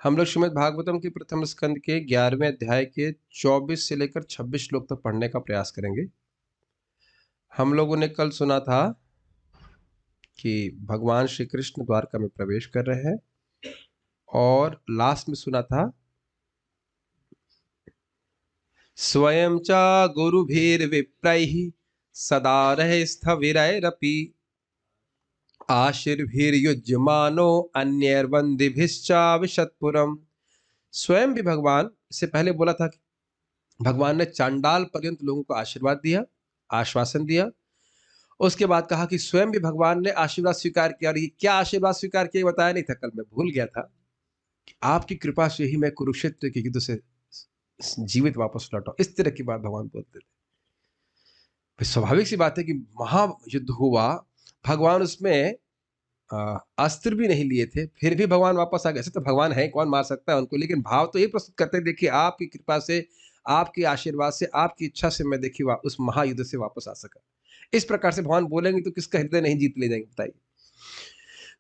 हम लोग श्रीमद् भागवतम के प्रथम स्कंद के 11वें अध्याय के 24 से लेकर 26 श्लोक तक पढ़ने का प्रयास करेंगे। हम लोगों ने कल सुना था कि भगवान श्री कृष्ण द्वारका में प्रवेश कर रहे हैं और लास्ट में सुना था स्वयं च गुरुभिर्विप्रैः सदा रहे स्थविरैरपि आशीर्भिर्युज्यमानो अन्यैर्वन्दिभिश्चाविशत्पुरम्। स्वयं भी भगवान से पहले बोला था कि भगवान ने चांडाल पर्यंत लोगों को आशीर्वाद दिया, आश्वासन दिया। उसके बाद कहा कि स्वयं भी भगवान ने आशीर्वाद स्वीकार किया। और ये क्या आशीर्वाद स्वीकार किया बताया नहीं था कल, मैं भूल गया था कि आपकी कृपा से ही मैं कुरुक्षेत्र के युद्ध से जीवित वापस लौटा। इस तरह की बात भगवान बोलते थे। फिर स्वाभाविक सी बात है कि महायुद्ध हुआ, भगवान उसमें अस्त्र भी नहीं लिए थे, फिर भी भगवान वापस आ गए। ऐसे तो भगवान है, कौन मार सकता है उनको, लेकिन भाव तो ये प्रस्तुत करते हैं, देखिए आपकी कृपा से, आपके आशीर्वाद से, आपकी इच्छा से मैं देखिए उस महायुद्ध से वापस आ सका। इस प्रकार से भगवान बोलेंगे तो किसका हृदय नहीं जीत ले जाएंगे बताइए।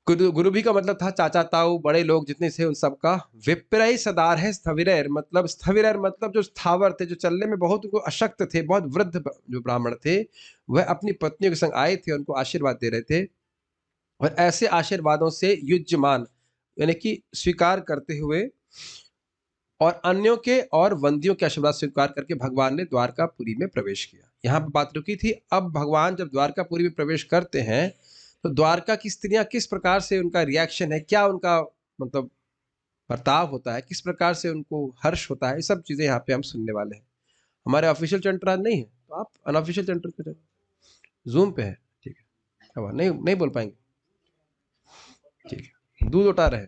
गुरु भी का मतलब था चाचा ताऊ बड़े लोग जितने थे उन सबका। विप्रय सदार है स्थविरैर, मतलब स्थविरैर मतलब जो स्थावर थे, जो चलने में बहुत उनको अशक्त थे, बहुत वृद्ध जो ब्राह्मण थे, वह अपनी पत्नियों के संग आए थे, उनको आशीर्वाद दे रहे थे। और ऐसे आशीर्वादों से युज्यमान यानी कि स्वीकार करते हुए और अन्यों के और वंदियों के आशीर्वाद स्वीकार करके भगवान ने द्वारकापुरी में प्रवेश किया। यहाँ पर बात रुकी थी। अब भगवान जब द्वारकापुरी में प्रवेश करते हैं तो द्वारका की स्त्रियां किस प्रकार से उनका रिएक्शन है, क्या उनका मतलब बर्ताव होता है, किस प्रकार से उनको हर्ष होता है, ये सब चीजें यहाँ पे हम सुनने वाले हैं। हमारे ऑफिशियल चैंटर आज नहीं है तो आप अनऑफिशियल चैंटर पे जूम पे है, ठीक है। अब नहीं नहीं बोल पाएंगे, ठीक है, दूध उठा रहे,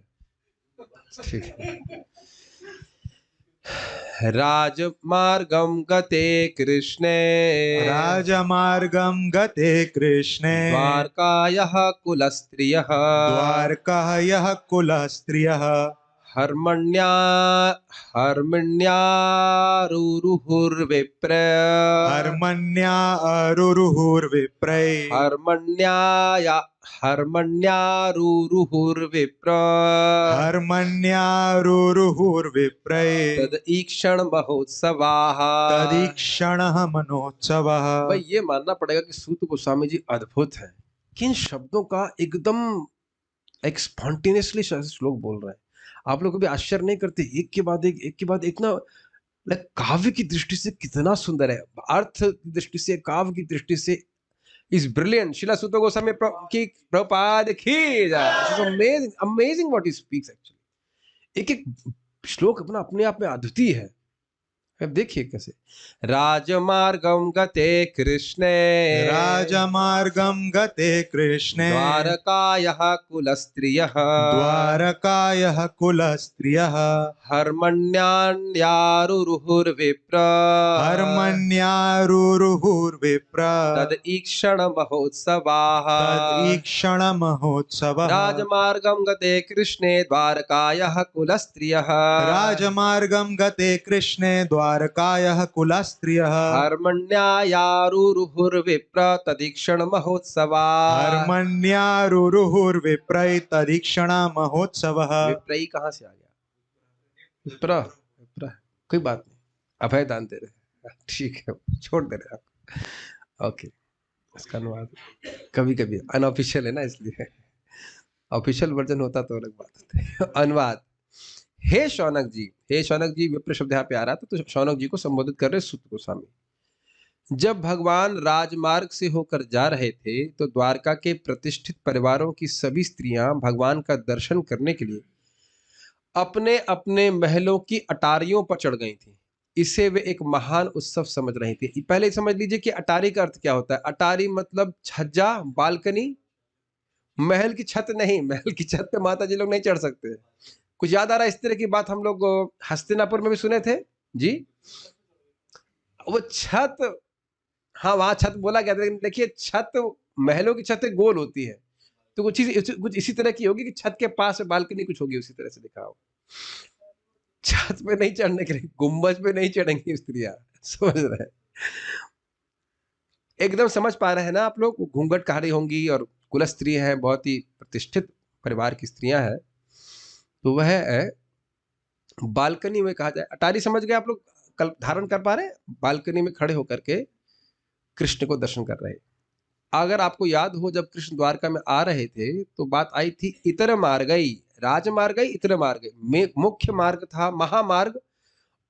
ठीक है। राजमार्गं गते कृष्णे, राजमार्गं गते कृष्णे द्वारकायः कुलस्त्रियः, द्वारकायः कुलस्त्रियः हर्मण्या हर्मण्यारुरुहुर्विप्र, हर्मण्या अरुरुहुर्विप्रै हर्मण्याया हर्मण्यारुरुहुर्विप्र, हर्मण्यारुरुहुर्विप्रै तदईक्षण महोत्सवाः। तदीक्षणः मनोत्सवः। भाई ये मानना पड़ेगा कि सूत गोस्वामी जी अद्भुत हैं। किन शब्दों का एकदम एक स्पॉन्टेनियसली श्लोक बोल रहे हैं। आप लोग कभी आश्चर्य नहीं करते, एक के बाद एक ना, काव्य की दृष्टि से कितना सुंदर है, अर्थ की दृष्टि से, काव्य की दृष्टि से इज ब्रिलियंट। शिला सूत गोस्वामी की प्रभुपाद की जय। Amazing amazing what he speaks actually. एक एक श्लोक अपना अपने आप में अद्वितीय है। अब देखिए कैसे, राजमार्गं गते कृष्णे, राजमार्गं गते कृष्णे द्वारकायः कुलस्त्रियः, द्वारकायः कुलस्त्रियः हर्मण्यान्यारुरुहुर्विप्र, हर्मण्यारुरुहुर्विप्र तदईक्षण महोत्सवाः। तदीक्षणमहोत्सवः। राजमार्गं गते कृष्णे द्वारकायः कुलस्त्रियः, राजमार्गं गते कृष्णे द्वारकायः कुलस्त्रियः हर्मण्यायारुरुहुर्विप्र, तदीक्षण महोत्सवाः। हर्मण्यारुरुहुर्विप्रै तदीक्षणमहोत्सवः। विप्रई कहाँ से आ गया? विप्र, विप्र कोई बात नहीं, अभय दान दे रहे, ठीक है, छोड़ दे रहे आप। ओके, इसका अनुवाद कभी कभी अनऑफिशियल है ना, इसलिए ऑफिशियल वर्जन होता तो अलग बात होती। अनुवाद, हे शौनक जी, हे शौनक जी, विप्र शब्द यहाँ पे आ रहा था, तो शौनक जी को संबोधित कर रहे सूत गोस्वामी। जब भगवान राजमार्ग से होकर जा रहे थे तो द्वारका के प्रतिष्ठित परिवारों की सभी स्त्रियां भगवान का दर्शन करने के लिए अपने अपने महलों की अटारियों पर चढ़ गई थी। इसे वे एक महान उत्सव समझ रही थी। पहले समझ लीजिए कि अटारी का अर्थ क्या होता है। अटारी मतलब छज्जा, बालकनी, महल की छत नहीं। महल की छत पे माता जी लोग नहीं चढ़ सकते। कुछ याद आ रहा है इस तरह की बात हम लोग हस्तिनापुर में भी सुने थे जी। वो छत, हाँ वहां छत बोला गया था, लेकिन देखिए छत, महलों की छतें गोल होती है, तो कुछ इसी तरह की होगी कि छत के पास बालकनी कुछ होगी, उसी तरह से दिखा हो। छत पे नहीं चढ़ने के लिए, गुम्बज पे नहीं चढ़ेंगी स्त्रियां, समझ रहे हैं? एकदम समझ पा रहे हैं ना आप लोग? घूंघटधारी होंगी और कुलस्त्री हैं, बहुत ही प्रतिष्ठित परिवार की स्त्रियां हैं। तो वह बालकनी में कहा जाए, अटारी समझ गए आप लोग, कल धारण कर पा रहे हैं? बालकनी में खड़े होकर के कृष्ण को दर्शन कर रहे हैं। अगर आपको याद हो जब कृष्ण द्वारका में आ रहे थे तो बात आई थी इतर मार्गई, राजमार्गई इतर मार्ग में मुख्य मार्ग था महामार्ग,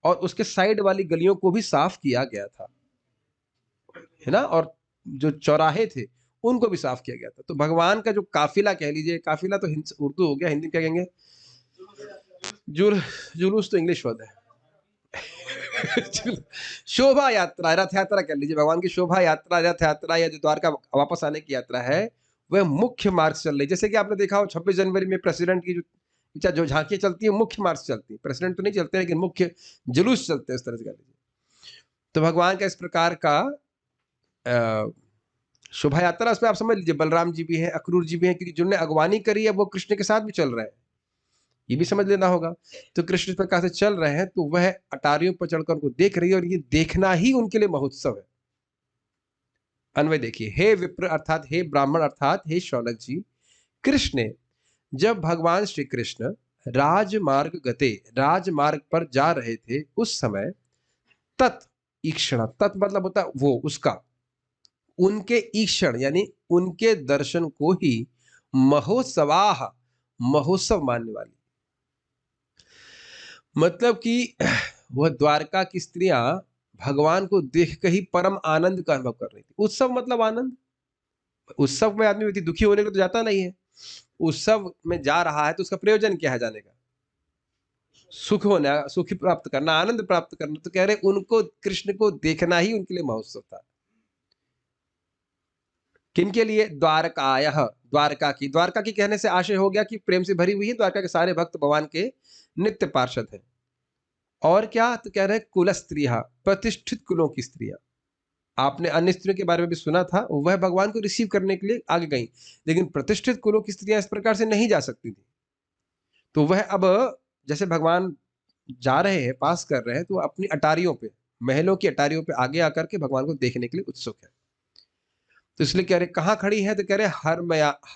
और उसके साइड वाली गलियों को भी साफ किया गया था, है ना, और जो चौराहे थे उनको भी साफ किया गया था। तो भगवान का जो काफिला कह लीजिए, काफिला तो उर्दू हो गया, हिंदी में क्या कहेंगे, जुलूस तो इंग्लिश वर्ड है। शोभा यात्रा, रथ यात्रा कर लीजिए, भगवान की शोभा यात्रा, रथ यात्रा या जो द्वारका वापस आने की यात्रा है वह मुख्य मार्ग से चल रही है। जैसे कि आपने देखा हो 26 जनवरी में प्रेसिडेंट की जो झांकियां चलती है मुख्य मार्ग से चलती है, प्रेसिडेंट तो नहीं चलते लेकिन मुख्य जुलूस चलते हैं, इस तरह से कर लीजिए। तो भगवान का इस प्रकार का शोभा यात्रा, उसमें आप समझ लीजिए बलराम जी भी हैं, अक्रूर जी भी हैं, क्योंकि जिन्होंने अगवानी करी है वो कृष्ण के साथ भी चल रहे हैं, ये भी समझ लेना होगा। तो कृष्ण इस प्रकार से चल रहे हैं तो वह अटारियों पर चढ़कर उनको देख रही है, और ये देखना ही उनके लिए महोत्सव है। अन्वय देखिए, हे विप्र अर्थात हे ब्राह्मण अर्थात हे शौनक जी, कृष्ण ने जब भगवान श्री कृष्ण राजमार्ग गते, राजमार्ग पर जा रहे थे उस समय, तत् ईक्षण, तत् मतलब होता है वो, उसका, उनके ईक्षण यानी उनके दर्शन को ही महोत्सवाह, महोत्सव मानने वाली, मतलब कि वह द्वारका की स्त्रियां भगवान को देख कर ही परम आनंद का अनुभव कर रही थी। उत्सव मतलब आनंद, उत्सव में आदमी व्यक्ति दुखी होने के लिए तो जाता नहीं है, उत्सव में जा रहा है तो उसका प्रयोजन क्या है जाने का, सुख होना, सुख प्राप्त करना, आनंद प्राप्त करना। तो कह रहे उनको कृष्ण को देखना ही उनके लिए महोत्सव था। किनके लिए? द्वारकाय, द्वारका की, द्वारका की कहने से आशय हो गया कि प्रेम से भरी हुई है, द्वारका के सारे भक्त भगवान के नित्य पार्षद हैं। और क्या? तो कह रहे कुल स्त्रियां, प्रतिष्ठित कुलों की स्त्रियां। आपने अन्य स्त्रियों के बारे में भी सुना था, वह भगवान को रिसीव करने के लिए आगे गई, लेकिन प्रतिष्ठित कुलों की स्त्रियां इस प्रकार से नहीं जा सकती थी। तो वह अब जैसे भगवान जा रहे हैं, पास कर रहे हैं, तो अपनी अटारियों पे, महलों की अटारियों पे आगे आकर के भगवान को देखने के लिए उत्सुक है। तो इसलिए कह रहे कहाँ खड़ी है, तो कह रहे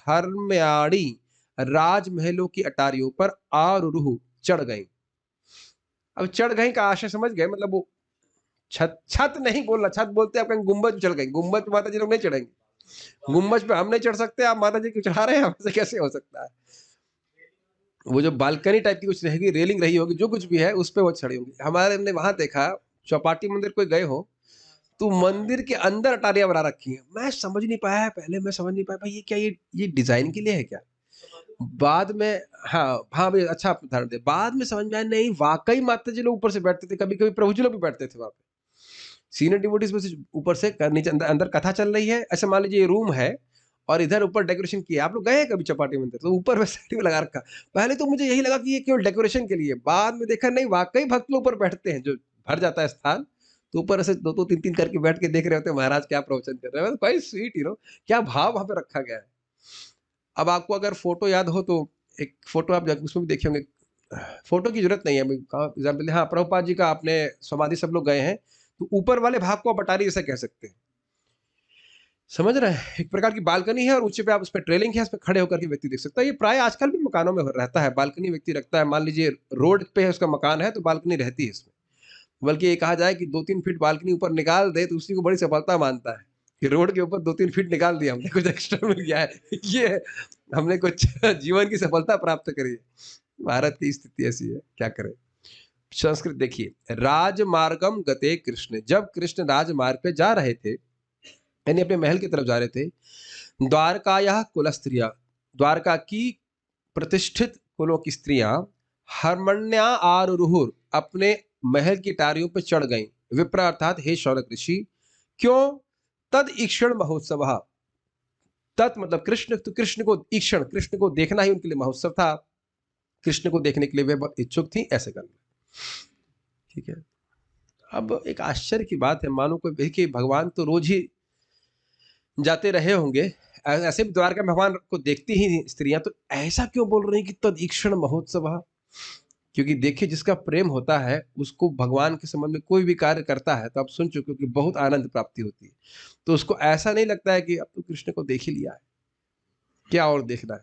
हरम्याणी राजमहलों की अटारियों पर आरूढ़, चढ़ गई। अब चढ़ गई का आशय समझ गए, मतलब वो छत, छत नहीं बोलना, छत बोलते आप कहेंगे गुंबद चढ़ गई, गुंबद पे माता जी लोग नहीं चढ़ेंगे, गुंबद पे हम नहीं चढ़ सकते, आप माता जी को चढ़ा रहे हैं, हमसे कैसे हो सकता है। वो जो बालकनी टाइप की कुछ रहेगी, रेलिंग रही होगी, जो कुछ भी है उस पे वो चढ़ी होंगी। हमारे हमने वहां देखा, चौपाटी मंदिर कोई गए हो तो मंदिर के अंदर अटारियां बना रखी हैं। मैं समझ नहीं पाया, पहले मैं समझ नहीं पाया भाई ये क्या, ये डिजाइन के लिए है क्या। बाद में, हाँ हाँ भाई, अच्छा आप उदाहरण दे, बाद में समझ में आया नहीं वाकई माता जी लोग ऊपर से बैठते थे, कभी कभी प्रभु जी लोग भी बैठते थे वहां पे, सीनियर डिवोटीज में से ऊपर से नीचे अंदर, अंदर कथा चल रही है, ऐसे मान लीजिए ये रूम है और इधर ऊपर डेकोरेशन किया। आप लोग गए हैं कभी चौपाटी मंदिर, तो ऊपर में साइड में लगा रखा। पहले तो मुझे यही लगा कि ये केवल डेकोरेशन के लिए, बाद में देखा नहीं वाकई भक्त लोग ऊपर बैठते हैं, जो भर जाता है स्थान, तो ऊपर ऐसे दो दो तीन तीन करके बैठ के देख रहे होते हैं महाराज क्या प्रवचन कर रहे हैं। क्वाइट स्वीट, क्या भाव वहां पे रखा गया है। अब आपको अगर फोटो याद हो तो एक फोटो आप उसमें भी देखे होंगे, फोटो की जरूरत नहीं है, एग्जाम्पल, हाँ प्रभुपाद जी का आपने समाधि सब लोग गए हैं, तो ऊपर वाले भाग को आप अटारी जैसा कह सकते हैं, समझ रहे हैं, एक प्रकार की बालकनी है और ऊंचे पे आप उस पर ट्रेलिंग है, उस पर खड़े होकर के व्यक्ति देख सकता है। ये प्राय आजकल भी मकानों में रहता है, बालकनी व्यक्ति रखता है। मान लीजिए रोड पे है उसका मकान है तो बालकनी रहती है इसमें, बल्कि ये कहा जाए कि 2-3 फीट बालकनी ऊपर निकाल दे तो उसी को बड़ी सफलता मानता है कि रोड के ऊपर 2-3 फीट निकाल दिया हमने, कुछ एक्स्ट्रा मिल गया है, ये हमने कुछ जीवन की सफलता प्राप्त करी है। भारत की स्थिति ऐसी है, क्या करें। संस्कृत देखिए, राजमार्गम गते कृष्ण, जब कृष्ण राजमार्ग पे जा रहे थे, यानी अपने महल की तरफ जा रहे थे, द्वारकाया कुल स्त्रिया, द्वारका की प्रतिष्ठित कुलों की स्त्रियां, हरमण्या आरुरुहुर, अपने महल की टारियों पर चढ़ गईं। विप्र अर्थात हे शौनक ऋषि, क्यों? तद ईक्षण महोत्सव, तत् मतलब कृष्ण, तो कृष्ण को ईक्षण, कृष्ण को देखना ही उनके लिए महोत्सव था, कृष्ण को देखने के लिए वे बहुत इच्छुक थी, ऐसे कर, ठीक है। अब एक आश्चर्य की बात है, मानो कोई देखिए भगवान तो रोज ही जाते रहे होंगे, ऐसे भी द्वारका में भगवान को देखती ही स्त्रियां, तो ऐसा क्यों बोल रही कि तदीक्षण महोत्सव। क्योंकि देखिए जिसका प्रेम होता है उसको भगवान के संबंध में कोई भी कार्य करता है तो आप सुन चुके हो कि बहुत आनंद प्राप्ति होती है। तो उसको ऐसा नहीं लगता है कि अब तो कृष्ण को देख ही लिया है, क्या और देखना है।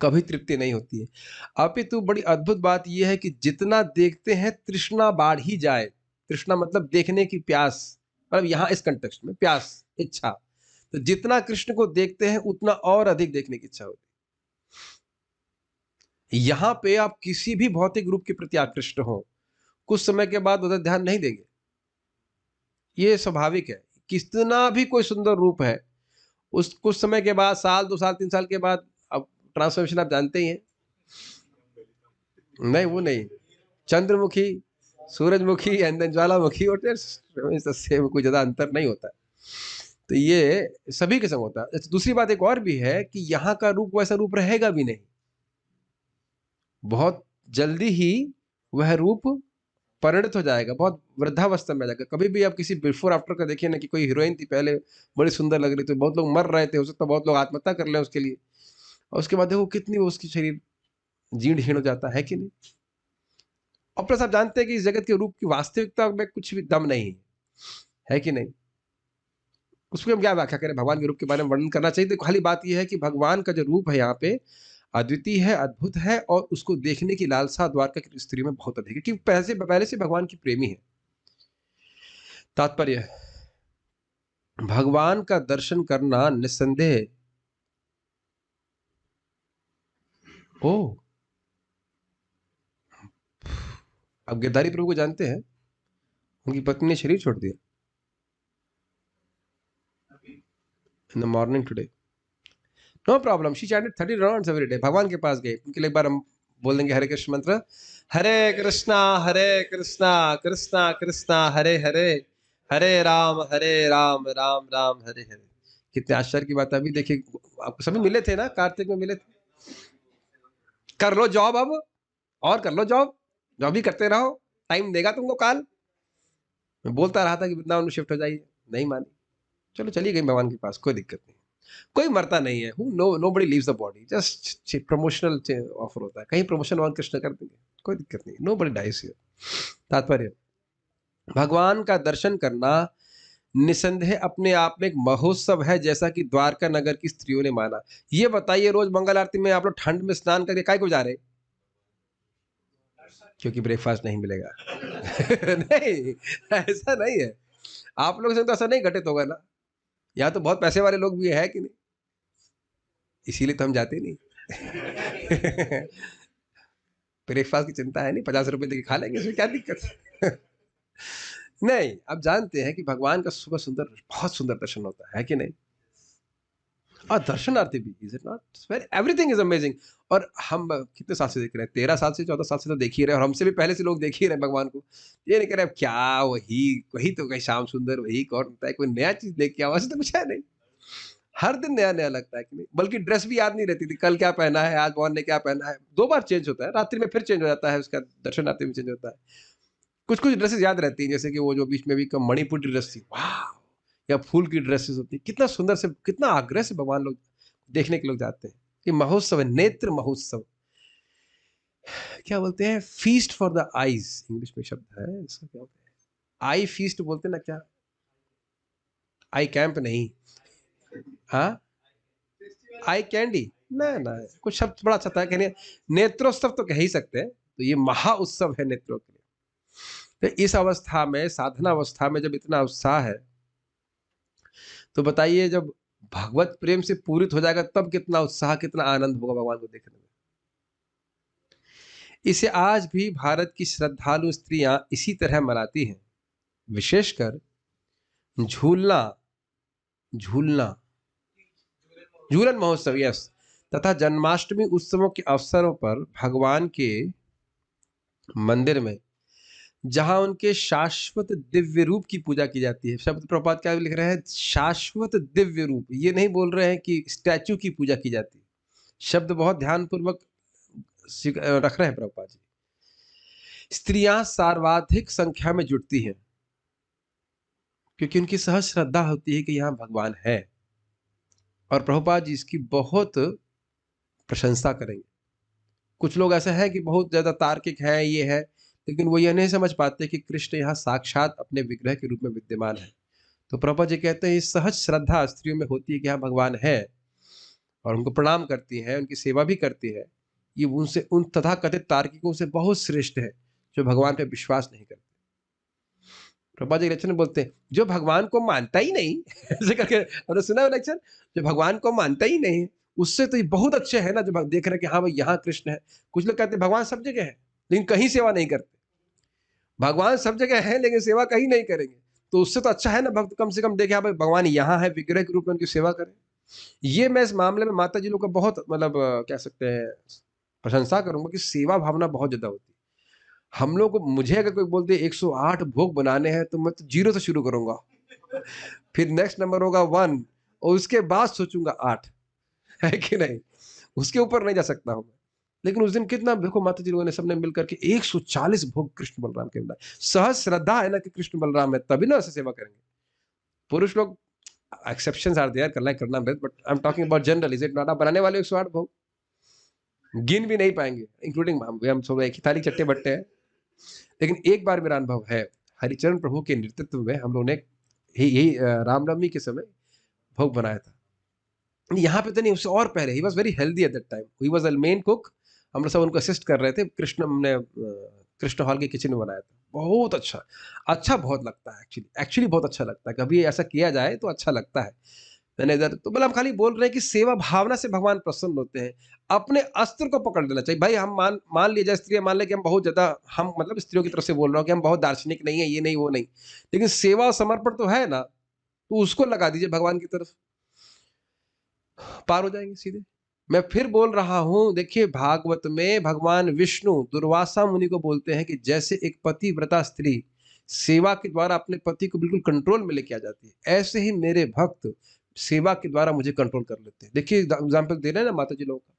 कभी तृप्ति नहीं होती है। अपितु बड़ी अद्भुत बात यह है कि जितना देखते हैं तृष्णा बढ़ ही जाए। तृष्णा मतलब देखने की प्यास, मतलब यहाँ इस कंटेक्स्ट में प्यास, इच्छा। तो जितना कृष्ण को देखते हैं उतना और अधिक देखने की इच्छा होती है। यहाँ पे आप किसी भी भौतिक रूप के प्रति आकृष्ट हो, कुछ समय के बाद उधर ध्यान नहीं देंगे। ये स्वाभाविक है। कितना भी कोई सुंदर रूप है, उस कुछ समय के बाद, साल 2 साल 3 साल के बाद, अब ट्रांसफॉर्मेशन आप जानते ही हैं। नहीं, वो नहीं, चंद्रमुखी, सूरजमुखी एंड देन ज्वालामुखी, और सेम, कोई ज्यादा अंतर नहीं होता है। तो ये सभी के संग होता है। अच्छा, दूसरी बात एक और भी है कि यहाँ का रूप वैसा रूप रहेगा भी नहीं। बहुत जल्दी ही वह रूप परिणत हो जाएगा, बहुत वृद्धावस्था में आ जाएगा। कभी भी आप किसी बिफोर आफ्टर का देखिए ना, कि कोई हीरोइन थी पहले बड़ी सुंदर लग रही थी, बहुत लोग मर रहे थे, हो सकता है बहुत लोग आत्महत्या कर लें उसके लिए, और उसके बाद देखो कितनी वो उसकी शरीर जीर्ण हीर्ण हो जाता है कि नहीं। और प्लस आप जानते हैं कि इस जगत के रूप की वास्तविकता में कुछ भी दम नहीं है कि नहीं। उसमें हम क्या व्याख्या करें, भगवान के रूप के बारे में वर्णन करना चाहिए तो खाली बात यह है कि भगवान का जो रूप है यहाँ पे अद्वितीय है, अद्भुत है, और उसको देखने की लालसा द्वारका की स्त्रियों में बहुत अधिक है, क्योंकि पहले से भगवान की प्रेमी है। तात्पर्य, भगवान का दर्शन करना निस्संदेह, ओ आप गिरधारी प्रभु को जानते हैं, उनकी पत्नी ने शरीर छोड़ दिया in the morning today. No problem, she chanted 30 rounds every day. भगवान के पास गए, उनके लिए एक बार हम बोल देंगे हरे कृष्ण मंत्र, हरे कृष्णा कृष्णा कृष्णा हरे हरे, हरे राम राम राम हरे हरे। कितने आश्चर्य की बात है। अभी देखिए, आपको सभी मिले थे ना, कार्तिक में मिले थे। कर लो जॉब अब, और कर लो जॉब, जॉब ही करते रहो, टाइम देगा तुमको काल। मैं बोलता रहा था कि वृंदावन में शिफ्ट हो जाइए, नहीं मानी। चलो चली गई भगवान के पास, कोई दिक्कत नहीं। कोई मरता नहीं है, nobody leaves the body, just promotional offer होता है, कहीं प्रमोशन भगवान कृष्ण कर देंगे, कोई दिक्कत नहीं, नोबडी डाइज हियर। तात्पर्य, भगवान का दर्शन करना निसंदेह अपने आप में एक महोत्सव है, जैसा कि द्वारका नगर की स्त्रियों ने माना। ये बताइए, रोज मंगल आरती में आप लोग ठंड में स्नान करके काय को जा रहे? क्योंकि ब्रेकफास्ट नहीं मिलेगा। नहीं, ऐसा नहीं है। आप लोग से तो ऐसा नहीं घटित होगा ना, यहाँ तो बहुत पैसे वाले लोग भी है कि नहीं, इसीलिए तो हम जाते नहीं। ब्रेकफास्ट की चिंता है नहीं, 50 रुपए देके खा लेंगे, इसमें क्या दिक्कत। नहीं, आप जानते हैं कि भगवान का सुबह सुंदर, बहुत सुंदर दर्शन होता है कि नहीं। और दर्शनार्थी भी, is it not very, everything is amazing. और हम कितने साल से देख रहे हैं, 13 साल से 14 साल से तो देख ही रहे हैं, और हमसे भी पहले से लोग देख ही रहे हैं भगवान को। ये नहीं कह रहे अब क्या, वही वही तो कहीं श्याम सुंदर, वही कौन होता है, कोई नया चीज लेके आओ, ऐसा तो कुछ है नहीं। हर दिन नया नया लगता है कि नहीं। बल्कि ड्रेस भी याद नहीं रहती थी, कल क्या पहना है, आज भगवान ने क्या पहना है, 2 बार चेंज होता है, रात्रि में फिर चेंज हो जाता है, उसका दर्शन आते में चेंज होता है। कुछ कुछ ड्रेसेस याद रहती हैं, जैसे कि वो जो बीच में भी मणिपुर की ड्रेस थी, वाह, या फूल की ड्रेसेस होती है, कितना सुंदर से, कितना आग्रह से भगवान लोग देखने के लोग जाते हैं। ये महोत्सव है, नेत्र महोत्सव। क्या बोलते हैं, feast for the eyes, English में शब्द है इसका, क्या बोलते हैं, आई फीस्ट बोलते हैं ना, क्या, आई कैंप नहीं, हाँ, आई कैंडी ना ना, कुछ शब्द बड़ा अच्छा था, कहने नेत्रोत्सव तो कह ही सकते हैं। तो ये महा उत्सव है नेत्रों के लिए। तो इस अवस्था में, साधना अवस्था में जब इतना उत्साह है, तो बताइए जब भगवत प्रेम से पूरित हो जाएगा तब कितना उत्साह, कितना आनंद होगा भगवान को देखने में। इसे आज भी भारत की श्रद्धालु स्त्रियां इसी तरह मनाती हैं, विशेषकर झूलना, झूलना, झूलन महोत्सव, यस, तथा जन्माष्टमी उत्सवों के अवसरों पर भगवान के मंदिर में, जहां उनके शाश्वत दिव्य रूप की पूजा की जाती है। शब्द प्रपात क्या लिख रहे हैं, शाश्वत दिव्य रूप, ये नहीं बोल रहे हैं कि स्टैचू की पूजा की जाती है। शब्द बहुत ध्यानपूर्वक रख रहे हैं प्रभुपाद जी। स्त्रियां सर्वाधिक संख्या में जुटती हैं, क्योंकि उनकी सहज श्रद्धा होती है कि यहाँ भगवान है, और प्रभुपाद जी इसकी बहुत प्रशंसा करेंगे। कुछ लोग ऐसा है कि बहुत ज्यादा तार्किक है, ये है, लेकिन वो ये नहीं समझ पाते कि कृष्ण यहाँ साक्षात अपने विग्रह के रूप में विद्यमान है। तो प्रभुपाद जी कहते हैं, ये सहज श्रद्धा स्त्रियों में होती है कि यहाँ भगवान है, और उनको प्रणाम करती हैं, उनकी सेवा भी करती है, ये उनसे उन तथाकथित तार्किकों से बहुत श्रेष्ठ है, जो भगवान पे विश्वास नहीं करते। प्रभुपाद जी लेक्चर में बोलते हैं, जो भगवान को मानता ही नहीं ऐसे करके हमने सुना है लेक्चर, जो भगवान को मानता ही नहीं, उससे तो ये बहुत अच्छे है ना, जो देख रहे हैं कि हाँ भाई यहाँ कृष्ण है। कुछ लोग कहते हैं भगवान सब जगह है, लेकिन कहीं सेवा नहीं करते। भगवान सब जगह है, लेकिन सेवा कहीं नहीं करेंगे, तो उससे तो अच्छा है ना भक्त कम से कम देखे हाँ भाई भगवान यहाँ है, विग्रह के रूप में उनकी सेवा करें। ये मैं इस मामले में माता जी लोग का बहुत मतलब कह सकते हैं प्रशंसा करूंगा कि सेवा भावना बहुत ज्यादा होती है। हम लोग को, मुझे अगर कोई बोलते 108 भोग बनाने हैं तो मैं तो 0 से शुरू करूंगा, फिर नेक्स्ट नंबर होगा 1 और उसके बाद सोचूंगा 8 है कि नहीं, उसके ऊपर नहीं जा सकता हूं मैं। लेकिन उस दिन कितना देखो माता जी लोगों ने सबने मिलकर के 140 भोग कृष्ण बलराम के बनाए। सहज श्रद्धा है ना कि कृष्ण बलराम है, तभी ना ऐसे सेवा करेंगे। पुरुष लोग एक्सेप्शंस आर देयर, करना मृत, but I am talking about general. Is it not? आप बनाने वाले 108 भोग गिन भी नहीं पाएंगे, इंक्लूडिंग हम सब एक ही थाली चट्टे बट्टे हैं। लेकिन एक बार मेरा अनुभव है, हरिचरण प्रभु के नेतृत्व में हम लोगों ने यही रामनवमी के समय भोग बनाया था। यहाँ पे तो नहीं, उससे और पहले he was very healthy at that time, he was a main cook. हम लोग सब उनको असिस्ट कर रहे थे। कृष्ण हॉल के किचन में बनाया था, बहुत अच्छा। अच्छा बहुत लगता है, एक्चुअली बहुत अच्छा लगता है। कभी ऐसा किया जाए तो अच्छा लगता है। मैंने इधर तो मतलब हम खाली बोल रहे हैं कि सेवा भावना से भगवान प्रसन्न होते हैं। अपने अस्त्र को पकड़ लेना चाहिए भाई। हम मान मान लीजिए स्त्री मान लें कि हम बहुत ज्यादा, हम मतलब स्त्रियों की तरफ से बोल रहा हूँ कि हम बहुत दार्शनिक नहीं है, ये नहीं वो नहीं, लेकिन सेवा और समर्पण तो है ना, तो उसको लगा दीजिए भगवान की तरफ, पार हो जाएंगे सीधे। मैं फिर बोल रहा हूं, देखिए भागवत में भगवान विष्णु दुर्वासा मुनि को बोलते हैं कि जैसे एक पतिव्रता स्त्री सेवा के द्वारा अपने पति को बिल्कुल कंट्रोल में लेके आ जाती है, ऐसे ही मेरे भक्त सेवा के द्वारा मुझे कंट्रोल कर लेते हैं। देखिए एग्जाम्पल दे रहे हैं ना माता जी लोगों का।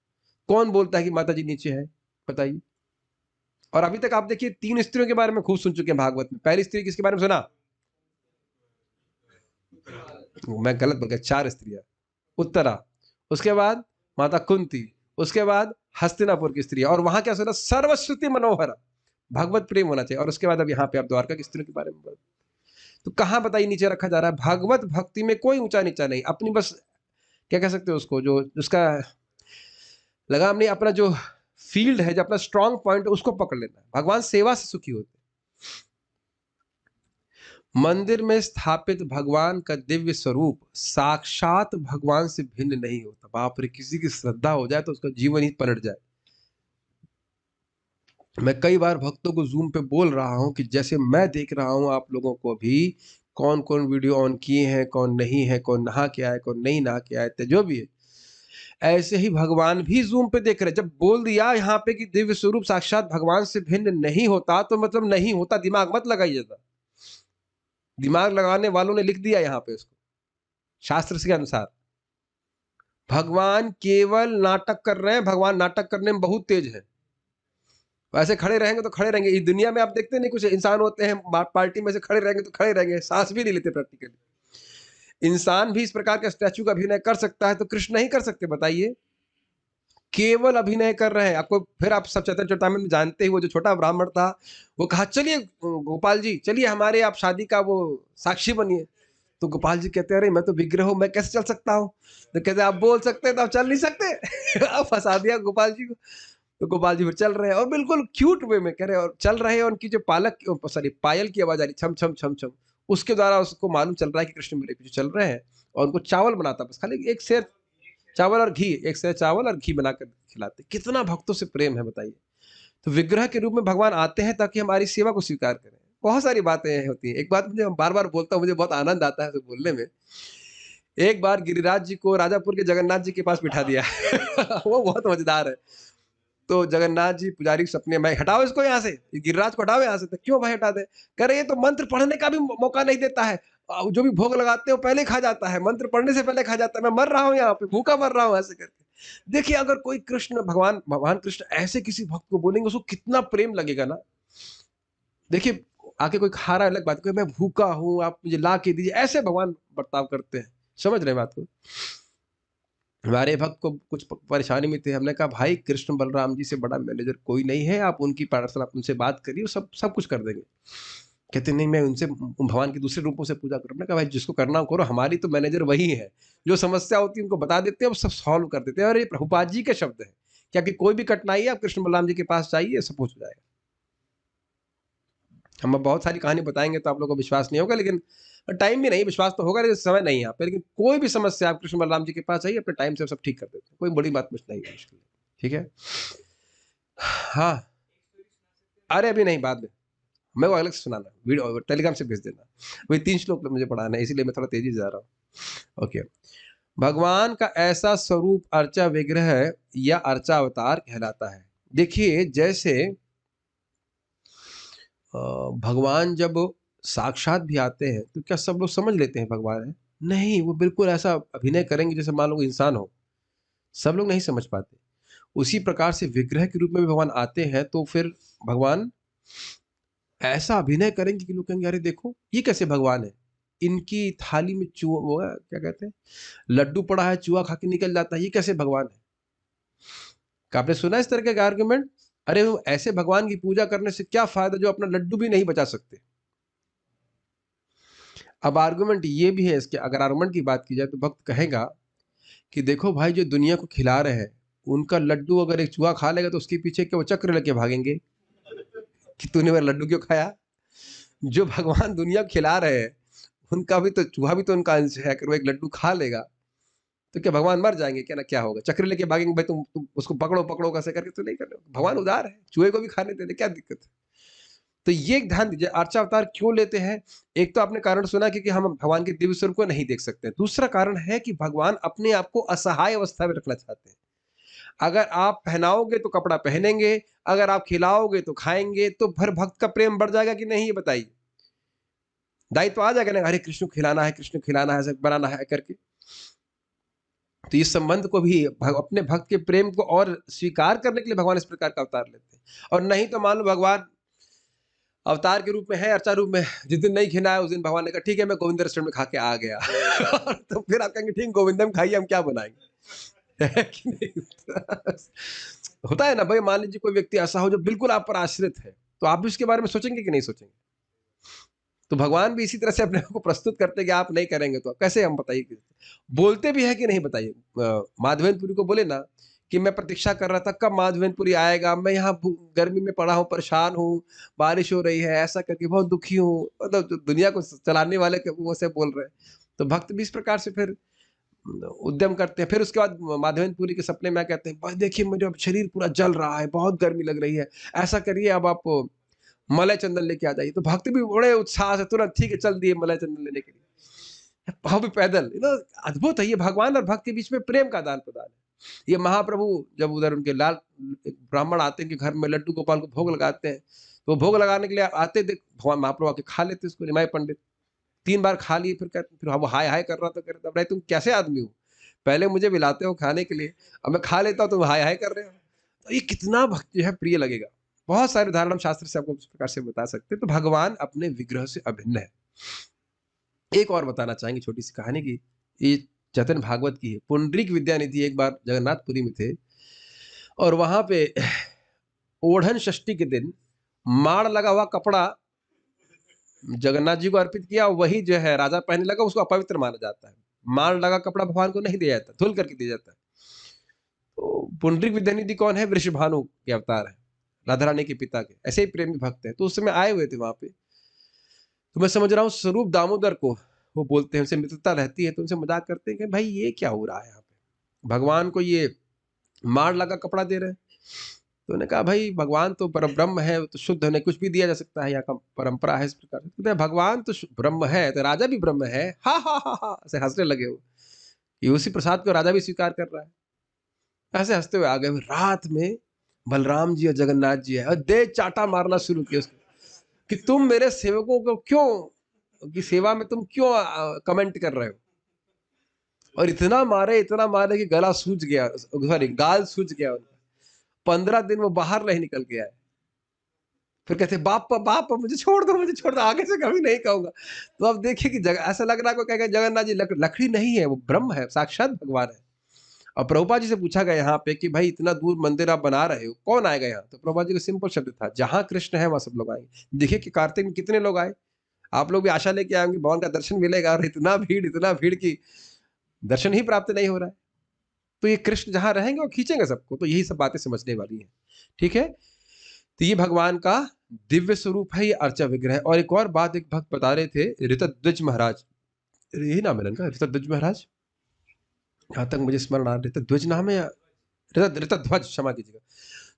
कौन बोलता है कि माता जी नीचे है, बताइए। और अभी तक आप देखिए 3 स्त्रियों के बारे में खूब सुन चुके हैं भागवत में। पहली स्त्री किसके बारे में सुना? मैं गलत बोल गया, 4 स्त्रियां। उत्तरा, उसके बाद माता कुंती, उसके बाद हस्तिनापुर की स्त्री, और वहां क्या सुना? सर्वश्रुति मनोहर, भगवत प्रेम होना चाहिए। और उसके बाद अब यहाँ पे आप द्वारका की स्त्री के बारे में बोल, तो कहां बताइए नीचे रखा जा रहा है? भगवत भक्ति में कोई ऊंचा नीचा नहीं, अपनी बस क्या कह सकते हो उसको, जो उसका लगाम नहीं, अपना जो फील्ड है, जो अपना स्ट्रांग पॉइंट है, उसको पकड़ लेना है। भगवान सेवा से सुखी होते हैं। मंदिर में स्थापित भगवान का दिव्य स्वरूप साक्षात भगवान से भिन्न नहीं होता। बाप रे, किसी की श्रद्धा हो जाए तो उसका जीवन ही पलट जाए। मैं कई बार भक्तों को जूम पे बोल रहा हूं कि जैसे मैं देख रहा हूं आप लोगों को भी, कौन कौन वीडियो ऑन किए हैं, कौन नहीं है, कौन नहा के आए, कौन नहीं नहा के आए थे, जो भी है, ऐसे ही भगवान भी जूम पे देख रहे। जब बोल दिया यहाँ पे कि दिव्य स्वरूप साक्षात भगवान से भिन्न नहीं होता, तो मतलब नहीं होता। दिमाग मत लगाइएगा, दिमाग लगाने वालों ने लिख दिया यहाँ पे उसको, शास्त्र के अनुसार। भगवान केवल नाटक कर रहे हैं, भगवान नाटक करने में बहुत तेज है। ऐसे खड़े रहेंगे तो खड़े रहेंगे। इस दुनिया में आप देखते नहीं, कुछ इंसान होते हैं पार्टी में से खड़े रहेंगे तो खड़े रहेंगे, सांस भी नहीं लेते प्रैक्टिकली। इंसान भी इस प्रकार का स्टैचू का अभिनय कर सकता है, तो कृष्ण नहीं कर सकते? बताइए, केवल अभिनय कर रहे हैं। आपको फिर आप सब चैतन्य चरितामृत में जानते ही, वो जो छोटा ब्राह्मण था, वो कहा चलिए गोपाल जी चलिए हमारे आप शादी का वो साक्षी बनिए। तो गोपाल जी कहते हैं अरे मैं तो विग्रह हूं, मैं कैसे चल सकता हूँ? तो कहते आप बोल सकते हैं तो आप चल नहीं सकते। आप फंसा दिया गोपाल जी को। तो गोपाल जी फिर चल रहे हैं और बिल्कुल क्यूट वे में कह रहे हैं, और चल रहे हैं। उनकी जो पायल की आवाज आ रही, छम छम छम छम, उसके द्वारा उसको मालूम चल रहा है कि कृष्ण मेरे पीछे चल रहे हैं। और उनको चावल बनाता, बस खाली एक शेर चावल और घी, एक शेर चावल और घी बनाकर खिलाते। कितना भक्तों से प्रेम है बताइए। तो विग्रह के रूप में भगवान आते हैं ताकि हमारी सेवा को स्वीकार करें। बहुत सारी बातें होती हैं। एक बात मुझे बार बार बोलता हूँ, मुझे बहुत आनंद आता है बोलने में। एक बार गिरिराज जी को राजापुर के जगन्नाथ जी के पास बिठा दिया। वो बहुत मजेदार है। तो जगन्नाथ जी पुजारी के सपने में, हटाओ इसको यहाँ से, गिरिराज को हटाओ यहाँ से। तो क्यों भाई हटा दे? कह रहे ये तो मंत्र पढ़ने का भी मौका नहीं देता है, जो भी भोग लगाते हैं वो पहले खा जाता है, मंत्र पढ़ने से पहले खा जाता है। मैं मर रहा हूँ यहाँ पे, भूखा मर रहा हूँ, ऐसे करके। देखिए अगर कोई कृष्ण भगवान कृष्ण ऐसे किसी भक्त को बोलेंगे, उसको कितना प्रेम लगेगा ना। देखिए आके कोई खा रहा है अलग बात, कोई मैं भूखा हूँ आप मुझे ला के दीजिए, ऐसे भगवान बर्ताव करते हैं। समझ रहे बात को? हमारे भक्त को कुछ परेशानी में थे, हमने कहा भाई कृष्ण बलराम जी से बड़ा मैनेजर कोई नहीं है, आप उनकी पार्सल आप उनसे बात करिए, सब सब कुछ कर देंगे। कहते नहीं मैं उनसे भगवान के दूसरे रूपों से पूजा करूँ। मैंने कहा भाई जिसको करना हो करो, हमारी तो मैनेजर वही है, जो समस्या होती है उनको बता देते हैं, वो सब सॉल्व कर देते हैं। और ये प्रभुपाद जी के शब्द हैं, क्या कि कोई भी कठिनाई है आप कृष्ण बलराम जी के पास जाइए, सब कुछ हो जाएगा। हम अब बहुत सारी कहानी बताएंगे तो आप लोगों को विश्वास नहीं होगा, लेकिन टाइम भी नहीं, विश्वास तो होगा लेकिन समय नहीं है यहाँ पे। लेकिन कोई भी समस्या आप कृष्ण बलराम जी के पास जाइए, अपने टाइम से सब ठीक कर देते हैं, कोई बड़ी बात मुझ नहीं है मुश्किल। ठीक है, हाँ, अरे अभी नहीं, बाद में मैं वो अलग से सुनाना, वीडियो टेलीग्राम से भेज देना। वही 3 श्लोक मुझे पढ़ाना है, इसीलिए मैं थोड़ा तेजी से जा रहा हूँ। ओके, भगवान का ऐसा स्वरूप अर्चा विग्रह या अर्चा अवतार कहलाता है। देखिए जैसे भगवान जब साक्षात भी आते हैं तो क्या सब लोग समझ लेते हैं भगवान है? नहीं, वो बिल्कुल ऐसा अभिनय करेंगे जैसे मान लो इंसान हो, सब लोग नहीं समझ पाते। उसी प्रकार से विग्रह के रूप में भी भगवान आते हैं तो फिर भगवान ऐसा अभिनय करेंगे कि लोग कहेंगे अरे देखो ये कैसे भगवान है, इनकी थाली में चूहा वो है, क्या कहते हैं, लड्डू पड़ा है, चूहा खा के निकल जाता है, ये कैसे भगवान है? क्या आपने सुना इस तरह के आर्गुमेंट? अरे वो ऐसे भगवान की पूजा करने से क्या फायदा जो अपना लड्डू भी नहीं बचा सकते। अब आर्गुमेंट ये भी है इसके, अगर आर्गुमेंट की बात की जाए तो भक्त कहेगा कि देखो भाई जो दुनिया को खिला रहे हैं उनका लड्डू अगर एक चूहा खा लेगा तो उसके पीछे क्या वो चक्र लेके भागेंगे कि तूने मेरा लड्डू क्यों खाया? जो भगवान दुनिया को खिला रहे हैं उनका भी तो चूहा भी तो उनका अंश है, अगर वो एक लड्डू खा लेगा तो क्या भगवान मर जाएंगे क्या? ना क्या होगा, चक्र लेके भागेंगे भाई, तुम उसको पकड़ो पकड़ो कैसे करके, तो नहीं कर रहे हो। भगवान उदार है, चूहे को भी खाने देते, क्या दिक्कत है? तो ये एक ध्यान दीजिए, अर्चा अवतार क्यों लेते हैं? एक तो आपने कारण सुना क्योंकि हम भगवान के दिव्य स्वरूप को नहीं देख सकते। दूसरा कारण है कि भगवान अपने आप को असहाय अवस्था में रखना चाहते हैं। अगर आप पहनाओगे तो कपड़ा पहनेंगे, अगर आप खिलाओगे तो खाएंगे, तो भर भक्त का प्रेम बढ़ जाएगा कि नहीं, ये बताइए? दायित्व आ जाएगा ना, अरे कृष्ण को खिलाना है, कृष्ण को खिलाना है, ऐसा बनाना है करके। तो इस संबंध को भी अपने भक्त के प्रेम को और स्वीकार करने के लिए भगवान इस प्रकार का अवतार लेते हैं। और नहीं तो मान लो भगवान अवतार के रूप में है, अर्चा रूप में, जिस दिन नहीं खिलाया उस दिन भगवान ने कहा ठीक है मैं गोविंद रेस्टोरेंट में खा के आ गया तो फिर आप कहेंगे ठीक गोविंदम खाइए, हम क्या बनाएंगे है कि नहीं? होता है ना भाई, मान लीजिए कोई व्यक्ति ऐसा हो जो बिल्कुल आप पर आश्रित है, तो आप भी उसके बारे में सोचेंगे कि नहीं सोचेंगे? तो भगवान भी इसी तरह से अपने आप को प्रस्तुत करते हैं कि आप नहीं करेंगे तो कैसे, हम बताइए? बोलते भी है कि नहीं बताइए? माधवेंद्रपुरी को बोले ना कि मैं प्रतीक्षा कर रहा था कब माधवेंद्रपुरी आएगा, मैं यहाँ गर्मी में पड़ा हूँ, परेशान हूँ, बारिश हो रही है, ऐसा करके बहुत दुखी हूँ, मतलब जो दुनिया को चलाने वाले वो से बोल रहे हैं। तो भक्त भी इस प्रकार से फिर उद्यम करते हैं। फिर उसके बाद माधवेंद्रपुरी के सपने में कहते हैं बस देखिए मेरा शरीर पूरा जल रहा है, बहुत गर्मी लग रही है, ऐसा करिए अब आप मलय चंदन लेके आ जाइए। तो भक्त भी बड़े उत्साह से तुरंत ठीक है चल दिए मलय चंदन लेने के लिए, वो भी पैदल। अद्भुत है, ये भगवान और भक्त के बीच में प्रेम का आदान प्रदान है। ये महाप्रभु जब उधर उनके लाल एक ब्राह्मण आते हैं कि घर में लड्डू गोपाल को भोग लगाते हैं, तो भोग लगाने के लिए आते देख भगवान महाप्रभु आके खा लेते इसको, निमाई पंडित 3 बार खा लिए, फिर कहते फिर वो हाय हाय कर रहा था, कह रहा था तुम कैसे आदमी हो, पहले मुझे बुलाते हो खाने के लिए, अब मैं खा लेता हूँ तुम हाय हाय कर रहे हो। तो ये कितना भक्त जो है प्रिय लगेगा। बहुत सारे उदाहरण हम शास्त्र से आपको इस प्रकार से बता सकते हैं। तो भगवान अपने विग्रह से अभिन्न है। एक और बताना चाहेंगे छोटी सी कहानी की, ये चैतन्य भागवत की है। पुंडरीक विद्यानिधि एक बार जगन्नाथपुरी में थे और वहां पे ओढ़न षष्ठी के दिन माड़ लगा हुआ कपड़ा जगन्नाथ जी को अर्पित किया, वही जो है राजा पहनने लगा, उसको अपवित्र माना जाता है। माड़ लगा कपड़ा भगवान को नहीं दिया जाता, धुल करके दिया जाता है। तो पुंडरीक विद्यानिधि कौन है? वृषभानु के अवतार है, राधा रानी के पिता के, ऐसे ही प्रेमी भक्त है। तो उस समय आए हुए थे वहां पे, तो मैं समझ रहा हूँ स्वरूप दामोदर को वो बोलते हैं, उनसे मित्रता रहती है, तो उनसे मजाक करते हैं कि भाई ये क्या हो रहा है यहाँ पे, भगवान को ये मार लगा कपड़ा दे रहे हैं। तो उन्होंने कहा भाई भगवान तो परब्रह्म है, तो शुद्ध होने कुछ भी दिया जा सकता है, यहाँ का परंपरा है इस प्रकार से। तो भगवान तो ब्रह्म है तो राजा भी ब्रह्म है, हा हा हा हा ऐसे हंसने लगे वो, ये उसी प्रसाद को राजा भी स्वीकार कर रहा है। ऐसे हंसते हुए आ गए। रात में बलराम जी और जगन्नाथ जी है और दे चाटा मारना शुरू किया उसको कि तुम मेरे सेवकों को क्यों की सेवा में तुम क्यों कमेंट कर रहे हो, और इतना मारे कि गला सूज गया, सॉरी गाल सूज गया उनका। 15 दिन वो बाहर नहीं निकल के आए। फिर कहते बाप बाप मुझे छोड़ दो, आगे से कभी नहीं कहूंगा। तो अब देखिए कि ऐसा लग रहा है कोई कहेगा जगन्नाथ जी लकड़ी नहीं है, वो ब्रह्म है, साक्षात भगवान है। और प्रभुपाद जी से पूछा गया यहाँ पे कि भाई इतना दूर मंदिर आप बना रहे हो, कौन आएगा यहाँ? तो प्रभुपाद जी का सिंपल शब्द था, जहाँ कृष्ण है वहाँ सब लोग आएंगे। देखिए कि कार्तिक में कितने लोग आए। आप लोग भी आशा लेके आएंगे भगवान का दर्शन मिलेगा, और इतना भीड़ की दर्शन ही प्राप्त नहीं हो रहा है। तो ये कृष्ण जहाँ रहेंगे वो खींचेंगे सबको। तो यही सब बातें समझने वाली हैं, ठीक है। तो ये भगवान का दिव्य स्वरूप है, ये अर्चा विग्रह। और एक और बात एक भक्त बता रहे थे, ऋतध्वज महाराज, यही नाम है इनका, ऋतध्वज महाराज, जहाँ तक मुझे स्मरण आ रहा है, ऋतध्वज नाम है या ऋतध्वज, क्षमा कीजिएगा।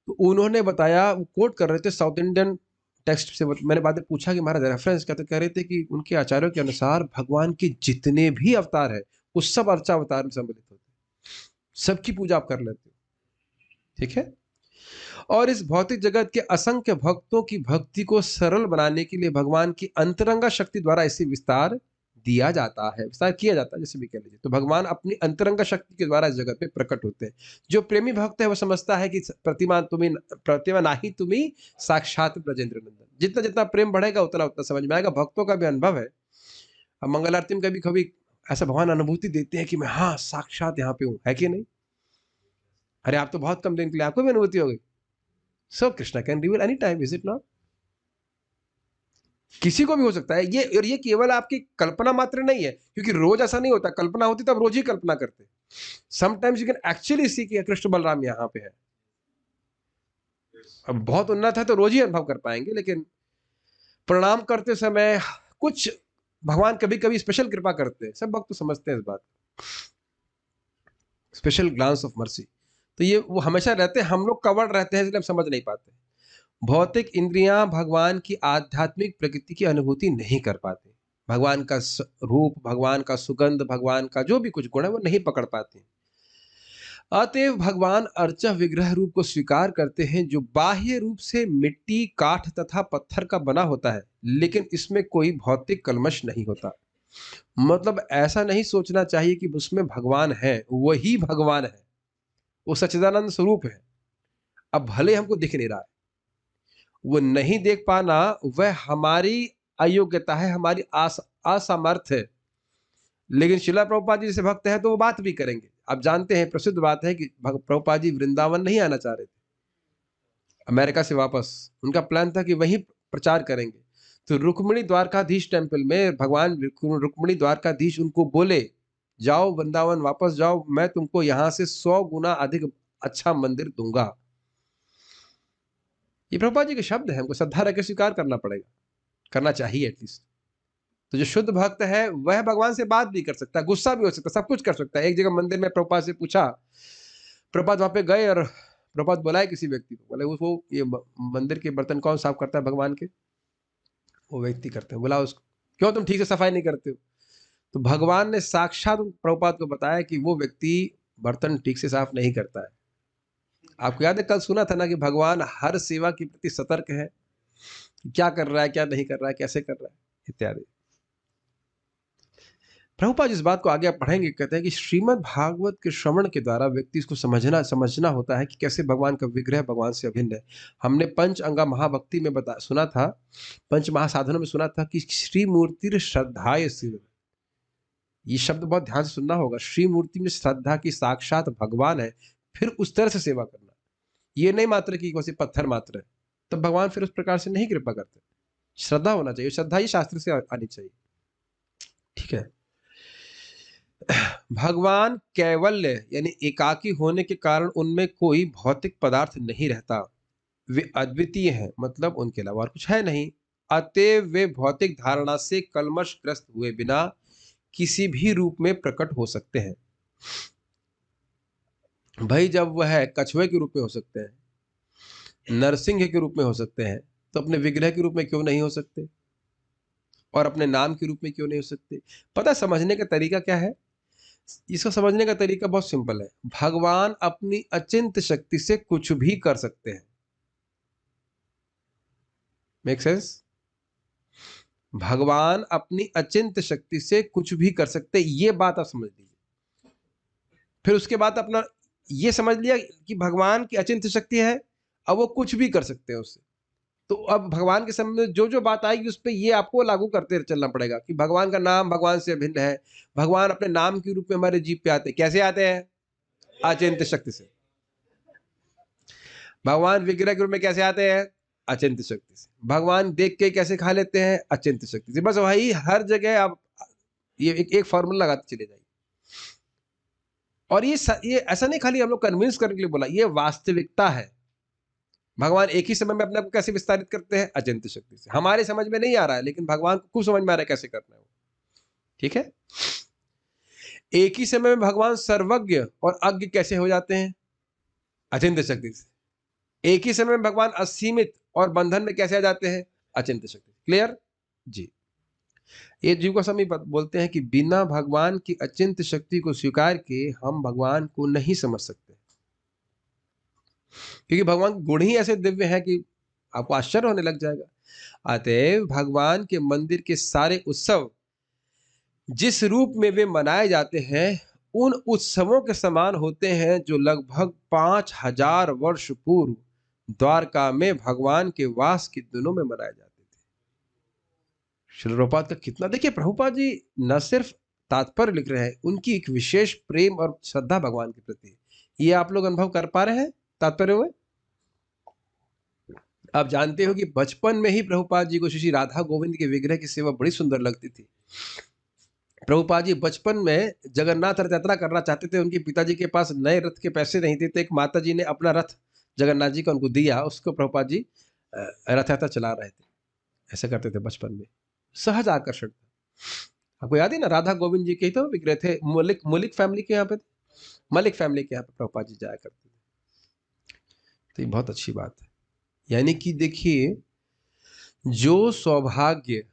तो उन्होंने बताया, वो कोट कर रहे थे साउथ इंडियन टेक्स्ट से। मैंने बाद में पूछा कि महाराज रेफरेंस क्या, तो कह रहे थे कि उनके आचार्यों के अनुसार भगवान के जितने भी अवतार है वो सब अर्चा अवतार में सम्मिलित होते हैं, सबकी पूजा आप कर लेते हो, ठीक है। और इस भौतिक जगत के असंख्य भक्तों की भक्ति को सरल बनाने के लिए भगवान की अंतरंगा शक्ति द्वारा इसे विस्तार दिया जाता है, विस्तार किया जाता है, जैसे भी कह लीजिए। तो भगवान अपनी अंतरंगा शक्ति के द्वारा इस जगत में प्रकट होते हैं। जो प्रेमी भक्त है वो समझता है कि प्रतिमा नाही तुम्ही साक्षात ब्रजेंद्र नंदन। जितना जितना प्रेम बढ़ेगा उतना उतना समझ में आएगा। भक्तों का भी अनुभव है, अब मंगल आरती में कभी कभी ऐसा भगवान अनुभूति देते हैं कि मैं हाँ साक्षात यहाँ पे हूँ, है कि नहीं? अरे आप तो बहुत कम दिन के लिए, आपको भी अनुभूति हो गई। So Krishna can reveal any time, is it not? किसी को भी हो सकता है ये, और ये केवल आपकी कल्पना मात्र नहीं है, क्योंकि रोज ऐसा नहीं होता। कल्पना होती तब रोज ही कल्पना करते। Sometimes you can actually see कि कृष्ण बलराम यहाँ पे है। अब बहुत उन्नत है तो रोज ही अनुभव कर पाएंगे, लेकिन प्रणाम करते समय कुछ भगवान कभी कभी स्पेशल कृपा करते हैं। सब भक्त तो समझते हैं इस बात, स्पेशल ग्लांस ऑफ मर्सी। तो ये वो हमेशा रहते हैं, हम लोग कवर्ड रहते हैं, इसलिए हम समझ नहीं पाते। भौतिक इंद्रियां भगवान की आध्यात्मिक प्रकृति की अनुभूति नहीं कर पाते। भगवान का रूप, भगवान का सुगंध, भगवान का जो भी कुछ गुण है वो नहीं पकड़ पाते। अतएव भगवान अर्चा विग्रह रूप को स्वीकार करते हैं, जो बाह्य रूप से मिट्टी, काठ तथा पत्थर का बना होता है, लेकिन इसमें कोई भौतिक कलमश नहीं होता। मतलब ऐसा नहीं सोचना चाहिए कि उसमें भगवान है, वही भगवान है, वो सच्चिदानंद स्वरूप है। अब भले हमको दिख नहीं रहा है, वो नहीं देख पाना वह हमारी अयोग्यता है, हमारी असमर्थ है। लेकिन शिला प्रभुपाद जी जैसे भक्त हैं तो वो बात भी करेंगे। आप जानते हैं, प्रसिद्ध बात है कि प्रभुपाद जी वृंदावन नहीं आना चाह रहे थे, अमेरिका से वापस। उनका प्लान था कि वहीं प्रचार करेंगे। तो रुक्मिणी द्वारकाधीश टेम्पल में भगवान रुक्मिणी द्वारकाधीश उनको बोले, जाओ वृंदावन वापस जाओ, मैं तुमको यहां से 100 गुना अधिक अच्छा मंदिर दूंगा। ये प्रभुपाद जी के शब्द है, हमको श्रद्धा रख के स्वीकार करना पड़ेगा, करना चाहिए एटलीस्ट। तो जो शुद्ध भक्त है वह भगवान से बात भी कर सकता है, गुस्सा भी हो सकता है, सब कुछ कर सकता है। एक जगह मंदिर में प्रभुपाद से पूछा, प्रभुपाद वहां पे गए और प्रभुपाद बुलाए किसी व्यक्ति को, बोले वो ये मंदिर के बर्तन कौन साफ करता है भगवान के? वो व्यक्ति करते हैं। बोला उसको, क्यों तुम ठीक से सफाई नहीं करते हो? तो भगवान ने साक्षात प्रभुपाद को बताया कि वो व्यक्ति बर्तन ठीक से साफ नहीं करता है। आपको याद है कल सुना था ना कि भगवान हर सेवा के प्रति सतर्क है, क्या कर रहा है, क्या नहीं कर रहा है, कैसे कर रहा है, इत्यादि। प्रभुपाद इस बात को आगे आप पढ़ेंगे, कहते हैं कि श्रीमद् भागवत के श्रवण के द्वारा व्यक्ति इसको समझना होता है कि कैसे भगवान का विग्रह भगवान से अभिन्न है। हमने पंच अंगा महाभक्ति में सुना था, पंच महासाधनों में सुना था कि श्री मूर्ति श्रद्धाय स्थिर। ये शब्द बहुत ध्यान से सुनना होगा। श्री मूर्ति में श्रद्धा की साक्षात भगवान है, फिर उस तरह से सेवा करना। ये नहीं मात्र कि वैसे पत्थर मात्र है, तब भगवान फिर उस प्रकार से नहीं कृपा करते। श्रद्धा होना चाहिए, श्रद्धा ही शास्त्र से आनी चाहिए, ठीक है। भगवान कैवल्य यानी एकाकी होने के कारण उनमें कोई भौतिक पदार्थ नहीं रहता। वे अद्वितीय हैं, मतलब उनके अलावा और कुछ है नहीं। अतएव वे भौतिक धारणा से कलमशग्रस्त हुए बिना किसी भी रूप में प्रकट हो सकते हैं। भाई जब वह कछुए के रूप में हो सकते हैं, नरसिंह के रूप में हो सकते हैं, तो अपने विग्रह के रूप में क्यों नहीं हो सकते? और अपने नाम के रूप में क्यों नहीं हो सकते? पता समझने का तरीका क्या है? इसको समझने का तरीका बहुत सिंपल है। भगवान अपनी अचिंत्य शक्ति से कुछ भी कर सकते हैं। Make sense? भगवान अपनी अचिंत्य शक्ति से कुछ भी कर सकते हैं, ये बात आप समझ लीजिए। फिर उसके बाद अपना ये समझ लिया कि भगवान की अचिंत्य शक्ति है, अब वो कुछ भी कर सकते हैं उससे। तो अब भगवान के सामने जो जो बात आएगी उस पर ये आपको लागू करते चलना पड़ेगा कि भगवान का नाम भगवान से भिन्न है। भगवान अपने नाम के रूप में हमारे जीव पे आते हैं। कैसे आते हैं? अचिंत्य शक्ति से। भगवान विग्रह के रूप में कैसे आते हैं? अचिंत्य शक्ति से। भगवान देख के कैसे खा लेते हैं? अचिंत्य शक्ति से। बस वही हर जगह आप ये एक फॉर्मूला लगाते चले जाइए। और ये ऐसा नहीं खाली हम लोग कन्विंस करने के लिए बोला, ये वास्तविकता है। भगवान एक ही समय में अपने आप को कैसे विस्तारित करते हैं? अचिंत्य शक्ति से। हमारे समझ में नहीं आ रहा है, लेकिन भगवान को खूब समझ में आ रहा है कैसे करना है। ठीक है। एक ही समय में भगवान सर्वज्ञ और अज्ञ कैसे हो जाते हैं? अचिंत्य शक्ति से। एक ही समय में भगवान असीमित और बंधन में कैसे आ जाते हैं? अचिंत्य शक्ति। क्लियर जी। ये जीव को समय बोलते हैं कि बिना भगवान की अचिंत्य शक्ति को स्वीकार के हम भगवान को नहीं समझ सकते, क्योंकि भगवान के गुण ही ऐसे दिव्य हैं कि आपको आश्चर्य होने लग जाएगा। अतएव भगवान के मंदिर के सारे उत्सव जिस रूप में वे मनाए जाते हैं उन उत्सवों के समान होते हैं जो लगभग 5000 वर्ष पूर्व द्वारका में भगवान के वास के दिनों में मनाए जाते थे। श्रील प्रभुपाद का कितना, देखिए प्रभुपाद जी न सिर्फ तात्पर्य लिख रहे हैं, उनकी एक विशेष प्रेम और श्रद्धा भगवान के प्रति, ये आप लोग अनुभव कर पा रहे हैं तात्पर्य में। आप जानते हो कि बचपन में ही प्रभुपाद जी को श्री राधा गोविंद के विग्रह की सेवा बड़ी सुंदर लगती थी। प्रभुपाद जी बचपन में जगन्नाथ रथ यात्रा करना चाहते थे। उनके पिताजी के पास नए रथ के पैसे नहीं थे, तो एक माता जी ने अपना रथ जगन्नाथ जी का उनको दिया, उसको प्रभुपाद जी रथ यात्रा चला रहे थे। ऐसा करते थे बचपन में, सहज आकर्षण था। आपको याद है ना, राधा गोविंद जी के तो विग्रह थे। मलिक फैमिली के यहाँ पे, मलिक फैमिली के यहाँ पे प्रभुपाद जी जाया करते थे। तो ये बहुत अच्छी बात है। यानी कि देखिए, जो सौभाग्य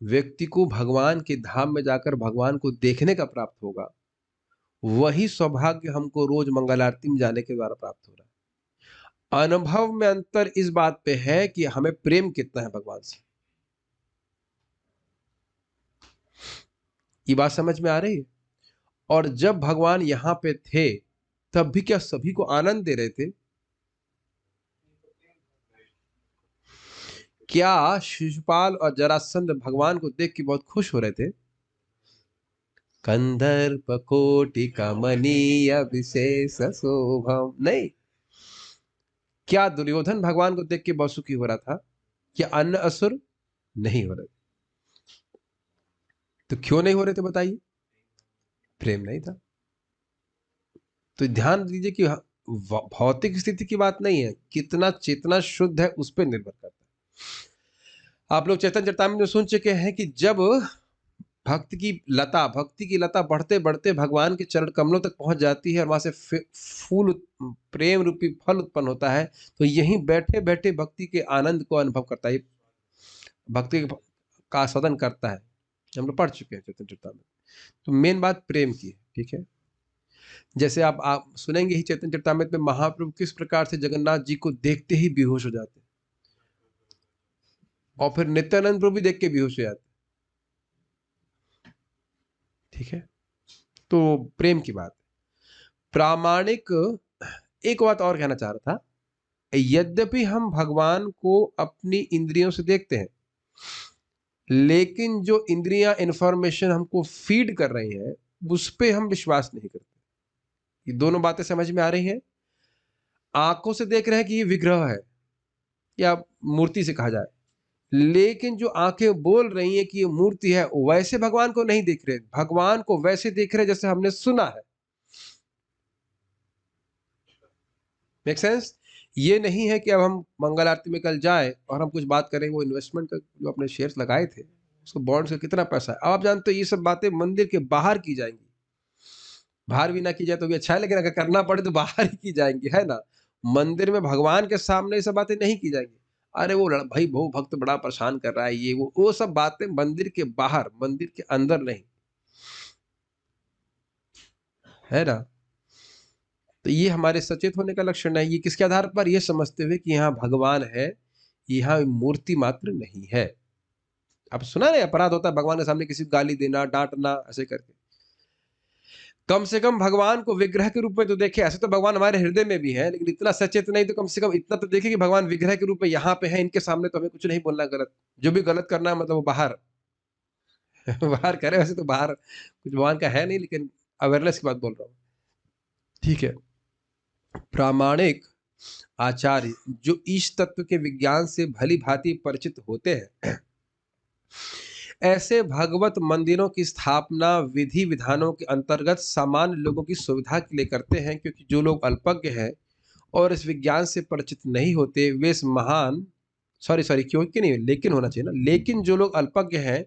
व्यक्ति को भगवान के धाम में जाकर भगवान को देखने का प्राप्त होगा, वही सौभाग्य हमको रोज मंगल आरती में जाने के द्वारा प्राप्त हो रहा है। अनुभव में अंतर इस बात पे है कि हमें प्रेम कितना है भगवान से। ये बात समझ में आ रही है? और जब भगवान यहाँ पे थे तब भी क्या सभी को आनंद दे रहे थे? क्या शिशुपाल और जरासंध भगवान को देख के बहुत खुश हो रहे थे? कंदर्प कोटि कमनीय विशेष शोभम, नहीं। क्या दुर्योधन भगवान को देख के बहुत सुखी हो रहा था? क्या अन्य असुर नहीं हो रहे थे? तो क्यों नहीं हो रहे थे बताइए? प्रेम नहीं था। तो ध्यान दीजिए कि भौतिक स्थिति की बात नहीं है, कितना चेतना शुद्ध है उस पर निर्भर करता है। आप लोग चैतन्य चरितामृत में सुन चुके हैं कि जब भक्ति की लता बढ़ते बढ़ते भगवान के चरण कमलों तक पहुंच जाती है और वहां से फूल, प्रेम रूपी फल उत्पन्न होता है, तो यहीं बैठे बैठे भक्ति के आनंद को अनुभव करता है, भक्ति का आस्वादन करता है। हम लोग पढ़ चुके हैं चैतन्य चरितामृत। तो मेन बात प्रेम की है। ठीक है। जैसे आप सुनेंगे ही चैतन्य चरितामृत में महाप्रभु किस प्रकार से जगन्नाथ जी को देखते ही बेहोश हो जाते, और फिर नित्यानंद प्रभु भी देख के बेहोश हो जाते। ठीक है। तो प्रेम की बात, प्रामाणिक। एक बात और कहना चाह रहा था, यद्यपि हम भगवान को अपनी इंद्रियों से देखते हैं, लेकिन जो इंद्रियां इंफॉर्मेशन हमको फीड कर रही हैं उस पे हम विश्वास नहीं करते। ये दोनों बातें समझ में आ रही हैं? आंखों से देख रहे हैं कि ये विग्रह है या मूर्ति से कहा जाए, लेकिन जो आंखें बोल रही हैं कि ये मूर्ति है, वैसे भगवान को नहीं देख रहे। भगवान को वैसे देख रहे जैसे हमने सुना है। Make sense? ये नहीं है कि अब हम मंगल आरती में कल जाए और हम कुछ बात करें, वो इन्वेस्टमेंट का जो अपने शेयर्स लगाए थे उसको बॉन्ड्स का कितना पैसा है। अब आप जानते हो ये सब बातें मंदिर के बाहर की जाएंगी। बाहर भी ना की जाए तो भी अच्छा है, लेकिन अगर करना पड़े तो बाहर ही की जाएंगी, है ना। मंदिर में भगवान के सामने ये सब बातें नहीं की जाएंगी। अरे वो भाई वो भक्त बड़ा परेशान कर रहा है, ये वो सब बातें मंदिर के बाहर, मंदिर के अंदर नहीं, है ना। तो ये हमारे सचेत होने का लक्षण है। ये किसके आधार पर? ये समझते हुए कि यहाँ भगवान है, यहाँ मूर्ति मात्र नहीं है। आप सुना नहीं, अपराध होता है भगवान के सामने किसी को गाली देना, डांटना, ऐसे करके। कम से कम भगवान को विग्रह के रूप में तो देखे। ऐसे तो भगवान हमारे हृदय में भी है, लेकिन इतना सचेत नहीं, तो कम से कम इतना तो देखे कि भगवान विग्रह के रूप में यहाँ पे है, इनके सामने तो हमें कुछ नहीं बोलना गलत। जो भी गलत करना है मतलब वो बाहर बाहर करे। वैसे तो बाहर कुछ भगवान का है नहीं, लेकिन अवेयरनेस की बात बोल रहा हूँ। ठीक है। प्रामाणिक आचार्य जो ईश तत्व के विज्ञान से भली भांति परिचित होते हैं, ऐसे भगवत मंदिरों की स्थापना विधि विधानों के अंतर्गत सामान्य लोगों की सुविधा के लिए करते हैं, क्योंकि जो लोग अल्पज्ञ हैं और इस विज्ञान से परिचित नहीं होते वे इस महान सॉरी क्योंकि नहीं लेकिन होना चाहिए ना, लेकिन जो लोग अल्पज्ञ हैं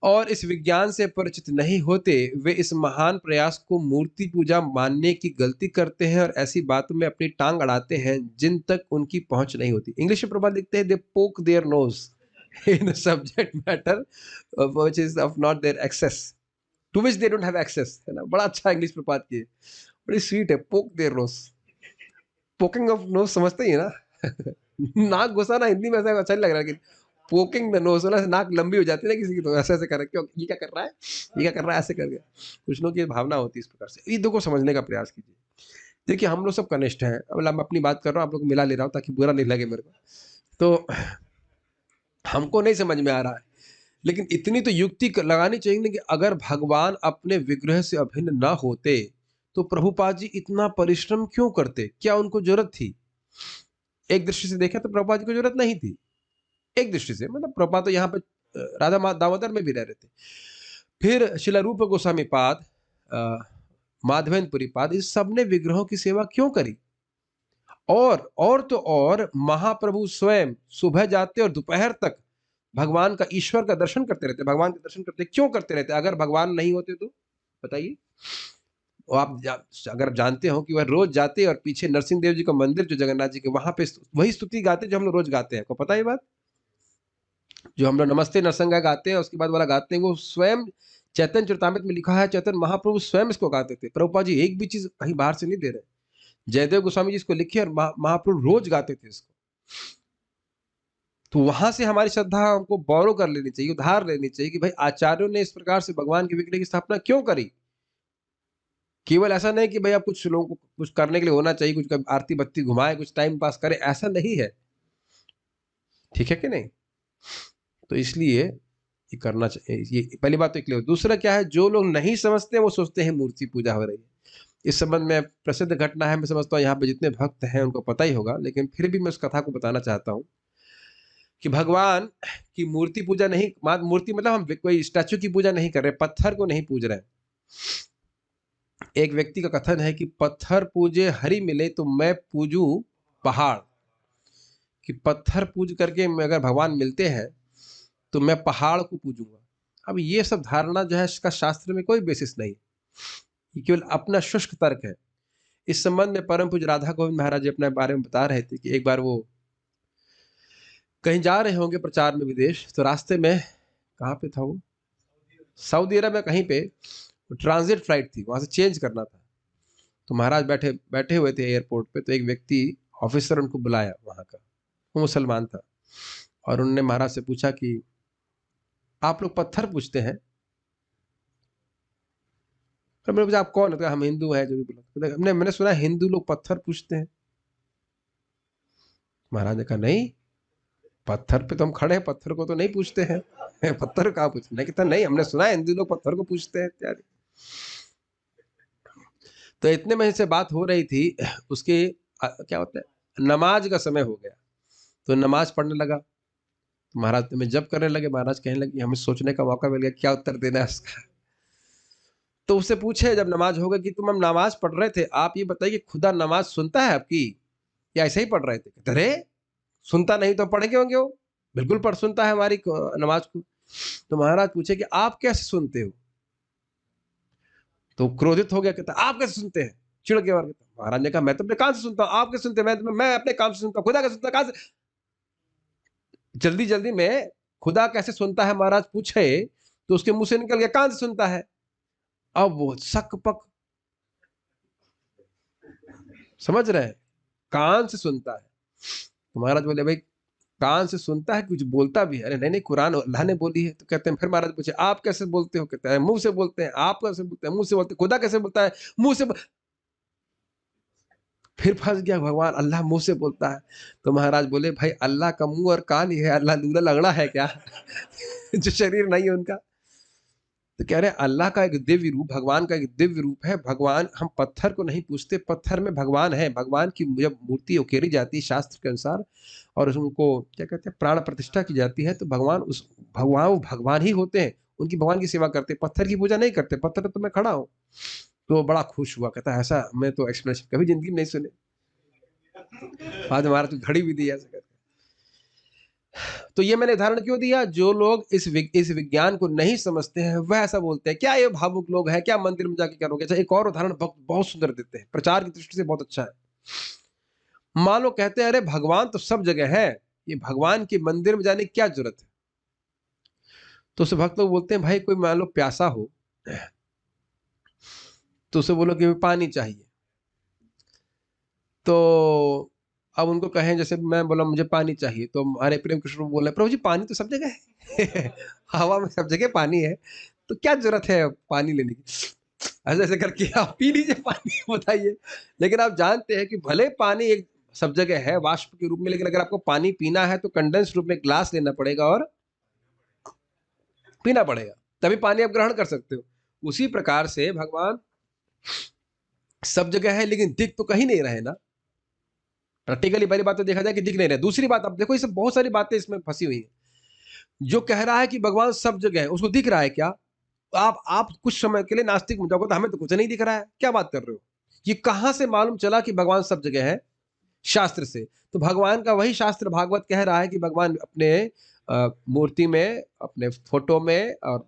और इस विज्ञान से परिचित नहीं होते वे इस महान प्रयास को मूर्ति पूजा मानने की गलती करते हैं और ऐसी बातों में अपनी टांग अड़ाते हैं जिन तक उनकी पहुंच नहीं होती। इंग्लिश में प्रभात लिखते हैं they poke their nose in the subject matter which is of not their access to which they don't have access, है ना। बड़ा अच्छा इंग्लिश प्रभात की है, बड़ी स्वीट है। पोक their knows, poking of nose समझते ही है ना नाक घुसाना हिंदी में ऐसा अच्छा नहीं लग रहा, लेकिन पोकिंग द नोज ना, नाक लंबी हो जाती है ना किसी की, तो ऐसे ऐसे कर क्यों ये क्या कर रहा है, ये क्या कर रहा है, ऐसे करके कुछ लोग की भावना होती है इस प्रकार से। ये दो को समझने का प्रयास कीजिए। देखिए हम लोग सब कनिष्ठ हैं, अब मैं अपनी बात कर रहा हूँ, आप लोग को मिला ले रहा हूँ ताकि बुरा नहीं लगे मेरे को। तो हमको नहीं समझ में आ रहा है, लेकिन इतनी तो युक्ति लगानी चाहिए ना कि अगर भगवान अपने विग्रह से अभिन्न ना होते तो प्रभुपाद जी इतना परिश्रम क्यों करते, क्या उनको जरूरत थी? एक दृष्टि से देखें तो प्रभुपाद जी को जरूरत नहीं थी, एक दृष्टि से, मतलब प्रभुपाद तो यहाँ पे राधा दामोदर में भी रह रहे थे। फिर शिला रूप गोस्वामी पाद, माधवेंद्रपुरी पाद, इस सब ने विग्रहों की सेवा क्यों करी? और तो और महाप्रभु स्वयं सुबह जाते और दोपहर तक भगवान का, ईश्वर का दर्शन करते रहते, भगवान के दर्शन करते, क्यों करते रहते? अगर भगवान नहीं होते तो बताइए। अगर जानते हो कि वह रोज जाते और पीछे नरसिंह देव जी का मंदिर जो जगन्नाथ जी के, वहां पे वही स्तुति गाते जो हम लोग रोज गाते हैं, आपको पता है ये बात? जो हम लोग नमस्ते नरसंगा गाते हैं उसके बाद वाला गाते हैं, वो स्वयं चैतन्य चरितामृत में लिखा है, चैतन्य महाप्रभु स्वयं इसको गाते थे। प्रभुपाद जी एक भी चीज कहीं बाहर से नहीं दे रहे, जयदेव गोस्वामी जी इसको लिखे और महाप्रभु रोज गाते थे इसको। तो वहां से हमारी श्रद्धा हमको बोरो कर लेनी चाहिए, उधार लेनी चाहिए कि भाई आचार्यों ने इस प्रकार से भगवान के विग्रह की स्थापना क्यों करी। केवल ऐसा नहीं कि भाई आप कुछ लोगों को कुछ करने के लिए होना चाहिए, कुछ आरती बत्ती घुमाए, कुछ टाइम पास करे, ऐसा नहीं है, ठीक है कि नहीं? तो इसलिए ये करना चाहिए। ये पहली बात तो क्लियर। दूसरा क्या है, जो लोग नहीं समझते वो सोचते हैं मूर्ति पूजा हो रही है। इस संबंध में प्रसिद्ध घटना है, मैं समझता हूँ यहाँ पे जितने भक्त हैं उनको पता ही होगा, लेकिन फिर भी मैं उस कथा को बताना चाहता हूँ कि भगवान की मूर्ति पूजा नहीं, मूर्ति मतलब हम कोई स्टैचू की पूजा नहीं कर रहे, पत्थर को नहीं पूज रहे। एक व्यक्ति का कथन है कि पत्थर पूजे हरि मिले तो मैं पूजू पहाड़, कि पत्थर पूज करके अगर भगवान मिलते हैं तो मैं पहाड़ को पूजूंगा। अब ये सब धारणा जो है इसका शास्त्र में कोई बेसिस नहीं, ये केवल अपना शुष्क तर्क है। इस संबंध में परम पूज्य राधा गोविंद महाराज जी अपने बारे में बता रहे थे कि एक बार वो कहीं जा रहे होंगे प्रचार में विदेश, तो रास्ते में, कहाँ पे था वो, सऊदी अरब में कहीं पे, ट्रांजिट फ्लाइट थी, वहां से चेंज करना था। तो महाराज बैठे हुए थे एयरपोर्ट पे, तो एक व्यक्ति ऑफिसर उनको बुलाया वहां का, वो मुसलमान था, और उन्होंने महाराज से पूछा कि आप लोग पत्थर पूछते हैं? तो मैंने पूछा आप कौन है? तो हम हिंदू हैं, जो भी बोला। मैंने सुना हिंदू लोग पत्थर पूछते हैं। महाराज ने कहा नहीं, पत्थर पे तो हम खड़े हैं, पत्थर को तो नहीं पूछते हैं पत्थर कहाँ पूछते? नहीं कहता नहीं, हमने सुना है हिंदू लोग पत्थर को पूछते हैं इत्यादि। तो इतने में से बात हो रही थी, उसके क्या होता है, नमाज का समय हो गया, तो नमाज पढ़ने लगा। तो महाराज में जब करने लगे, महाराज कहने लगे हमें सोचने का मौका मिल गया क्या उत्तर देना है उसका। तो उससे पूछे जब नमाज हो गई कि तुम हम नमाज पढ़ रहे थे, आप ये बताइए कि खुदा नमाज सुनता है आपकी या ऐसे ही पढ़ रहे थे? अरे सुनता नहीं तो पढ़े क्यों होंगे, वो बिल्कुल पढ़ सुनता है हमारी नमाज को। तो महाराज पूछे कि आप कैसे सुनते हो? तो क्रोधित हो गया, कहता आप कैसे सुनते हैं, चिढ़ के। और महाराज ने कहा मैं तो अपने कान से सुनता हूँ, आप कैसे सुनते हैं? मैं अपने कान से सुनता हूँ, खुदा कैसे सुनता है, कहां से? जल्दी जल्दी में खुदा कैसे सुनता है महाराज पूछे तो उसके मुंह से निकल गया कान से सुनता है। अब वो शक पक, समझ रहे हैं, कान से सुनता है। तो महाराज बोले भाई कान से सुनता है, कुछ बोलता भी है? अरे नहीं नहीं, कुरान अल्लाह ने बोली है। तो कहते हैं, फिर महाराज पूछे आप कैसे बोलते हो? कहते हैं मुंह से बोलते हैं। आप कैसे बोलते हैं? मुंह से बोलते हैं। खुदा कैसे बोलता है? मुंह से। फिर फंस गया, भगवान अल्लाह मुंह से बोलता है। तो महाराज बोले भाई अल्लाह का मुंह और कान ही है, अल्लाह लूला लगड़ा है क्या जो शरीर नहीं है उनका? तो कह रहे हैं अल्लाह का एक दिव्य रूप, भगवान का एक दिव्य रूप है। भगवान, हम पत्थर को नहीं पूजते, पत्थर में भगवान है। भगवान की जब मूर्ति उकेरी जाती है शास्त्र के अनुसार और उनको क्या कहते हैं प्राण प्रतिष्ठा की जाती है, तो भगवान वो भगवान ही होते हैं। उनकी भगवान की सेवा करते, पत्थर की पूजा नहीं करते। पत्थर तो मैं खड़ा हूँ। तो बड़ा खुश हुआ, कहता है ऐसा मैं तो एक्सप्लेनेशन कभी जिंदगी में नहीं सुने। आज हमारा तो घड़ी भी दी ऐसे। तो ये मैंने उदाहरण क्यों दिया, जो लोग इस विज्ञान को नहीं समझते हैं वह ऐसा बोलते हैं, क्या ये भावुक लोग हैं, क्या मंदिर में जाके करोगे। अच्छा, एक और उदाहरण बहुत सुंदर देते हैं, प्रचार की दृष्टि से बहुत अच्छा है। मान लो कहते हैं अरे भगवान तो सब जगह है, ये भगवान के मंदिर में जाने की क्या जरूरत है। तो उसे भक्त लोग बोलते हैं भाई कोई मान लो प्यासा हो तो उसे बोलो कि पानी चाहिए। तो अब उनको कहें, जैसे मैं बोला मुझे पानी चाहिए, तो हमारे प्रेम कृष्ण बोले प्रभु जी पानी तो सब जगह है हवा में सब जगह पानी है, तो क्या जरूरत है पानी लेने की। ऐसे ऐसे करके आप पी लीजिए पानी बताइए। लेकिन आप जानते हैं कि भले पानी एक सब जगह है वाष्प के रूप में, लेकिन अगर आपको पानी पीना है तो कंडेंस रूप में ग्लास लेना पड़ेगा और पीना पड़ेगा, तभी पानी आप ग्रहण कर सकते हो। उसी प्रकार से भगवान सब जगह है लेकिन दिख तो कहीं नहीं रहे ना। प्रैक्टिकली पहली बात तो देखा जाए कि दिख नहीं रहे। दूसरी बात, अब देखो ये सब बहुत सारी बातें इसमें फंसी हुई हैं। जो कह रहा है कि भगवान सब जगह है, उसको दिख रहा है क्या? आप कुछ समय के लिए नास्तिक बन जाओगे तो हमें तो कुछ नहीं दिख रहा है, क्या बात कर रहे हो? ये कहां से मालूम चला कि भगवान सब जगह है? शास्त्र से। तो भगवान का वही शास्त्र भागवत कह रहा है कि भगवान अपने मूर्ति में, अपने फोटो में और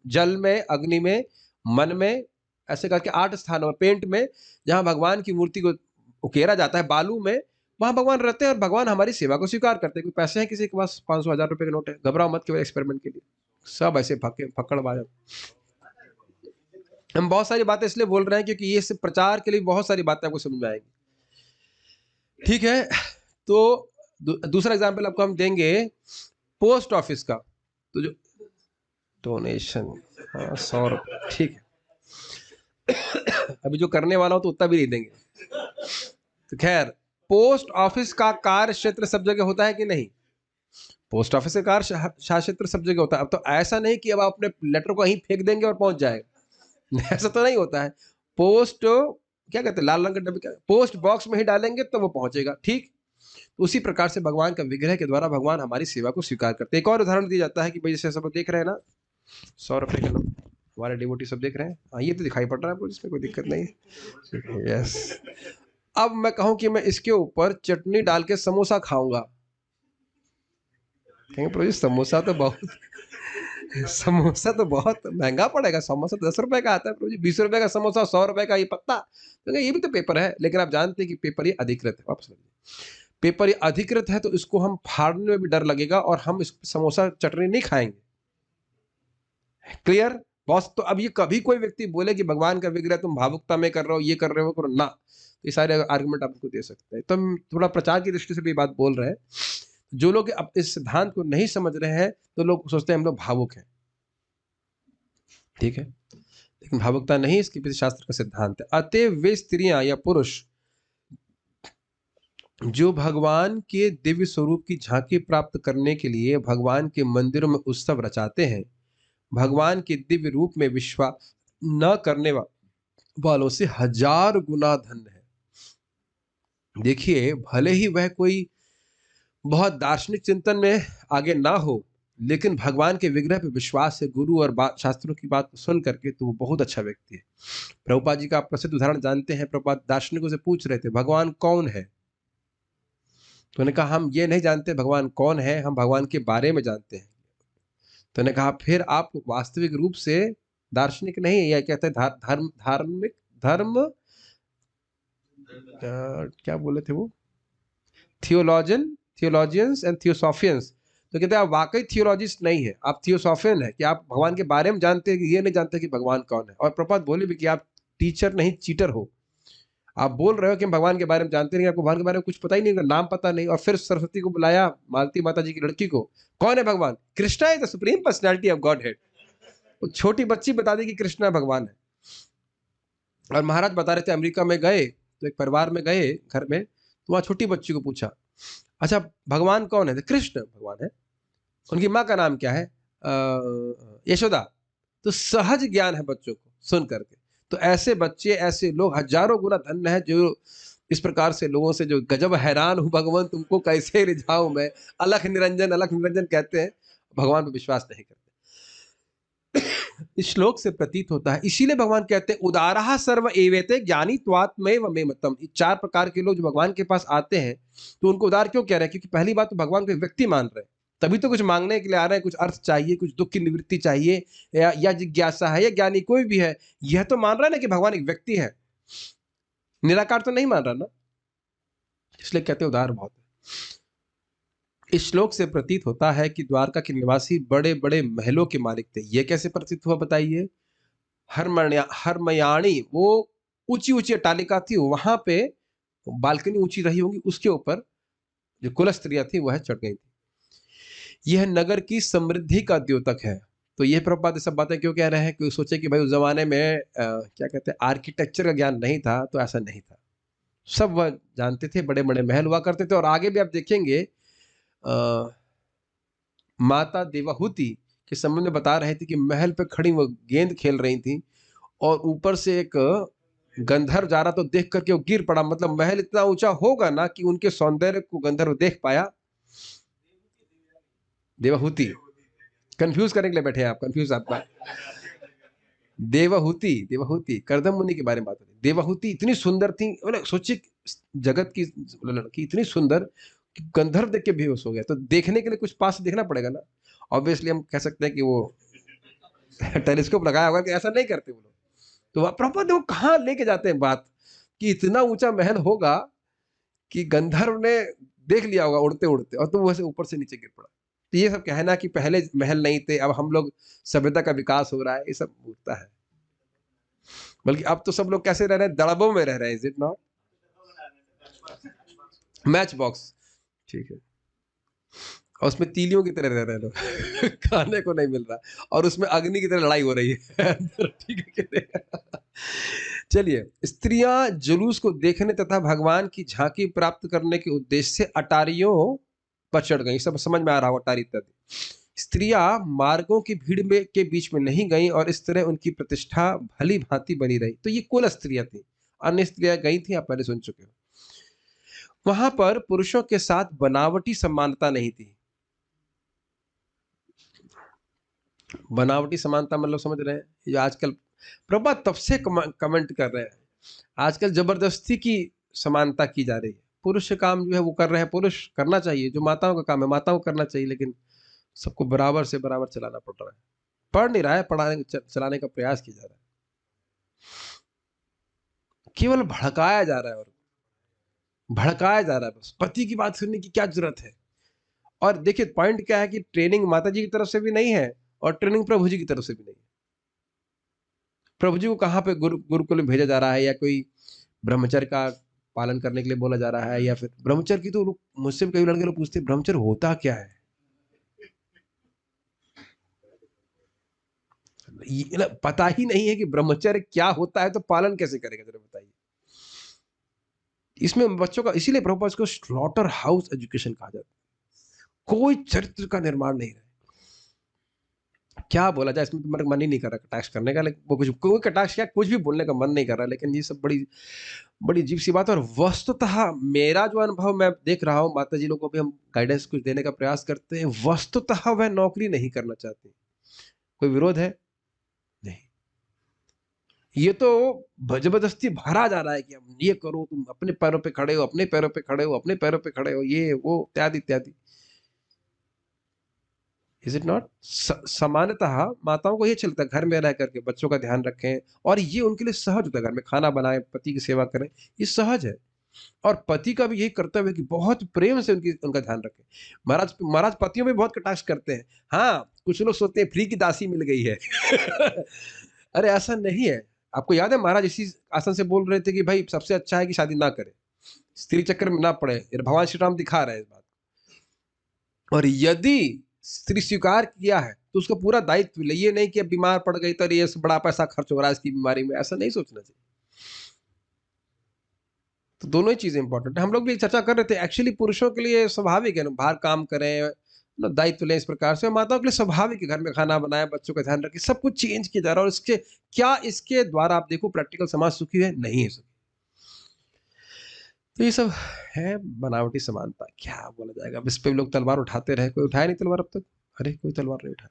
जल में, अग्नि में, मन में, ऐसे करके 8 स्थानों में, पेंट में जहां भगवान की मूर्ति को उकेरा जाता है, बालू में, वहां भगवान रहते हैं और भगवान हमारी सेवा को स्वीकार करते हैं। कोई पैसे हैं किसी के पास 500 1000 रुपए के नोट है, घबराओ मत केवल एक्सपेरिमेंट के लिए। सब ऐसे फक्कड़बाज। हम बहुत सारी बातें इसलिए बोल रहे हैं क्योंकि ये सिर्फ प्रचार के लिए बहुत सारी बातें आपको समझ में आएंगी, ठीक है। तो दूसरा एग्जाम्पल आपको हम देंगे पोस्ट ऑफिस का। तो जो डोनेशन, हाँ 100 रुपये, ठीक है अभी जो करने वाला हो तो उतना भी नहीं देंगे। तो खैर, पोस्ट ऑफिस का कार्य क्षेत्र सब जगह होता है कि नहीं? पोस्ट ऑफिस का कार्य क्षेत्र सब जगह होता है। अब तो ऐसा नहीं कि अब आप अपने लेटर को यहीं फेंक देंगे और पहुंच जाएगा ऐसा तो नहीं होता है। पोस्ट क्या कहते हैं, लाल रंग का डब्बे, क्या पोस्ट बॉक्स में ही डालेंगे तो वो पहुंचेगा, ठीक। उसी प्रकार से भगवान का विग्रह के द्वारा भगवान हमारी सेवा को स्वीकार करते हैं। एक और उदाहरण दिया जाता है कि भाई जैसे सब देख रहे हैं ना 100 रुपए के नोट, हमारे डिवोटी सब देख रहे हैं, हाँ ये तो दिखाई पड़ रहा है आपको, इसमें कोई दिक्कत नहीं है, यस। अब मैं कहूं कि मैं इसके ऊपर चटनी डाल के समोसा खाऊंगा, कहेंगे प्रभु जी समोसा तो बहुत महंगा पड़ेगा, समोसा 10 रुपए का आता है प्रभु जी, 20 रुपए का समोसा, 100 रुपए का ये पत्ता, तो ये भी तो पेपर है। लेकिन आप जानते हैं कि पेपर ये अधिकृत है, वापस पेपर ये अधिकृत है, तो इसको हम फाड़ने में भी डर लगेगा और हम इस समोसा चटनी नहीं खाएंगे। Clear boss? तो अब ये कभी कोई व्यक्ति बोले कि भगवान का विग्रह तुम भावुकता में कर रहे हो, ये कर रहे हो, करो ना, तो ये सारे आर्गुमेंट आपको दे सकते हैं। तो हम थोड़ा प्रचार की दृष्टि से भी बात बोल रहे हैं। जो लोग अब इस सिद्धांत को नहीं समझ रहे हैं तो लोग सोचते हैं हम लोग भावुक हैं, ठीक है, लेकिन भावुकता नहीं, इसके पीछे शास्त्र का सिद्धांत है। अतएव वे स्त्रियां या पुरुष जो भगवान के दिव्य स्वरूप की झांकी प्राप्त करने के लिए भगवान के मंदिरों में उत्सव रचाते हैं, भगवान के दिव्य रूप में विश्वास न करने वालों से 1000 गुना धन्य है। देखिए, भले ही वह कोई बहुत दार्शनिक चिंतन में आगे ना हो, लेकिन भगवान के विग्रह पे विश्वास है, गुरु और शास्त्रों की बात को सुन करके, तो वो बहुत अच्छा व्यक्ति है। प्रभुपाद जी का आप प्रसिद्ध उदाहरण जानते हैं। प्रभुपाद दार्शनिकों से पूछ रहे थे भगवान कौन है, तो उन्होंने कहा हम ये नहीं जानते भगवान कौन है, हम भगवान के बारे में जानते हैं। तो उन्होंने कहा फिर आप वास्तविक रूप से दार्शनिक नहीं है, या कहते हैं धार्मिक धर्म क्या बोले थे वो, थियोलॉजियंस एंड थियोसॉफियंस। तो कहते हैं आप वाकई थियोलॉजिस्ट नहीं है, आप थियोसॉफियन है, कि आप भगवान के बारे में जानते हैं कि ये नहीं जानते कि भगवान कौन है। और प्रभुपाद बोले भी कि आप टीचर नहीं चीटर हो, आप बोल रहे हो कि हम भगवान के बारे में जानते नहीं, आपको भगवान के बारे में कुछ पता ही नहीं, नाम पता नहीं। और फिर सरस्वती को बुलाया, मालती माता जी की लड़की को, कौन है भगवान? Krishna is the supreme personality of God head. वो छोटी बच्ची बता दी कि कृष्णा भगवान है। और महाराज बता रहे थे अमेरिका में गए तो एक परिवार में गए घर में, तो वहां छोटी बच्ची को पूछा अच्छा भगवान कौन है? तो कृष्ण भगवान है। उनकी माँ का नाम क्या है? यशोदा। तो सहज ज्ञान है बच्चों को सुन करके। तो ऐसे बच्चे, ऐसे लोग हजारों गुना धन्य है जो इस प्रकार से लोगों से जो गजब हैरान हूँ भगवान तुमको कैसे रिझाऊं मैं, अलख निरंजन कहते हैं, भगवान पर विश्वास नहीं करते। इस श्लोक से प्रतीत होता है, इसीलिए भगवान कहते हैं उदारः सर्व एवेते ज्ञानी त्वात्मैव मे मतम। ये 4 प्रकार के लोग जो भगवान के पास आते हैं तो उनको उदार क्यों कह रहे हैं? क्योंकि पहली बात तो भगवान को एक व्यक्ति मान रहे हैं, तभी तो कुछ मांगने के लिए आ रहे हैं, कुछ अर्थ चाहिए, कुछ दुख की निवृत्ति चाहिए, या जिज्ञासा है, या ज्ञानी कोई भी है, यह तो मान रहा है ना कि भगवान एक व्यक्ति है, निराकार तो नहीं मान रहा ना, इसलिए कहते हैं उदार बहुत है। इस श्लोक से प्रतीत होता है कि द्वारका के निवासी बड़े बड़े महलों के मालिक थे। ये कैसे प्रतीत हुआ बताइए? हरमयाणी, वो ऊंची ऊंची अट्टालिका थी, वहां पे बालकनी ऊंची रही होंगी, उसके ऊपर जो कुल स्त्रियां थी वह चढ़ गई थी। यह नगर की समृद्धि का द्योतक है। तो ये प्रभुपाद सब बातें क्यों कह रहे हैं? कि सोचे कि भाई उस जमाने में क्या कहते हैं, आर्किटेक्चर का ज्ञान नहीं था, तो ऐसा नहीं था, सब वह जानते थे, बड़े बड़े महल हुआ करते थे। और आगे भी आप देखेंगे माता देवहूति के संबंध में बता रहे थे कि महल पे खड़ी वो गेंद खेल रही थी और ऊपर से एक गंधर्व जा रहा, तो देख करके वो गिर पड़ा। मतलब महल इतना ऊंचा होगा ना कि उनके सौंदर्य को गंधर्व देख पाया। देवहूति, कंफ्यूज करने के लिए बैठे हैं आप, कंफ्यूज आपका। देवहूति, देवहूति करदम मुनि के बारे में बात हो रही। देवहूति इतनी सुंदर थी, सोचिए जगत की लड़की इतनी सुंदर, गंधर्व देख के बेहोश हो गया। तो देखने के लिए कुछ पास देखना पड़ेगा ना। ऑब्वियसली हम कह सकते हैं कि वो टेलीस्कोप लगाया होगा, कि ऐसा नहीं करते वो लोग। तो प्रॉपर वो कहाँ लेके जाते हैं बात, कि इतना ऊंचा महल होगा कि गंधर्व ने देख लिया होगा उड़ते उड़ते, और तो वैसे ऊपर से नीचे गिर पड़ा। तो ये सब कहना कि पहले महल नहीं थे, अब हम लोग सभ्यता का विकास हो रहा है, ये सब मूर्खता है। बल्कि अब तो सब लोग कैसे रह रहे हैं? दड़बों में रह रहे हैं, is it not? Match box, ठीक है, और उसमें तीलियों की तरह रह रहे हैं लोग खाने को नहीं मिल रहा, और उसमें अग्नि की तरह लड़ाई हो रही है ठीक है। चलिए, स्त्रियां जुलूस को देखने तथा भगवान की झांकी प्राप्त करने के उद्देश्य से अटारियों पर चढ़ गई। सब समझ में आ रहा हो, अटारी इत्यादि। स्त्रियां मार्गों की भीड़ में के बीच में नहीं गईं और इस तरह उनकी प्रतिष्ठा भली भांति बनी रही। तो ये कुल स्त्रियां थी, अन्य स्त्रियां गई थी, आप पहले सुन चुके हो। वहां पर पुरुषों के साथ बनावटी समानता नहीं थी। बनावटी समानता मतलब समझ रहे हैं? ये आजकल प्रभुपाद तब से कमेंट कर रहे हैं, आजकल जबरदस्ती की समानता की जा रही है। पुरुष काम जो है वो कर रहे हैं, पुरुष करना चाहिए, जो माताओं का काम है माताओं को करना चाहिए, लेकिन सबको बराबर से बराबर चलाना पड़ रहा है। पढ़ नहीं रहा है, पढ़ाने चलाने का प्रयास किया जा रहा है, केवल भड़काया जा रहा है, और भड़काया जा रहा है। बस पति की बात सुनने की क्या जरूरत है? और देखिए पॉइंट क्या है कि ट्रेनिंग माता जी की तरफ से भी नहीं है, और ट्रेनिंग प्रभु जी की तरफ से भी नहीं है। प्रभु जी को कहाँ पे गुरुकुल में भेजा जा रहा है, या कोई ब्रह्मचर्य का पालन करने के लिए बोला जा रहा है, या फिर ब्रह्मचर्य की, तो लोग मुझसे कई लड़के लोग पूछते हैं ब्रह्मचर्य होता क्या है? पता ही नहीं है कि ब्रह्मचर्य क्या होता है, तो पालन कैसे करेगा जरा बताइए। इसमें बच्चों का, इसीलिए प्रभुपाद को स्लॉटर हाउस एजुकेशन कहा जाता है। कोई चरित्र का निर्माण नहीं है। क्या बोला जाए इसमें, तो मेरा मन ही नहीं कर रहा कटाक्ष करने का, लेकिन वो कुछ कोई कटाक्ष क्या, कुछ भी बोलने का मन नहीं कर रहा, लेकिन ये सब बड़ी बड़ी अजीब सी बात है। और वस्तुतः मेरा जो अनुभव मैं देख रहा हूँ, माता जी लोग को भी हम गाइडेंस कुछ देने का प्रयास करते हैं, वस्तुतः वह नौकरी नहीं करना चाहती। कोई विरोध है? नहीं। ये तो जबरदस्ती भरा जा रहा है कि अब ये करो, तुम अपने पैरों पे खड़े हो, अपने पैरों पे खड़े हो, अपने पैरों पे खड़े हो, ये वो इत्यादि इत्यादि। Is it not? सामान्यतः माताओं को ये चलता है घर में रह करके बच्चों का ध्यान रखें, और ये उनके लिए सहज होता है, घर में खाना बनाएं, पति की सेवा करें, ये सहज है। और पति का भी यही कर्तव्य है कि बहुत प्रेम से उनका ध्यान रखें। महाराज महाराज पतियों में बहुत कटाक्ष करते हैं। हाँ, कुछ लोग सोचते हैं फ्री की दासी मिल गई है अरे ऐसा नहीं है। आपको याद है महाराज इसी आसन से बोल रहे थे कि भाई सबसे अच्छा है कि शादी ना करे, स्त्री चक्कर में ना पड़े। भगवान श्री राम दिखा रहे हैं इस बात। और यदि स्त्री स्वीकार किया है तो उसका पूरा दायित्व ले, ये नहीं कि अब बीमार पड़ गई तो ये बड़ा पैसा खर्च हो रहा है इसकी बीमारी में, ऐसा नहीं सोचना चाहिए। तो दोनों ही चीजें इंपॉर्टेंट है। हम लोग भी चर्चा कर रहे थे, एक्चुअली पुरुषों के लिए स्वाभाविक है ना, बाहर काम करें, दायित्व लें इस प्रकार से। माताओं के लिए स्वाभाविक है घर में खाना बनाए, बच्चों का ध्यान रखें, सब कुछ चेंज किया जा रहा है और इसके क्या इसके द्वारा आप देखो प्रैक्टिकल समाज सुखी है? नहीं है सुखी। तो ये सब है बनावटी समानता, क्या बोला जाएगा। अब इस पे लोग तलवार उठाते रहे, कोई उठाया नहीं तलवार अब तक? अरे कोई तलवार नहीं उठाया।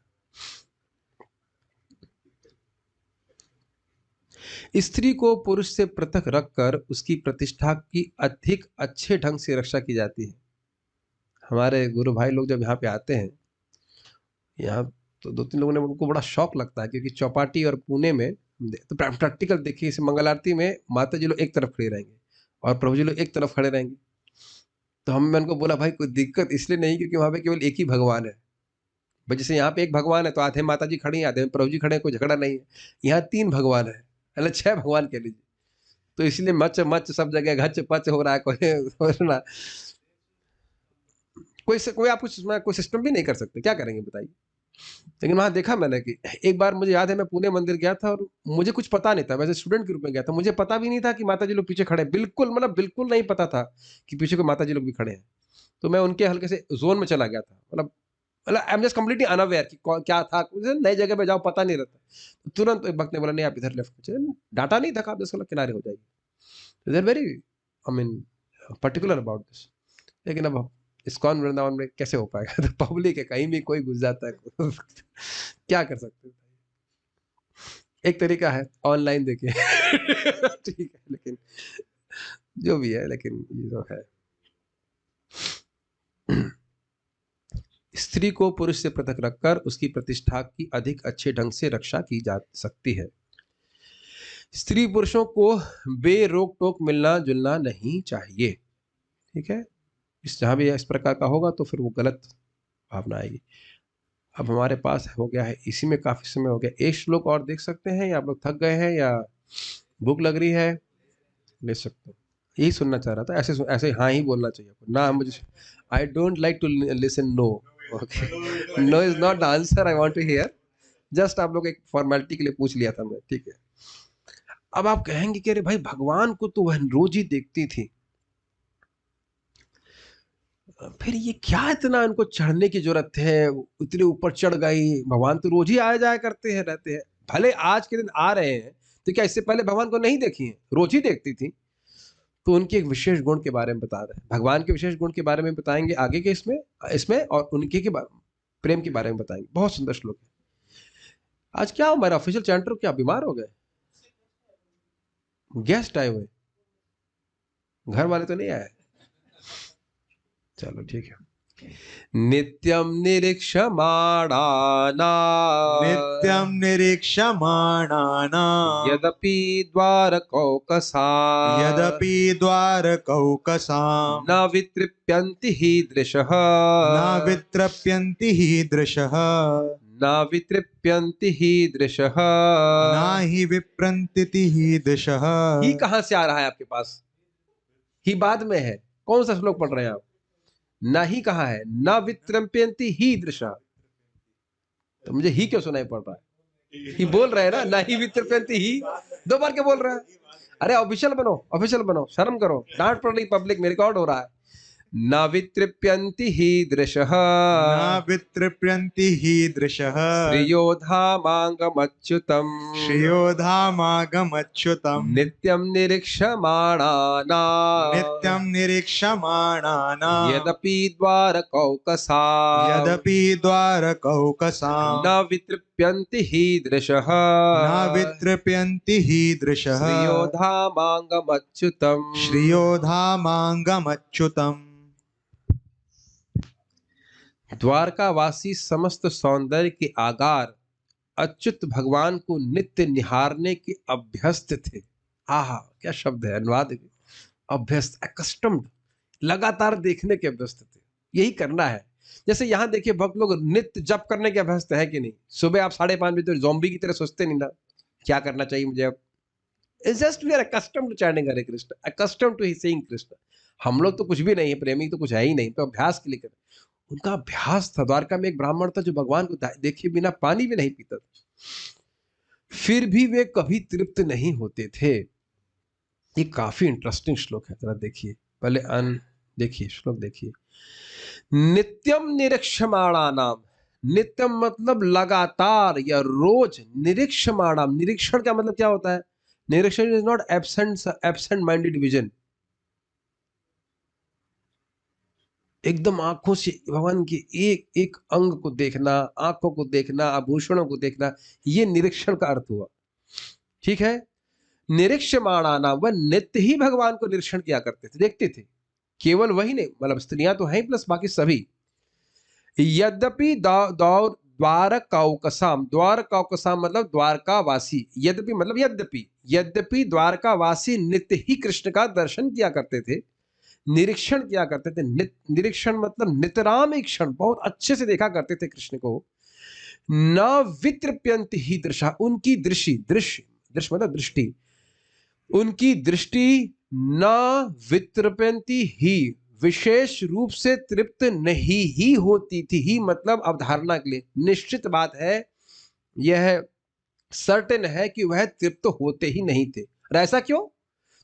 स्त्री को पुरुष से पृथक रखकर उसकी प्रतिष्ठा की अधिक अच्छे ढंग से रक्षा की जाती है। हमारे गुरु भाई लोग जब यहाँ पे आते हैं, यहाँ तो 2-3 लोगों ने, उनको बड़ा शौक लगता है क्योंकि चौपाटी और पुणे में तो प्रैक्टिकल देखिए, इस मंगल आरती में माता जी लोग एक तरफ खड़े रहेंगे और प्रभु जी लोग एक तरफ खड़े रहेंगे। तो मैंने उनको बोला भाई कोई दिक्कत इसलिए नहीं क्योंकि वहाँ पे केवल एक ही भगवान है। भाई जैसे यहाँ पे एक भगवान है तो आधे माता जी खड़ी हैं, आधे प्रभु जी खड़े हैं, कोई झगड़ा नहीं है। यहाँ 3 भगवान है, मतलब 6 भगवान कह लीजिए। तो इसलिए मच मच सब जगह घच पच हो रहा है, कोई ना कोई आप कोई सिस्टम भी नहीं कर सकते, क्या करेंगे बताइए। लेकिन वहाँ देखा मैंने कि एक बार मुझे याद है मैं पुणे मंदिर गया था और मुझे कुछ पता नहीं था, वैसे स्टूडेंट के रूप में गया था, मुझे पता भी नहीं था कि माता जी लोग पीछे खड़े हैं, बिल्कुल मतलब बिल्कुल नहीं पता था कि पीछे कोई माता जी लोग भी खड़े हैं। तो मैं उनके हल्के से जोन में चला गया था, मतलब I am just completely unaware कि क्या था, मुझे नई जगह पे जाओ पता नहीं रहता। तो तुरंत एक भक्त ने बोला नहीं आप इधर लेफ्ट, डाटा नहीं था, आप 10 किनारे हो जाइए। They are very I mean particular about this. लेकिन अब इस्कॉन वृंदावन में कैसे हो पाएगा, तो पब्लिक है, कहीं भी कोई घुस जाता है क्या कर सकते हैं। एक तरीका है ऑनलाइन देखिए ठीक है, लेकिन जो भी है, लेकिन ये तो है। स्त्री को पुरुष से पृथक रखकर उसकी प्रतिष्ठा की अधिक अच्छे ढंग से रक्षा की जा सकती है। स्त्री पुरुषों को बेरोक टोक मिलना जुलना नहीं चाहिए, ठीक है। इस जहां भी इस प्रकार का होगा तो फिर वो गलत भावना आएगी। अब हमारे पास हो गया है, इसी में काफी समय हो गया, एक श्लोक और देख सकते हैं या आप लोग थक गए हैं या भूख लग रही है? ले सकते हो, यही सुनना चाह रहा था। ऐसे ऐसे हाँ ही बोलना चाहिए ना, मुझे I don't like to listen no. Okay, no is not the answer I want to hear, just आप लोग एक फॉर्मेलिटी के लिए पूछ लिया था मैं, ठीक है। अब आप कहेंगे कि अरे भाई भगवान को तो वह रोज ही देखती थी, फिर ये क्या इतना इनको चढ़ने की जरूरत है, इतने ऊपर चढ़ गई, भगवान तो रोज ही आया जाया करते हैं रहते हैं, भले आज के दिन आ रहे हैं तो क्या इससे पहले भगवान को नहीं देखी है? रोज ही देखती थी। तो उनके एक विशेष गुण के बारे में बता रहे हैं, भगवान के विशेष गुण के बारे में बताएंगे आगे के इसमें इसमें और उनके के प्रेम के बारे में बताएंगे। बहुत सुंदर श्लोक है। आज क्या हमारे ऑफिशियल चैंटर क्या बीमार हो गए? गेस्ट आए हुए, घर वाले तो नहीं आए? चलो ठीक है। नित्यं निरीक्षमाणाना नित्यं निरीक्षमाणानां यदपि द्वारकौकसा यदपि द्वारकौकसां न वितृप्यन्ति हीदृशः न वितृप्यन्ति हीदृशः न वितृप्यन्ति हीदृशः। न हि विप्रन्तिति हीदृशः। ही कहां से आ रहा है आपके पास? ही बाद में है। कौन सा श्लोक पढ़ रहे हैं आप? ना ही कहा है, न वितृप्यन्ति हीदृशः। तो मुझे ही क्यों सुनाई पड़ रहा है? ही बोल रहे हैं ना, ना ही वितृप्यन्ति ही, 2 बार क्या बोल रहा है? अरे ऑफिशियल बनो, ऑफिशियल बनो, शर्म करो, डांट पड़ रही पब्लिक में, रिकॉर्ड हो रहा है। न वितृप्यन्ति हीदृशः न वितृप्यन्ति हीदृशः श्रियो धामाङ्गमच्युतम् श्रियो धामागमच्युतम् नित्यं निरीक्षमाणानां नित्यं निरीक्षमाणानां यदपि द्वारकौकसा यदपि द्वारकौकसां न वितृप्यन्ति हीदृशः न वितृप्यन्ति हीदृशः श्रियो धामाङ्गमच्युतम्। श्रियो धामाङ्गमच्युतम्। द्वारकावासी समस्त सौंदर्य के आगार अच्युत भगवान को नित्य निहारने के अभ्यस्त थे। आहा क्या शब्द है, अनुवाद अभ्यस्त, अकस्टम्ड, लगातार देखने के अभ्यस्त थे। यही करना है। जैसे यहाँ देखिए भक्त लोग नित्य जप करने के अभ्यस्त है कि नहीं? सुबह आप 5:30 बजे तो ज़ॉम्बी की तरह सोचते नहीं ना क्या करना चाहिए मुझे अब। It's just we are accustomed to chanting Hare Krishna, accustomed to saying Krishna. हम लोग तो कुछ भी नहीं है, प्रेमी तो कुछ है ही नहीं, तो अभ्यास के लिए करें। उनका अभ्यास था। द्वारका में एक ब्राह्मण था जो भगवान को देखे बिना पानी भी नहीं पीता था, फिर भी वे कभी तृप्त नहीं होते थे। ये काफी इंटरेस्टिंग श्लोक है, जरा देखिए, पहले देखिए श्लोक देखिए। नित्यम निरीक्षमाणानाम, नित्यम मतलब लगातार या रोज, निरीक्षमाणाम, निरीक्षण का मतलब क्या होता है? निरीक्षण is not absent minded vision. एकदम आंखों से भगवान के एक एक अंग को देखना, आंखों को देखना, आभूषणों को देखना, ये निरीक्षण का अर्थ हुआ। ठीक है। निरीक्षमाणाना, वह नित्य ही भगवान को निरीक्षण किया करते थे, देखते थे। केवल वही नहीं, मतलब स्त्रियां तो हैं प्लस बाकी सभी। यद्यपि द्वार काउकसाम, द्वार काउकसाम मतलब द्वारकावासी, यद्यपि मतलब यद्यपि, यद्यपि द्वारकावासी नित्य ही कृष्ण का दर्शन किया करते थे, निरीक्षण किया करते थे। निरीक्षण मतलब नितराम ईक्षण, बहुत अच्छे से देखा करते थे कृष्ण को। न वित्रप्यंत ही दृशा, उनकी दृष्टि, दृश्य, दृश्य मतलब दृष्टि, उनकी दृष्टि न वित्रप्यंती ही, विशेष रूप से तृप्त नहीं ही होती थी। ही मतलब अवधारणा के लिए, निश्चित बात है, यह सर्टेन है कि वह तृप्त होते ही नहीं थे। और ऐसा क्यों?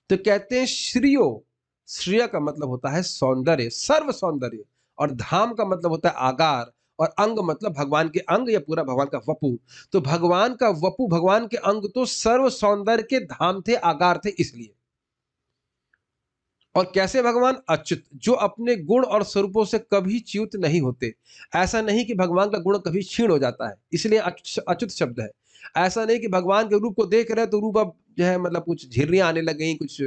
तो कहते हैं श्रियो, श्रिय का मतलब होता है सौंदर्य, सर्व सौंदर्य, और धाम का मतलब होता है आगार, और अंग मतलब भगवान के अंग या पूरा भगवान का वपु। तो भगवान का वपु, भगवान के अंग तो सर्व सौंदर्य के धाम थे, आगार थे, इसलिए। और कैसे भगवान? अच्युत, जो अपने गुण और स्वरूपों से कभी च्युत नहीं होते। ऐसा नहीं कि भगवान का गुण कभी क्षीण हो जाता है, इसलिए अच्युत शब्द है। ऐसा नहीं कि भगवान के रूप को देख रहे तो रूप अब जो है मतलब कुछ झिर्रियां आने लग गई, कुछ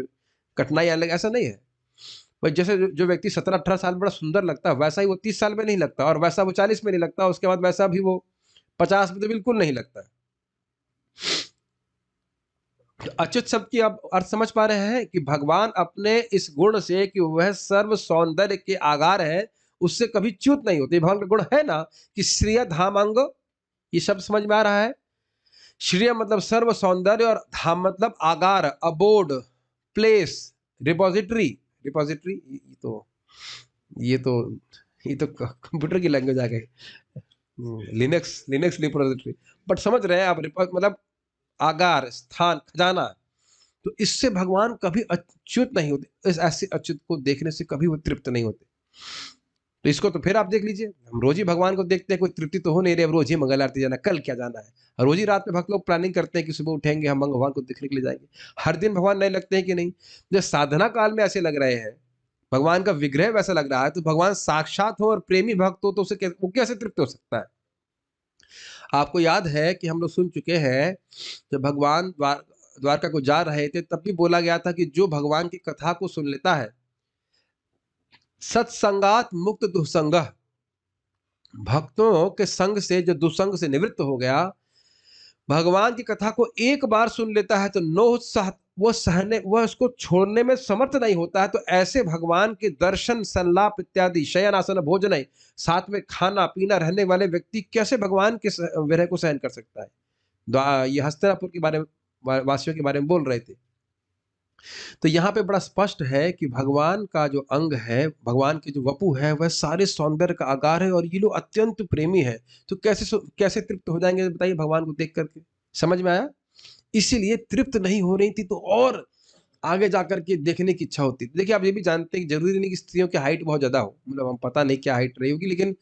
कठिनाई आने लगी, ऐसा नहीं है। भाई जैसे जो व्यक्ति 17-18 साल बड़ा सुंदर लगता है, वैसा ही वो 30 साल में नहीं लगता, और वैसा वो 40 में नहीं लगता, उसके बाद वैसा भी वो 50 में तो बिल्कुल नहीं लगता है। अच्युत शब्द की आप अर्थ समझ पा रहे हैं कि भगवान अपने इस गुण से कि वह सर्व सौंदर्य के आगार है, उससे कभी च्युत नहीं होते। भगवान का गुण है ना कि श्रिय धामांग, ये शब्द समझ में आ रहा है? श्रिय मतलब सर्व सौंदर्य, और धाम मतलब आगार, अबोर्ड, प्लेस, रिपोजिटरी। रिपोजिटरी ये तो ये तो कंप्यूटर की लैंग्वेज आ गई, लिनक्स, लिनक्स रिपोजिटरी। बट समझ रहे हैं आप, मतलब आगार, स्थान, खजाना। तो इससे भगवान कभी अच्युत नहीं होते, इस ऐसे अच्युत को देखने से कभी वो तृप्त नहीं होते। तो इसको तो फिर आप देख लीजिए, हम रोज ही भगवान को देखते हैं, कोई तृप्ति तो हो नहीं रही, अब रोज ही मंगल आरती जाना, कल क्या जाना है। रोज ही रात में भक्त लोग प्लानिंग करते हैं कि सुबह उठेंगे, हम भगवान को देखने के लिए जाएंगे। हर दिन भगवान नहीं लगते हैं कि नहीं? जब साधना काल में ऐसे लग रहे हैं, भगवान का विग्रह वैसा लग रहा है, तो भगवान साक्षात हो और प्रेमी भक्त हो तो उसे वो कैसे तृप्त हो सकता है? आपको याद है कि हम लोग सुन चुके हैं, जब भगवान द्वारका को जा रहे थे, तब भी बोला गया था कि जो भगवान की कथा को सुन लेता है, सत्संगात मुक्त दुसंग, भक्तों के संग से जो दुसंग से निवृत्त हो गया, भगवान की कथा को एक बार सुन लेता है तो वह उसको छोड़ने में समर्थ नहीं होता है। तो ऐसे भगवान के दर्शन, संलाप इत्यादि, शयन आसन भोजन, साथ में खाना पीना रहने वाले व्यक्ति कैसे भगवान के विरह को सहन कर सकता है? ये हस्तिनापुर के बारे में, वासियों के बारे में बोल रहे थे। तो यहाँ पे बड़ा स्पष्ट है कि भगवान का जो अंग है, भगवान के जो वपु है, वह सारे सौंदर्य का आगार है, और ये लोग अत्यंत प्रेमी है। तो कैसे तृप्त हो जाएंगे बताइए भगवान को देख करके? समझ में आया? इसीलिए तृप्त नहीं हो रही थी, तो और आगे जाकर के देखने की इच्छा होती थी। देखिए आप ये भी जानते हैं कि जरूरी नहीं कि स्त्रियों की हाइट बहुत ज्यादा हो, मतलब हम पता नहीं क्या हाइट रही होगी, लेकिन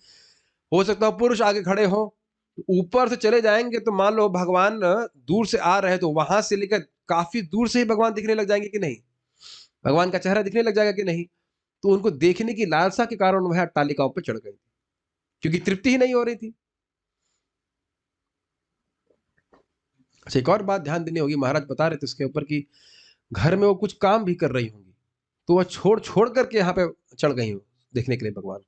हो सकता है पुरुष आगे खड़े हो, ऊपर से चले जाएंगे तो मान लो भगवान दूर से आ रहे हैं, तो वहां से लेकर काफी दूर से ही भगवान दिखने लग जाएंगे कि नहीं? भगवान का चेहरा दिखने लग जाएगा कि नहीं? तो उनको देखने की लालसा के कारण वह अट्टालिकाओं पर चढ़ गए, क्योंकि तृप्ति ही नहीं हो रही थी। अच्छा, एक और बात ध्यान देनी होगी, महाराज बता रहे थे इसके ऊपर कि घर में वो कुछ काम भी कर रही होंगी, तो वह छोड़ छोड़ करके यहाँ पे चढ़ गई हो देखने के लिए भगवान को।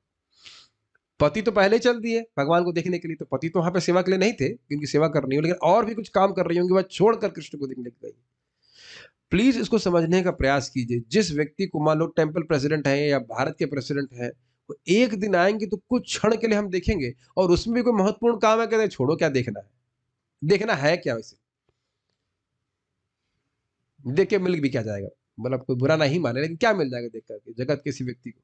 पति तो पहले ही चल दिए भगवान को देखने के लिए, तो पति तो वहां पे सेवा के लिए नहीं थे, क्योंकि सेवा करनी हो, लेकिन और भी कुछ काम कर रही होंगी, वह छोड़कर कृष्ण को देखने गई। प्लीज इसको समझने का प्रयास कीजिए। जिस व्यक्ति को मान लो टेम्पल प्रेसिडेंट है या भारत के प्रेसिडेंट है, वो एक दिन आएंगे तो कुछ क्षण के लिए हम देखेंगे, और उसमें भी कोई महत्वपूर्ण काम है, कहते छोड़ो क्या देखना है, देखना है क्या वैसे, देख के मिल भी क्या जाएगा, मतलब कोई बुरा नहीं माने, लेकिन क्या मिल जाएगा देख करके जगत किसी व्यक्ति को।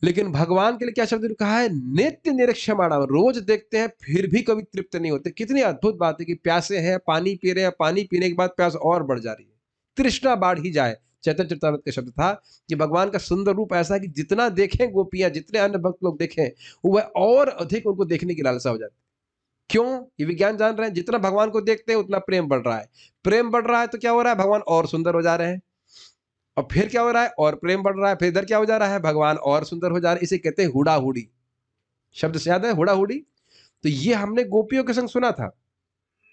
लेकिन भगवान के लिए क्या शब्द कहा है? नित्य निरीक्षमाणा, रोज देखते हैं फिर भी कभी तृप्त नहीं होते। कितनी अद्भुत बात है कि प्यासे हैं, पानी पी रहे हैं, पानी पीने के बाद प्यास और बढ़ जा रही है, तृष्णा बढ़ ही जाए चैतन्य चरितामृत का शब्द था कि भगवान का सुंदर रूप ऐसा है कि जितना देखें गोपियां, जितने अन्य भक्त लोग देखें, वह और अधिक उनको देखने की लालसा हो जाती है। क्यों? ये विज्ञान जान रहे हैं, जितना भगवान को देखते हैं उतना प्रेम बढ़ रहा है। प्रेम बढ़ रहा है तो क्या हो रहा है? भगवान और सुंदर हो जा रहे हैं। और फिर क्या हो रहा है? और प्रेम बढ़ रहा है, फिर इधर क्या हो जा रहा है? भगवान और सुंदर हो जा रहे हैं। इसे कहते हैं हुडा-हुडी। शब्द से याद है हुडा-हुडी? तो ये हमने गोपियों के संग सुना था।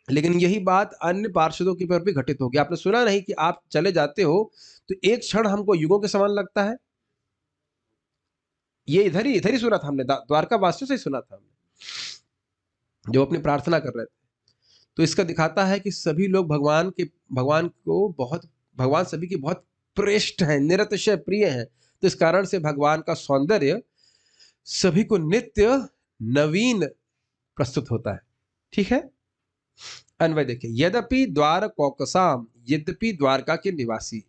लेकिन यही बात अन्य पार्षदों के पर भी घटित होगी। आपने सुना नहीं कि आप चले जाते हो तो एक क्षण हमको युगों के समान लगता है? ये इधर ही सुना था हमने, द्वारका वासियों से ही सुना था हमने, जो अपनी प्रार्थना कर रहे थे। तो इसका दिखाता है कि सभी लोग भगवान को बहुत, भगवान सभी के बहुत प्रेष्ठ हैं, निरतिशय प्रिय हैं। तो इस कारण से भगवान का सौंदर्य सभी को नित्य नवीन प्रस्तुत होता है। ठीक है, अन्वय देखिए, यद्यपि द्वार कौकसाम, यद्यपि द्वारका के निवासी,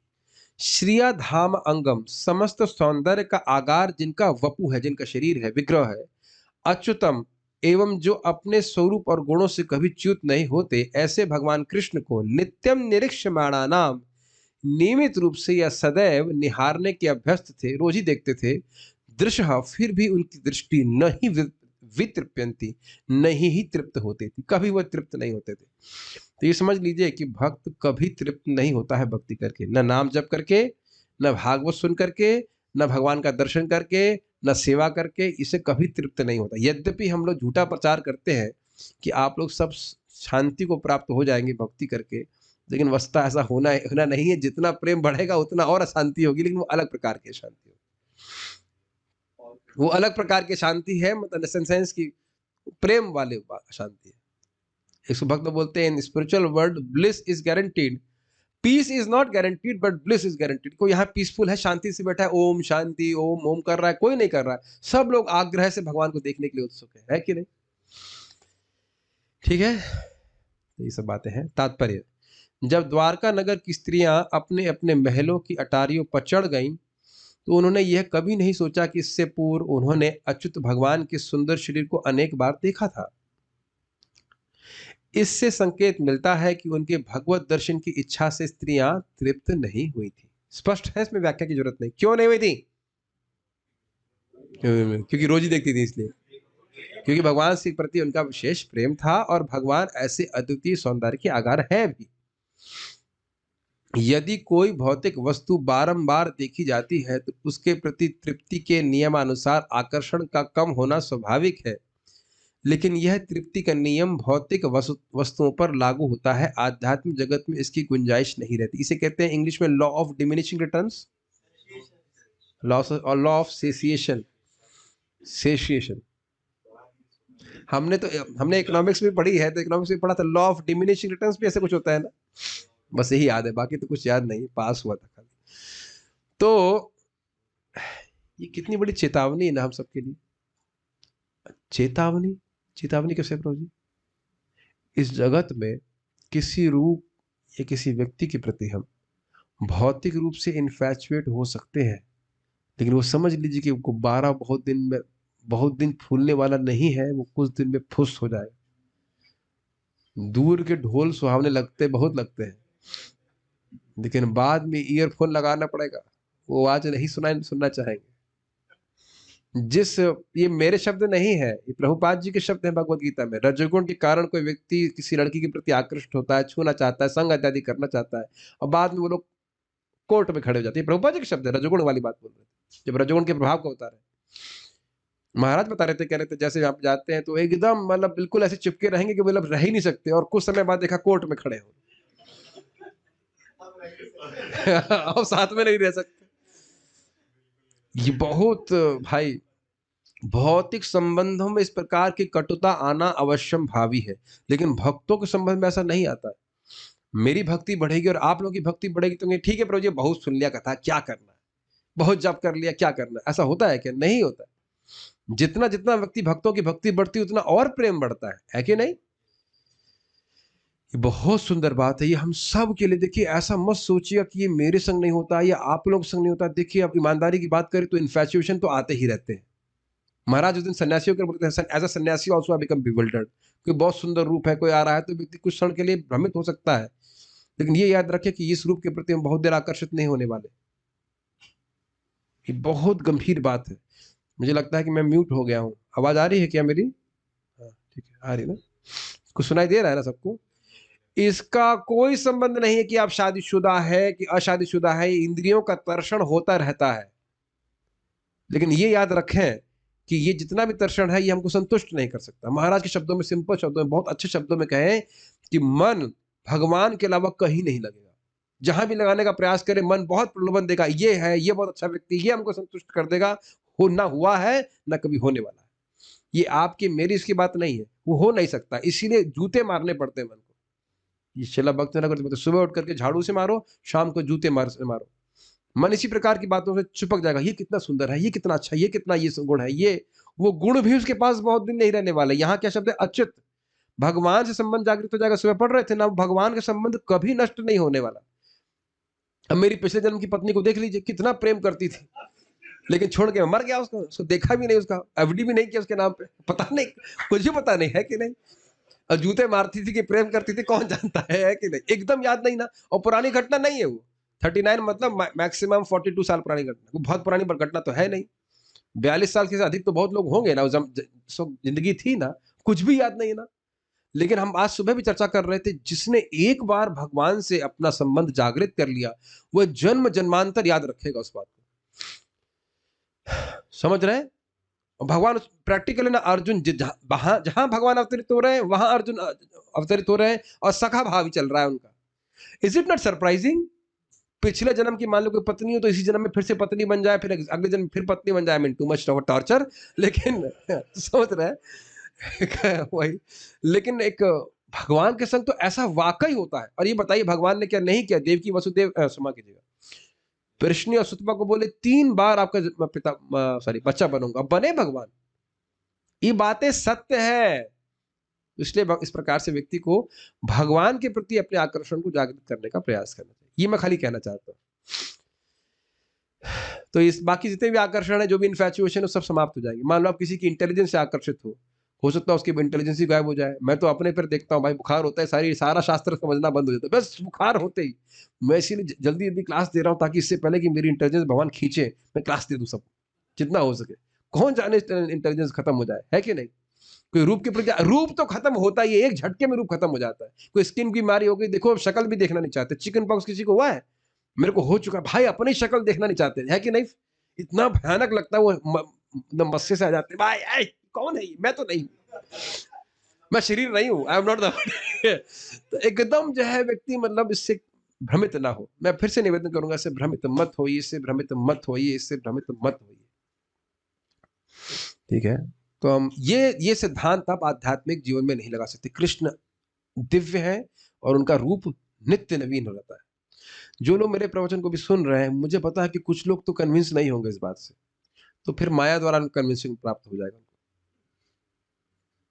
श्रिया धाम अंगम, समस्त सौंदर्य का आगार जिनका वपु है, जिनका शरीर है, विग्रह है, अच्युतम एवं जो अपने स्वरूप और गुणों से कभी च्युत नहीं होते, ऐसे भगवान कृष्ण को नित्यम निरीक्षमाणा नाम, नियमित रूप से या सदैव निहारने के अभ्यस्त थे, रोज ही देखते थे। दृश्य फिर भी उनकी दृष्टि नहीं वितृप्यंती, नहीं ही तृप्त होती थी, कभी वह तृप्त नहीं होते थे। तो ये समझ लीजिए कि भक्त कभी तृप्त नहीं होता है भक्ति करके, न नाम जप करके, न भागवत सुन करके, न भगवान का दर्शन करके, न सेवा करके, इसे कभी तृप्त नहीं होता। यद्यपि हम लोग झूठा प्रचार करते हैं कि आप लोग सब शांति को प्राप्त हो जाएंगे भक्ति करके, लेकिन वस्तुतः ऐसा होना नहीं है। जितना प्रेम बढ़ेगा उतना और अशांति होगी, लेकिन वो अलग प्रकार की शांति होगी। वो अलग प्रकार की शांति है, मतलब सेंस की प्रेम वाले शांति है। एक भक्त बोलते हैं, in spiritual world bliss is guaranteed, peace is not guaranteed but bliss is guaranteed. कोई यहाँ पीसफुल है, शांति से बैठा है, ओम शांति ओम ओम कर रहा है, कोई नहीं कर रहा है। सब लोग आग्रह से भगवान को देखने के लिए उत्सुक है कि नहीं? ठीक है, ये सब बातें हैं। तात्पर्य, जब द्वारका नगर की स्त्रियां अपने अपने महलों की अटारियों पर चढ़ गईं, तो उन्होंने यह कभी नहीं सोचा कि इससे पूर्व उन्होंने अच्युत भगवान के सुंदर शरीर को अनेक बार देखा था। इससे संकेत मिलता है कि उनके भगवत दर्शन की इच्छा से स्त्रियां तृप्त नहीं हुई थी। स्पष्ट है, इसमें व्याख्या की जरूरत नहीं। क्यों नहीं हुई थी? क्योंकि रोज ही देखती थी, इसलिए। क्योंकि भगवान के प्रति उनका विशेष प्रेम था और भगवान ऐसे अद्वितीय सौंदर्य के आगार है भी। यदि कोई भौतिक वस्तु बारंबार देखी जाती है तो उसके प्रति तृप्ति के नियमानुसार आकर्षण का कम होना स्वाभाविक है, लेकिन यह तृप्ति का नियम भौतिक वस्तुओं पर लागू होता है, आध्यात्मिक जगत में इसकी गुंजाइश नहीं रहती। इसे कहते हैं इंग्लिश में law of diminishing returns, law of satiation. हमने इकोनॉमिक्स में पढ़ी है, तो इकोनॉमिक्स में पढ़ा था लॉ ऑफ डिमिनिशिंग रिटर्न्स भी ऐसे कुछ होता है ना, बस यही याद है, बाकी तो कुछ याद नहीं, पास हुआ था खाली। तो ये कितनी बड़ी चेतावनी है ना हम सबके लिए। चेतावनी कैसे प्रभु जी? इस जगत में किसी रूप या किसी व्यक्ति के प्रति हम भौतिक रूप से इन्फैचुएट हो सकते हैं, लेकिन वो समझ लीजिए कि गुब्बारा बहुत दिन फूलने वाला नहीं है, वो कुछ दिन में फुस हो जाएगा। दूर के ढोल सुहावने बहुत लगते हैं, लेकिन बाद में ईयरफोन लगाना पड़ेगा, वो आवाज नहीं सुनना चाहेंगे। ये मेरे शब्द नहीं है, ये प्रभुपाद जी के शब्द हैं भगवत गीता में। रजोगुण के कारण कोई व्यक्ति किसी लड़की के प्रति आकृष्ट होता है, छूना चाहता है, संग इत्यादि करना चाहता है, और बाद में वो लोग कोर्ट में खड़े हो जाते हैं। प्रभुपाद जी के शब्द है, रजोगुण वाली बात बोल रहे थे, जब रजोगुण के प्रभाव को बता रहे। महाराज बता रहे थे, कह रहे थे जैसे आप जाते हैं तो एकदम मतलब बिल्कुल ऐसे चिपके रहेंगे कि मतलब रह ही नहीं सकते, और कुछ समय बाद देखा कोर्ट में खड़े हो और साथ में नहीं रह सकते। ये बहुत भाई, भौतिक संबंधों में इस प्रकार की कटुता आना अवश्यम भावी है, लेकिन भक्तों के संबंध में ऐसा नहीं आता है। मेरी भक्ति बढ़ेगी और आप लोगों की भक्ति बढ़ेगी तो ठीक है प्रभु जी, बहुत सुन लिया कथा, क्या करना है, बहुत जप कर लिया, क्या करना है। ऐसा होता है क्या? नहीं होता है। जितना जितना व्यक्ति भक्तों की भक्ति बढ़ती है उतना और प्रेम बढ़ता है कि नहीं? ये बहुत सुंदर बात है, ये हम सब के लिए। देखिए, ऐसा मत सोचिए कि ये मेरे संग नहीं होता या आप लोग संग नहीं होता। देखिए, अब ईमानदारी की बात करें तो इन्फैचुएशन तो आते ही रहते हैं। महाराज उस दिन सन्यासियों के बोलते हैं, एज अ सन्यासी आल्सो आई बिकम बिविल्डर्ड। कोई बहुत सुंदर रूप है, कोई आ रहा है तो व्यक्ति कुछ क्षण के लिए भ्रमित हो सकता है, लेकिन ये याद रखें कि इस रूप के प्रति हम बहुत देर आकर्षित नहीं होने वाले। ये बहुत गंभीर बात है। मुझे लगता है कि मैं म्यूट हो गया हूँ। आवाज आ रही है क्या मेरी? हाँ, ठीक है, आ रही है ना? कुछ सुनाई दे रहा है ना सबको? इसका कोई संबंध नहीं है कि आप शादीशुदा है कि अशादीशुदा है, इंद्रियों का तर्षण होता रहता है। लेकिन ये याद रखें कि ये जितना भी तर्षण है ये हमको संतुष्ट नहीं कर सकता। महाराज के शब्दों में, सिंपल शब्दों में, बहुत अच्छे शब्दों में कहें कि मन भगवान के अलावा कहीं नहीं लगेगा। जहां भी लगाने का प्रयास करे मन बहुत प्रलोभन देगा, ये है, ये बहुत अच्छा व्यक्ति, ये हमको संतुष्ट कर देगा। हो ना हुआ है ना कभी होने वाला है। ये आपकी मेरी इसकी बात नहीं है, वो हो नहीं सकता। इसीलिए जूते मारने पड़ते हैं मन को। ये शिला भक्त ना करते, सुबह उठ करके झाड़ू से मारो, शाम को जूते मारो। मन इसी प्रकार की बातों से चिपक जाएगा। ये कितना सुंदर है, ये कितना अच्छा, ये कितना ये गुण है, ये वो गुण भी उसके पास बहुत दिन नहीं रहने वाले। यहाँ क्या शब्द है? अच्युत। भगवान से संबंध जागृत हो जाएगा। सुबह पढ़ रहे थे ना, भगवान का संबंध कभी नष्ट नहीं होने वाला। अब मेरी पिछले जन्म की पत्नी को देख लीजिए, कितना प्रेम करती थी, लेकिन छोड़ के मर गया। उसको देखा भी नहीं, उसका एफडी भी नहीं किया उसके नाम पे, पता नहीं, कुछ भी पता नहीं है कि नहीं। और जूते मारती थी कि प्रेम करती थी, कौन जानता है कि नहीं, एकदम याद नहीं ना। और पुरानी घटना नहीं है वो। 39 मतलब मैक्सिमम 42 साल पुरानी घटना, वो बहुत पुरानी घटना तो है नहीं। 42 साल से अधिक तो बहुत लोग होंगे ना, जिंदगी थी ना, कुछ भी याद नहीं ना। लेकिन हम आज सुबह भी चर्चा कर रहे थे, जिसने एक बार भगवान से अपना संबंध जागृत कर लिया, वह जन्म जन्मांतर याद रखेगा उस बात को। समझ रहे हैं? भगवान प्रैक्टिकली ना, अर्जुन जहां भगवान अवतरित हो रहे हैं वहां अर्जुन अवतरित हो रहे हैं, और सखा भाव चल रहा है उनका। Is it not surprising? पिछले जन्म की मान लो कोई पत्नी हो तो इसी जन्म में फिर से पत्नी बन जाए, फिर अगले जन्म फिर पत्नी बन जाए। I mean too much torture, लेकिन सोच रहे हैं वही। लेकिन एक भगवान के संग तो ऐसा वाकई होता है। और ये बताइए भगवान ने क्या नहीं किया? देवकी वसुदेव, क्षमा कीजिएगा, वृष्णि और सुतपा को बोले 3 बार आपका पिता बच्चा बनूंगा, बने भगवान। ये बातें सत्य है। इसलिए इस प्रकार से व्यक्ति को भगवान के प्रति अपने आकर्षण को जागृत करने का प्रयास करना चाहिए। ये मैं खाली कहना चाहता हूँ। तो इस बाकी जितने भी आकर्षण है, जो भी इन्फैचुएशन है, सब समाप्त हो जाएंगे। मान लो आप किसी की इंटेलिजेंस से आकर्षित हो सकता है उसकी इंटेलिजेंस ही गायब हो जाए। मैं तो अपने पर देखता हूँ भाई, बुखार होता है सारा शास्त्र समझना बंद हो जाता है, बस बुखार होते ही। मैं इसीलिए जल्दी जल्दी क्लास दे रहा हूँ, ताकि इससे पहले कि मेरी इंटेलिजेंस भगवान खींचे, मैं क्लास दे दूँ सब जितना हो सके। कौन जाने इंटेलिजेंस खत्म हो जाए, है कि नहीं? कोई रूप के प्रति, रूप तो खत्म होता ही है, एक झटके में रूप खत्म हो जाता है। कोई स्किन की बीमारी हो गई, देखो अब शक्ल भी देखना नहीं चाहते। चिकन पॉक्स किसी को हुआ है? मेरे को हो चुका है भाई, अपनी शक्ल देखना नहीं चाहते, है कि नहीं? इतना भयानक लगता है वो, मस्से से आ जाते भाई, ऐ कौन है ये? मैं तो नहीं, मैं शरीर नहीं हूं, आई एम नॉट द तो एकदम जो है व्यक्ति, मतलब इससे भ्रमित ना हो। मैं फिर से निवेदन करूंगा, इससे भ्रमित मत होइए, इससे भ्रमित मत होइए, इससे भ्रमित मत होइए, ठीक है? तो हम ये सिद्धांत आप आध्यात्मिक जीवन में नहीं लगा सकते। कृष्ण दिव्य है और उनका रूप नित्य नवीन हो जाता है। जो लोग मेरे प्रवचन को भी सुन रहे हैं, मुझे पता है कि कुछ लोग तो कन्विंस नहीं होंगे इस बात से, तो फिर माया द्वारा कन्विंसिंग प्राप्त हो जाएगा।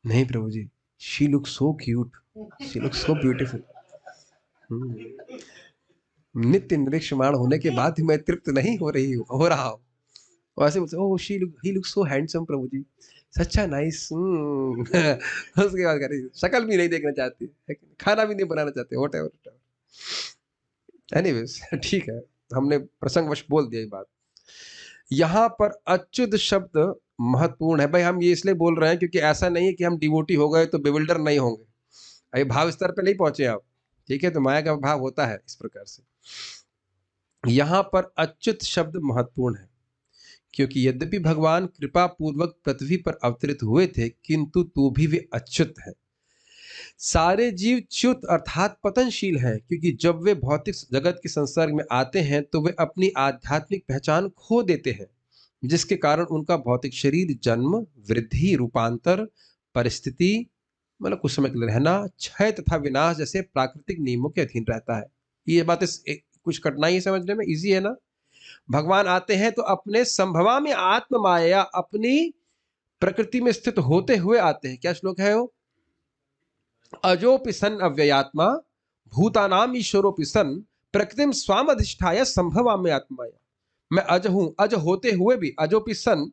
नहीं Prabhu ji, she look so cute, she look so beautiful. नित्य निरीक्षमाण होने के बाद भी मैं तृप्त नहीं हो रहा हूँ। वैसे बोलते, ओह ही लुक सो हैंडसम प्रभु जी, सच्चा नाइस। उसके बाद कह रही शक्ल भी नहीं देखना चाहती है, खाना भी नहीं बनाना चाहते, व्हाटएवर। एनीवेज, ठीक है, हमने प्रसंगवश बोल दिया ये बात। यहाँ पर अच्युत शब्द महत्वपूर्ण है भाई। हम ये इसलिए बोल रहे हैं क्योंकि ऐसा नहीं है कि हम डिवोटी हो गए तो बेविल्डर नहीं होंगे। अभी भाव स्तर पे नहीं पहुंचे आप, ठीक है? तो माया का भाव होता है इस प्रकार से। यहाँ पर अच्युत शब्द महत्वपूर्ण है, क्योंकि यद्यपि भगवान कृपा पूर्वक पृथ्वी पर अवतरित हुए थे, किंतु तो भी वे अच्युत हैं। सारे जीव च्युत अर्थात पतनशील हैं, क्योंकि जब वे भौतिक जगत के संसर्ग में आते हैं तो वे अपनी आध्यात्मिक पहचान खो देते हैं, जिसके कारण उनका भौतिक शरीर जन्म, वृद्धि, रूपांतर, परिस्थिति, मतलब कुछ समय के लिए रहना, क्षय तथा विनाश जैसे प्राकृतिक नियमों के अधीन रहता है। ये बातें कुछ कठिनाई समझने में, इजी है ना? भगवान आते हैं तो अपने संभवा में आत्म माया, अपनी प्रकृति में स्थित होते हुए आते हैं। क्या श्लोक है वो? अजोपि सन अव्ययात्मा भूतानाम ईश्वरोपि सन प्रकृतिम स्वाम अधिष्ठाय संभवाम्य आत्माया। मैं अज हूं, अज होते हुए भी, अजोपि सन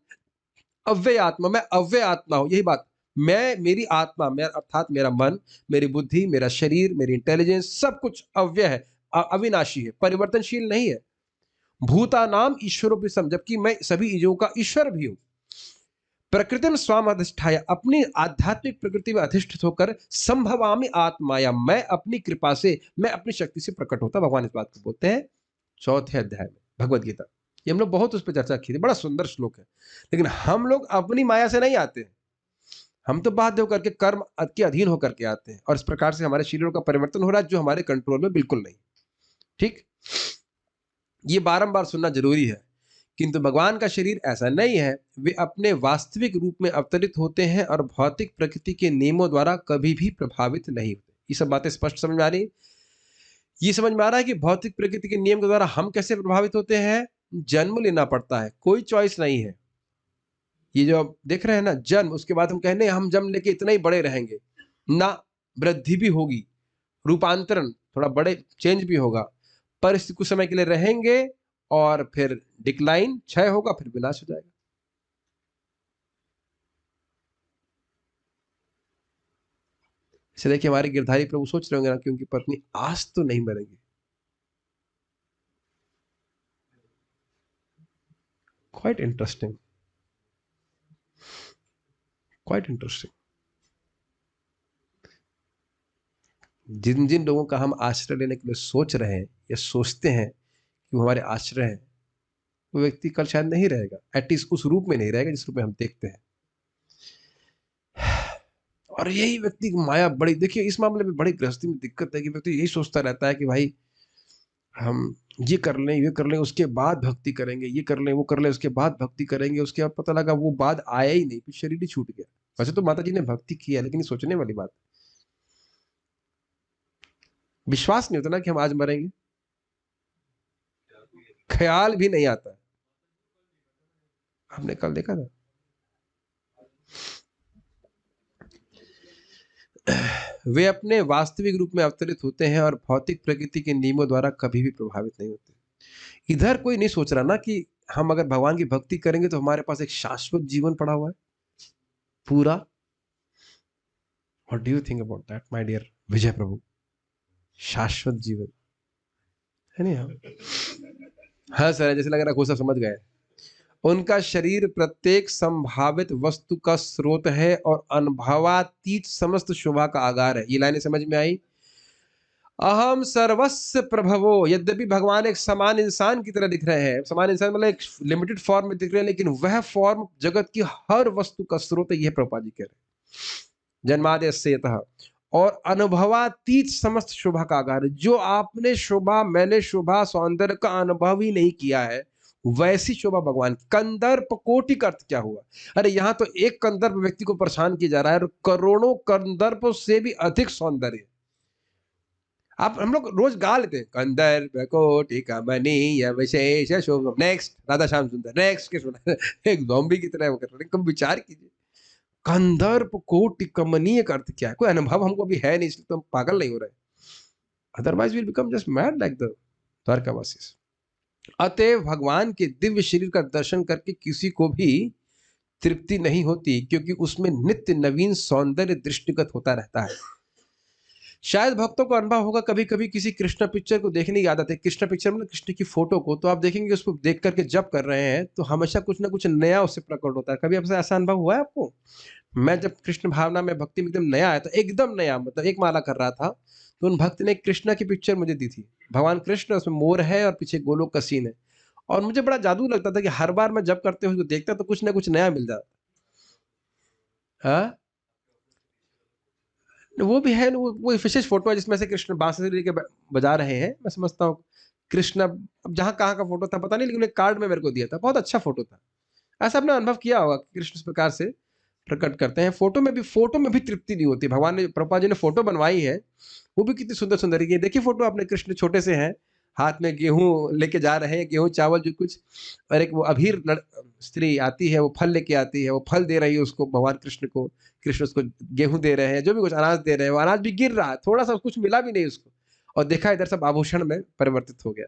अव्यय आत्मा, मैं अव्यय आत्मा हूं। यही बात, मैं, मेरी आत्मा, मैं अर्थात मेरा मन, मेरी बुद्धि, मेरा शरीर, मेरी इंटेलिजेंस, सब कुछ अव्यय है। अविनाशी है, परिवर्तनशील नहीं है। भूतानाम ईश्वरोपि सम, जबकि मैं सभी जीवों का ईश्वर भी हूं। प्रकृति में स्वाम अधिष्ठाय, अपनी आध्यात्मिक प्रकृति में अधिष्ठित होकर संभवामि आत्माया, मैं अपनी कृपा से, मैं अपनी शक्ति से प्रकट होता। भगवान इस बात को बोलते हैं 4थे अध्याय में भगवद गीता। ये हम लोग बहुत उस पर चर्चा की थी, बड़ा सुंदर श्लोक है। लेकिन हम लोग अपनी माया से नहीं आते, हम तो बाध्य होकर के कर्म के अधीन होकर के आते हैं, और इस प्रकार से हमारे शरीरों का परिवर्तन हो रहा है जो हमारे कंट्रोल में बिल्कुल नहीं। ठीक, ये बारंबार सुनना जरूरी है। किंतु भगवान का शरीर ऐसा नहीं है, वे अपने वास्तविक रूप में अवतरित होते हैं और भौतिक प्रकृति के नियमों द्वारा कभी भी प्रभावित नहीं होते। ये सब बातें स्पष्ट समझ में आ रही। ये समझ में आ रहा है कि भौतिक प्रकृति के नियम के द्वारा हम कैसे प्रभावित होते हैं। जन्म लेना पड़ता है, कोई चॉइस नहीं है। ये जो आप देख रहे हैं ना, जन्म, उसके बाद हम कहने हम जन्म लेके इतना ही बड़े रहेंगे ना, वृद्धि भी होगी, रूपांतरण थोड़ा बड़े चेंज भी होगा, परिस्थिति कुछ समय के लिए रहेंगे और फिर डिक्लाइन, क्षय होगा, फिर विनाश हो जाएगा। इसे देखिए, हमारे गिरधारी प्रभु सोच रहे होंगे ना कि उनकी पत्नी आज तो नहीं मरेगी। Quite interesting, quite interesting. जिन जिन लोगों का हम आश्रय लेने के लिए सोच रहे हैं या सोचते हैं कि वो हमारे आश्रय हैं, वो व्यक्ति कल शायद नहीं रहेगा, एटलीस्ट उस रूप में नहीं रहेगा जिस रूप में हम देखते हैं। और यही व्यक्ति की माया बड़ी, देखिए इस मामले में बड़ी गृहस्थी में दिक्कत है कि व्यक्ति यही सोचता रहता है कि भाई हम ये कर लें, उसके बाद भक्ति करेंगे, ये कर लें, वो कर लें, उसके बाद भक्ति करेंगे। उसके बाद पता लगा वो बाद आया ही नहीं, फिर शरीर ही छूट गया। वैसे तो माता जी ने भक्ति किया, लेकिन ये सोचने वाली बात, विश्वास नहीं होता ना कि हम आज मरेंगे, ख्याल भी नहीं आता। हमने कल देखा था, वे अपने वास्तविक रूप में अवतरित होते हैं और भौतिक प्रकृति के नियमों द्वारा कभी भी प्रभावित नहीं होते। इधर कोई नहीं सोच रहा ना कि हम अगर भगवान की भक्ति करेंगे तो हमारे पास एक शाश्वत जीवन पड़ा हुआ है पूरा। What do you think about that my dear Vijay Prabhu? शाश्वत जीवन है नहीं? हाँ सर, जैसे लग रहा है सब समझ गए। उनका शरीर प्रत्येक संभावित वस्तु का स्रोत है और अनुभवातीत समस्त शोभा का आगार है। ये लाइनें समझ में आई? अहम सर्वस्व प्रभवो, यद्यपि भगवान एक समान इंसान की तरह दिख रहे हैं, समान इंसान मतलब एक लिमिटेड फॉर्म में दिख रहे हैं, लेकिन वह फॉर्म जगत की हर वस्तु का स्रोत है, यह प्रभुपाद जी कह रहे हैं। जन्माद्यस्य यतः, और अनुभवातीत समस्त शोभा का आगार है। जो आपने शोभा, मैंने शोभा, सौंदर्य का अनुभव ही नहीं किया है, वैसी शोभा भगवान की। कंदर्प कोटि का अर्थ क्या हुआ? अरे यहां तो एक कंदर्प व्यक्ति को परेशान किया जा रहा है और करोड़ों कंदर्पों से भी अधिक सौंदर्य। आप हम लोग रोज गा लेते हैं, कंदर्प कोटि का मनीय विशेष शोभा, नेक्स्ट राधा श्याम सुंदर, नेक्स्ट के सुना एक ज़ॉम्बी की तरह वो कर रहे हैं। कम विचार कीजिए, कंदर्प कोटि कमनीय का अर्थ क्या है? कोई अनुभव हमको भी है नहीं, इसलिए तो हम पागल नहीं हो रहे, otherwise will become just mad like the द्वारकावासीज। अतएव भगवान के दिव्य शरीर का दर्शन करके किसी को भी तृप्ति नहीं होती, क्योंकि उसमें नित्य नवीन सौंदर्य दृष्टिगत होता रहता है। शायद भक्तों को अनुभव होगा, कभी कभी किसी कृष्ण पिक्चर को देखने की आदत है, कृष्ण पिक्चर मतलब कृष्ण की फोटो को, तो आप देखेंगे उसको देख करके जब कर रहे हैं तो हमेशा कुछ ना कुछ नया उससे प्रकट होता है। कभी आपसे ऐसा अनुभव हुआ है आपको? मैं जब कृष्ण भावना में भक्ति में एकदम नया आया था, एकदम नया, मतलब एक माला कर रहा था, तो उन भक्त ने कृष्णा की पिक्चर मुझे दी थी, भगवान कृष्ण, उसमें मोर है और पीछे गोलोक का सीन है, और मुझे बड़ा जादू लगता था कि हर बार मैं जब करते हुए देखता तो कुछ ना कुछ नया मिल जाता। हाँ, वो भी है, वो विशेष फोटो है जिसमें से कृष्ण बांसुरी लेके बजा रहे हैं। मैं समझता हूँ कृष्ण, अब जहाँ कहाँ का फोटो था पता नहीं, लेकिन एक कार्ड में मेरे को दिया था, बहुत अच्छा फोटो था। ऐसा आपने अनुभव किया होगा कि कृष्ण इस प्रकार से प्रकट करते हैं। फोटो में भी तृप्ति नहीं होती। भगवान ने, प्रभुपाद जी ने फोटो बनवाई है, वो भी कितनी सुंदर सुंदर है। देखिए फोटो आपने, कृष्ण छोटे से हैं, हाथ में गेहूं लेके जा रहे हैं, गेहूं चावल जो कुछ, और एक वो अभीर स्त्री आती है, वो फल लेके आती है, वो फल दे रही है उसको, भगवान कृष्ण को, कृष्ण उसको गेहूं दे रहे हैं, जो भी कुछ अनाज दे रहे हैं, वो अनाज भी गिर रहा है, थोड़ा सा कुछ मिला भी नहीं उसको, और देखा इधर सब आभूषण में परिवर्तित हो गया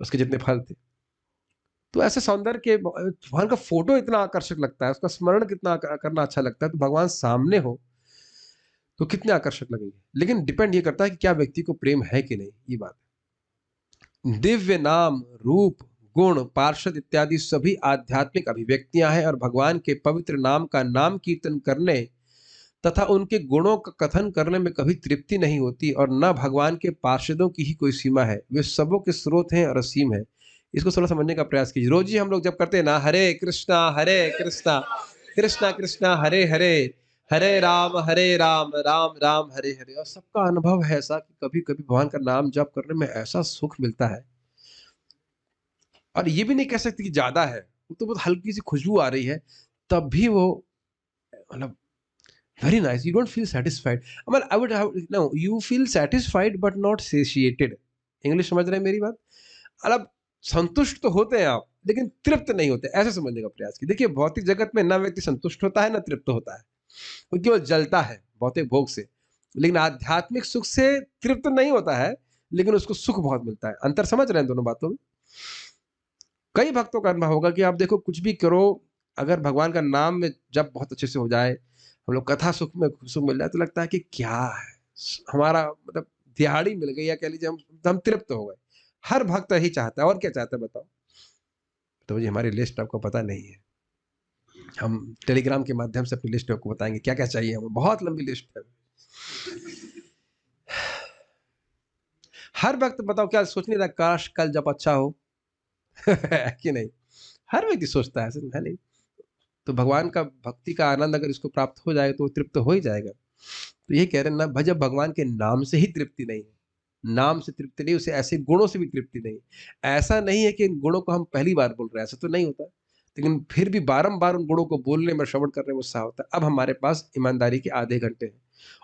उसके जितने फल थे। तो ऐसे सौंदर्य के भगवान का फोटो इतना आकर्षक लगता है, उसका स्मरण कितना करना अच्छा लगता है, तो भगवान सामने हो तो कितने आकर्षक लगेंगे। लेकिन डिपेंड ये करता है कि क्या व्यक्ति को प्रेम है कि नहीं, ये बात है। दिव्य नाम, रूप, गुण, पार्षद इत्यादि सभी आध्यात्मिक अभिव्यक्तियां हैं और भगवान के पवित्र नाम का नाम कीर्तन करने तथा उनके गुणों का कथन करने में कभी तृप्ति नहीं होती और न भगवान के पार्षदों की ही कोई सीमा है। वे सबों के स्रोत हैं और असीम है। इसको थोड़ा समझने का प्रयास कीजिए। रोज ही हम लोग जब करते हैं ना, हरे कृष्णा कृष्णा कृष्णा हरे हरे, हरे राम राम राम हरे हरे। और सबका अनुभव है ऐसा कि कभी कभी भगवान का नाम जप करने में ऐसा सुख मिलता है, और ये भी नहीं कह सकते कि ज्यादा है, वो तो बहुत हल्की सी खुशबू आ रही है, तब भी वो मतलब very nice. You don't feel satisfied. I mean, I would have no. You feel satisfied but not satiated. English समझ रहे हैं मेरी बात? मतलब संतुष्ट तो होते हैं आप, लेकिन तृप्त नहीं होते, ऐसे समझने का प्रयास कीजिए। देखिए, भौतिक जगत में ना व्यक्ति संतुष्ट होता है ना तृप्त होता है, वो केवल जलता है भौतिक भोग से। लेकिन आध्यात्मिक सुख से तृप्त नहीं होता है, लेकिन उसको सुख बहुत मिलता है। अंतर समझ रहे हैं दोनों बातों में? कई भक्तों का अनुभव होगा कि आप देखो, कुछ भी करो, अगर भगवान का नाम में जब बहुत अच्छे से हो जाए, हम लोग कथा सुख में सुख मिल जाए, तो लगता है कि क्या है, हमारा मतलब दिहाड़ी मिल गई, या कह लीजिए हम तृप्त हो गए। हर भक्त यही चाहता है, और क्या चाहता है बताओ? तो जी हमारी लिस्ट आपको पता नहीं है, हम टेलीग्राम के माध्यम से अपनी लिस्ट आपको बताएंगे क्या क्या चाहिए हमें, बहुत लंबी लिस्ट है। हर वक्त बताओ क्या सोच नहीं रहा काश कल जब अच्छा हो? कि नहीं? हर व्यक्ति सोचता है, ऐसा है नहीं? तो भगवान का भक्ति का आनंद अगर इसको प्राप्त हो जाएगा तो वो तृप्त हो ही जाएगा। तो ये कह रहे हैं ना, भजब भगवान के नाम से ही तृप्ति नहीं है, नाम से तृप्ति नहीं, उसे ऐसे गुणों से भी तृप्ति नहीं। ऐसा नहीं है कि इन गुणों को हम पहली बार बोल रहे हैं, ऐसा तो नहीं होता, लेकिन फिर भी बारंबार उन गुणों को बोलने में, श्रवण करने में उत्साह होता है। अब हमारे पास ईमानदारी के आधे घंटे हैं,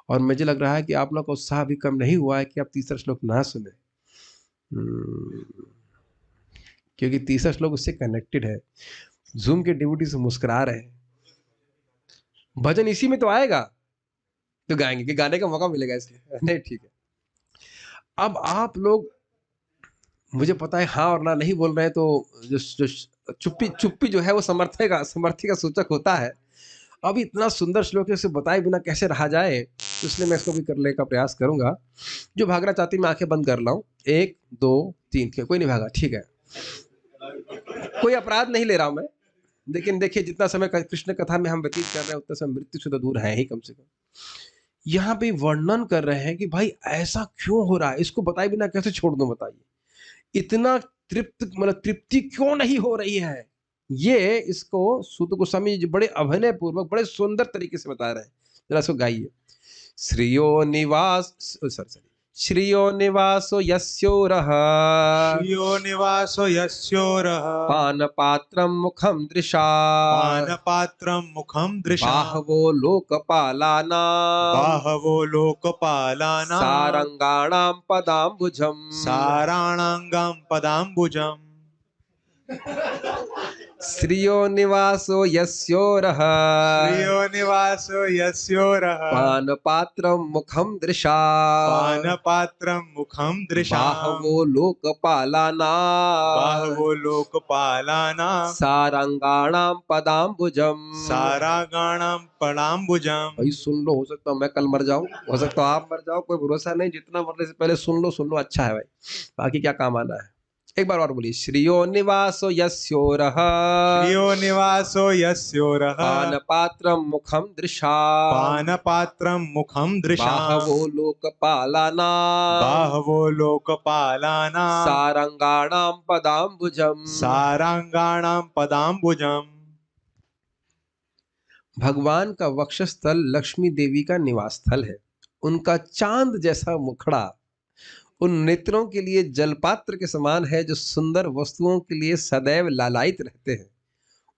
और मुझे लग रहा है कि आप लोग का उत्साह अभी कम नहीं हुआ है कि आप तीसरा श्लोक ना सुने, क्योंकि तीसरा श्लोक उससे कनेक्टेड है। जूम के डिवोटी से मुस्कुरा रहे हैं, भजन इसी में तो आएगा, तो गाएंगे कि गाने का मौका मिलेगा इसलिए। नहीं, ठीक है। अब आप लोग, मुझे पता है हाँ और ना नहीं बोल रहे हैं, तो जो चुप्पी जो है वो समर्थी का सूचक होता है। अब इतना सुंदर श्लोक है, उसे बताए बिना कैसे रहा जाए, तो इसलिए मैं इसको भी करने का प्रयास करूंगा। जो भागना चाहती मैं आंखें बंद कर लाऊं, 1 2 3, कोई नहीं भागा, ठीक है, कोई अपराध नहीं ले रहा हूं मैं, लेकिन देखिए जितना समय कृष्ण कथा में हम व्यतीत कर रहे हैं, उतना समय मृत्यु से तो दूर है ही कम से कम। यहाँ पे वर्णन कर रहे हैं कि भाई ऐसा क्यों हो रहा है, इसको बताए बिना कैसे छोड़ दूं, बताइए। इतना तृप्ति क्यों नहीं हो रही है, ये इसको सूत गोस्वामी जी बड़े अभिनय पूर्वक, बड़े सुंदर तरीके से बता रहे हैं। जरा इसको गाइए। श्रियो निवासो यस्योरः, श्रियो निवासो यस्योरः, पानपात्रं मुखं दृशा, पानपात्रं मुखं दृशा, बाहवो लोकपालानां, बाहवो लोकपालानां, सारंगाणां पदाम्बुजम्, साराणांगां पदाम्बुजम्। श्रियो निवासो यस्योरः, श्रियो निवासो यस्योरः, पानपात्रं मुखं दृशा, पानपात्रं मुखं दृशा, बाहवो लोकपालानां, बाहवो लोकपालानां, सारंगाणां पदाम्बुजम्, सारागाणां पदाम्बुजम्। भाई सुन लो, हो सकता है मैं कल मर जाऊं, हो सकता है आप मर जाओ, कोई भरोसा नहीं, जितना मरने से पहले सुन लो, अच्छा है भाई, बाकी क्या काम आना है। एक बार और बोलिए। श्रियो निवासो यस्योरः, श्रियो निवासो यस्योरः, पानपात्रं मुखं दृशा, पानपात्रं मुखं दृशा, बाहवो लोकपालानां, बाहवो लोकपालानां, सारंगाणां पदाम्बुजम्। सारांगाणां पदाम्बुजम्। भगवान का वक्षस्थल लक्ष्मी देवी का निवास स्थल है। उनका चांद जैसा मुखड़ा उन नेत्रों के लिए जलपात्र के समान है जो सुंदर वस्तुओं के लिए सदैव लालायित रहते हैं।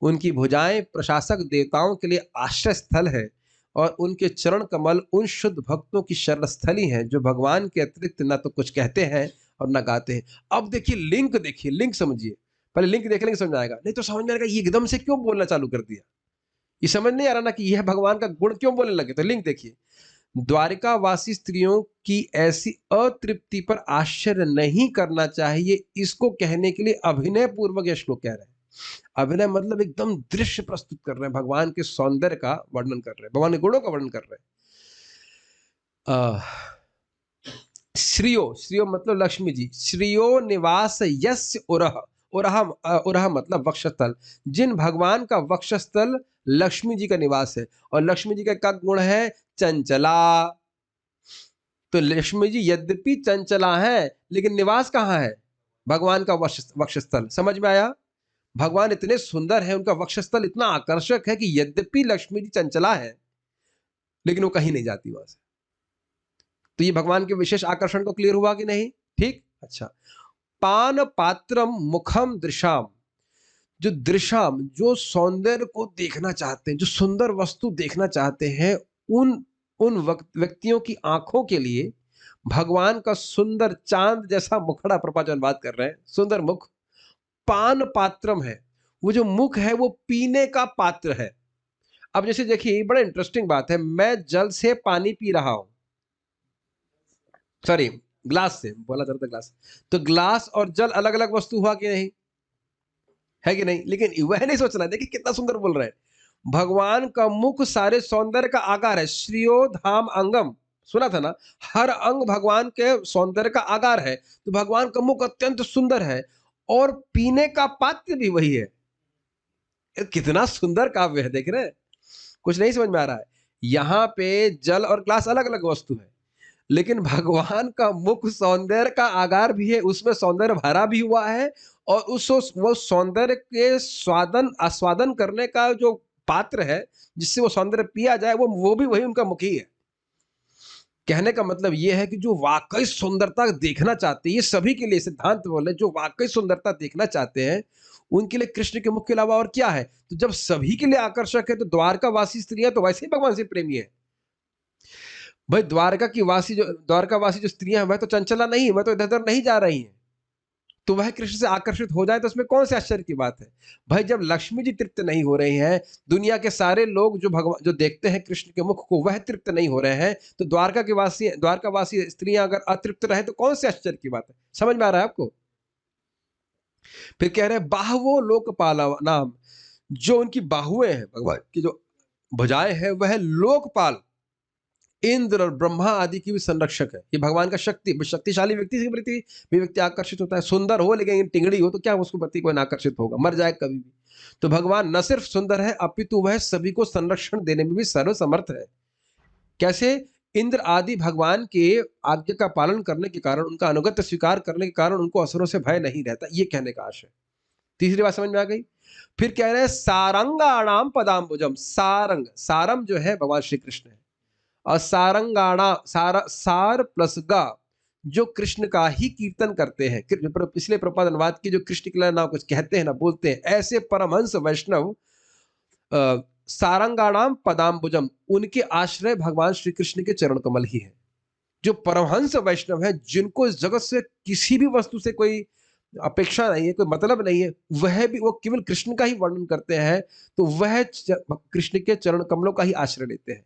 उनकी भुजाएं प्रशासक देवताओं के लिए आश्रय स्थल है, और उनके चरण कमल उन शुद्ध भक्तों की शरणस्थली हैं जो भगवान के अतिरिक्त न तो कुछ कहते हैं और न गाते हैं। अब देखिए लिंक समझिए, पहले लिंक देख लेंगे समझ आएगा, नहीं तो समझ में आएगा ये एकदम से क्यों बोलना चालू कर दिया, ये समझ नहीं आ रहा ना कि यह भगवान का गुण क्यों बोलने लगे। तो लिंक देखिए। द्वारिका वासी स्त्रियों की ऐसी अतृप्ति पर आश्चर्य नहीं करना चाहिए, इसको कहने के लिए अभिनय पूर्वक यह श्लोक कह रहे हैं। अभिनय मतलब एकदम दृश्य प्रस्तुत कर रहे हैं, भगवान के सौंदर्य का वर्णन कर रहे हैं, भगवान के गुणों का वर्णन कर रहे हैं। श्रियो, श्रियो मतलब लक्ष्मी जी। श्रियो निवास यस्य उरह, उरह उरह मतलब वक्षस्थल। जिन भगवान का वक्षस्थल लक्ष्मी जी का निवास है, और लक्ष्मी जी का क्या गुण है? चंचला। तो लक्ष्मी जी यद्यपि चंचला है, लेकिन निवास कहाँ है? भगवान का वक्षस्थल। समझ में आया? भगवान इतने सुंदर है, उनका वक्षस्थल इतना आकर्षक है कि यद्यपि लक्ष्मी जी चंचला है, लेकिन वो कहीं नहीं जाती वहां से। तो ये भगवान के विशेष आकर्षण को क्लियर हुआ कि नहीं? ठीक, अच्छा। पान पात्रम मुखम दृशाम, जो दृशाम, जो सौंदर्य को देखना चाहते हैं, जो सुंदर वस्तु देखना चाहते हैं, उन उन व्यक्तियों की आंखों के लिए भगवान का सुंदर चांद जैसा मुखड़ा, प्रपाचन बात कर रहे हैं, सुंदर मुख पान पात्रम है। वो जो मुख है वो पीने का पात्र है। अब जैसे देखिए, बड़ा इंटरेस्टिंग बात है, मैं जल से पानी पी रहा हूं, सॉरी ग्लास से बोला जाता है, ग्लास। तो ग्लास और जल अलग अलग वस्तु हुआ कि नहीं? है कि नहीं? लेकिन वह नहीं सोचना, देखिए कितना सुंदर बोल रहे हैं। भगवान का मुख सारे सौंदर्य का आकार है। श्रियो धाम अंगम, सुना था ना? हर अंग भगवान के सौंदर्य का आकार है। तो भगवान का मुख अत्यंत सुंदर है, और पीने का पात्र भी वही है। कितना सुंदर काव्य है, देख रहे हैं? कुछ नहीं समझ में आ रहा है? यहाँ पे जल और ग्लास अलग अलग वस्तु है, लेकिन भगवान का मुख सौंदर्य का आगार भी है, उसमें सौंदर्य भरा भी हुआ है, और उस वो सौंदर्य के स्वादन आस्वादन करने का जो पात्र है, जिससे वो सौंदर्य पिया जाए, वो भी वही उनका मुख ही है। कहने का मतलब ये है कि जो वाकई सुंदरता देखना चाहते हैं, ये सभी के लिए सिद्धांत बोले, जो वाकई सुंदरता देखना चाहते हैं, उनके लिए कृष्ण के मुख के अलावा और क्या है? तो जब सभी के लिए आकर्षक है, तो द्वारकावासी स्त्रियां तो वैसे ही भगवान से प्रेमी है। भाई द्वारका वासी जो स्त्रियां हैं, वह तो चंचला नहीं, वह तो इधर उधर नहीं जा रही हैं, तो वह कृष्ण से आकर्षित हो जाए तो उसमें कौन से आश्चर्य की बात है? भाई जब लक्ष्मी जी तृप्त नहीं हो रही हैं, दुनिया के सारे लोग जो भगवान जो देखते हैं कृष्ण के मुख को, वह तृप्त नहीं हो रहे हैं, तो द्वारका वासी स्त्रियां अगर अतृप्त रहे तो कौन से आश्चर्य की बात है? समझ में आ रहा है आपको? फिर कह रहे हैं बाहवो लोकपाल नाम, जो उनकी बाहुएं हैं, भगवान की जो भुजाएं हैं, वह लोकपाल, इंद्र और ब्रह्मा आदि की भी संरक्षक है। ये भगवान का शक्तिशाली व्यक्ति के प्रति भी व्यक्ति आकर्षित होता है। सुंदर हो लेकिन टिंगड़ी हो तो क्या उसको प्रति कोई आकर्षित होगा? मर जाए कभी भी। तो भगवान न सिर्फ सुंदर है, अपितु वह सभी को संरक्षण देने में भी सर्वसमर्थ है। कैसे? इंद्र आदि भगवान के आज्ञा का पालन करने के कारण, उनका अनुगत्य स्वीकार करने के कारण उनको असुरों से भय नहीं रहता। ये कहने का आशय। तीसरी बात समझ में आ गई? फिर कह रहे हैं सारंगाणाम पदाम्बुजम। सारंग, सारम जो है भगवान श्री कृष्ण है, और सारंगाणा, सार प्लस गा, जो कृष्ण का ही कीर्तन करते हैं। इसलिए प्रपाद अनुवाद की जो कृष्ण के नाम कुछ कहते हैं ना, बोलते हैं, ऐसे परमहंस वैष्णव सारंगाणाम पदाम्बुजम, उनके आश्रय भगवान श्री कृष्ण के चरण कमल ही है। जो परमहंस वैष्णव है, जिनको इस जगत से किसी भी वस्तु से कोई अपेक्षा नहीं है, कोई मतलब नहीं है, वह भी वो केवल कृष्ण का ही वर्णन करते हैं, तो वह कृष्ण के चरण कमलों का ही आश्रय लेते हैं।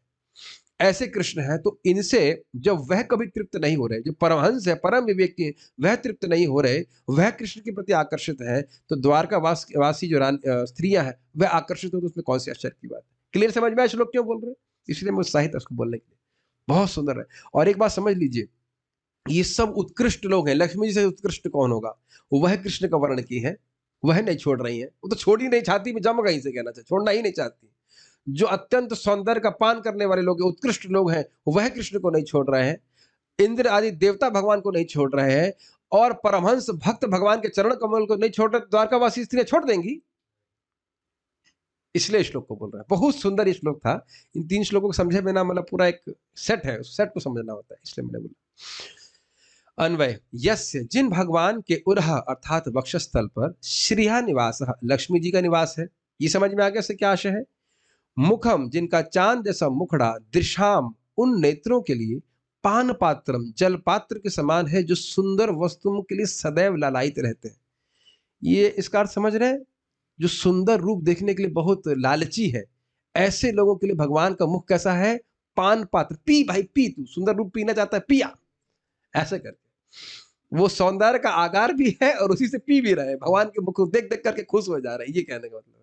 ऐसे कृष्ण है, तो इनसे जब वह कभी तृप्त नहीं हो रहे, जो परमहंस है, परम विवेकी, वह तृप्त नहीं हो रहे, वह कृष्ण के प्रति आकर्षित है, तो द्वारका वासी जो स्त्रियां हैं, वह आकर्षित हो, तो उसमें कौन सी आश्चर्य की बात है? क्लियर समझ में आया श्लोक क्यों बोल रहे हैं? इसलिए मैं उत्साहित उसको बोलने के लिए। बहुत सुंदर है। और एक बात समझ लीजिए, ये सब उत्कृष्ट लोग हैं। लक्ष्मी जी से उत्कृष्ट कौन होगा? वह कृष्ण का वर्ण की है, वह नहीं छोड़ रही है, वो तो छोड़ ही नहीं चाहती, मैं जम गई से कहना चाहिए, छोड़ना ही नहीं चाहती। जो अत्यंत सौंदर्य का पान करने वाले लोग, उत्कृष्ट लोग हैं, वह कृष्ण को नहीं छोड़ रहे हैं, इंद्र आदि देवता भगवान को नहीं छोड़ रहे हैं, और परमहंस भक्त भगवान के चरण कमल को नहीं छोड़ रहे, द्वारकावासी स्त्रियां छोड़ देंगी? इसलिए श्लोक को बोल रहा है। बहुत सुंदर ये श्लोक था। इन 3 श्लोकों को समझे बिना मतलब पूरा एक सेट है, उस सेट को समझना होता है, इसलिए मैंने बोला। अन्वय यस्य, जिन भगवान के उरह अर्थात वक्षस्थल पर श्रीहा निवास, लक्ष्मी जी का निवास है। ये समझ में आ गया से क्या आशय है? मुखम, जिनका चांद जैसा मुखड़ा, दृशाम, उन नेत्रों के लिए, पान पात्रम, जल पात्र के समान है, जो सुंदर वस्तुओं के लिए सदैव लालायित रहते हैं। ये इसका अर्थ समझ रहे हैं? जो सुंदर रूप देखने के लिए बहुत लालची है, ऐसे लोगों के लिए भगवान का मुख कैसा है? पान पात्र। पी भाई पी, तू सुंदर रूप पीना चाहता है, पिया, ऐसे करके। वो सौंदर्य का आगार भी है और उसी से पी भी रहे, भगवान के मुख को देख देख करके खुश हो जा रहे हैं। ये कहने का मतलब है।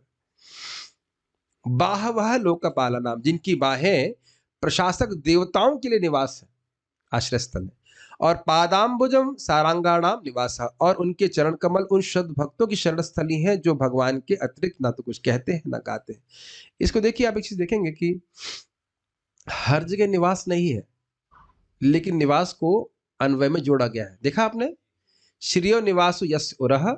बाहवह लोकपाला नाम, जिनकी बाहें प्रशासक देवताओं के लिए निवास है, आश्रय स्थल है, और पादाम्बुजम सारंगाणाम निवासा, और उनके चरण कमल उन शुद्ध भक्तों की शरण स्थली हैं जो भगवान के अतिरिक्त ना तो कुछ कहते हैं ना गाते हैं। इसको देखिए, आप एक चीज देखेंगे कि हर जगह निवास नहीं है, लेकिन निवास को अन्वय में जोड़ा गया है। देखा आपने, श्रियो निवासु यस्य उरः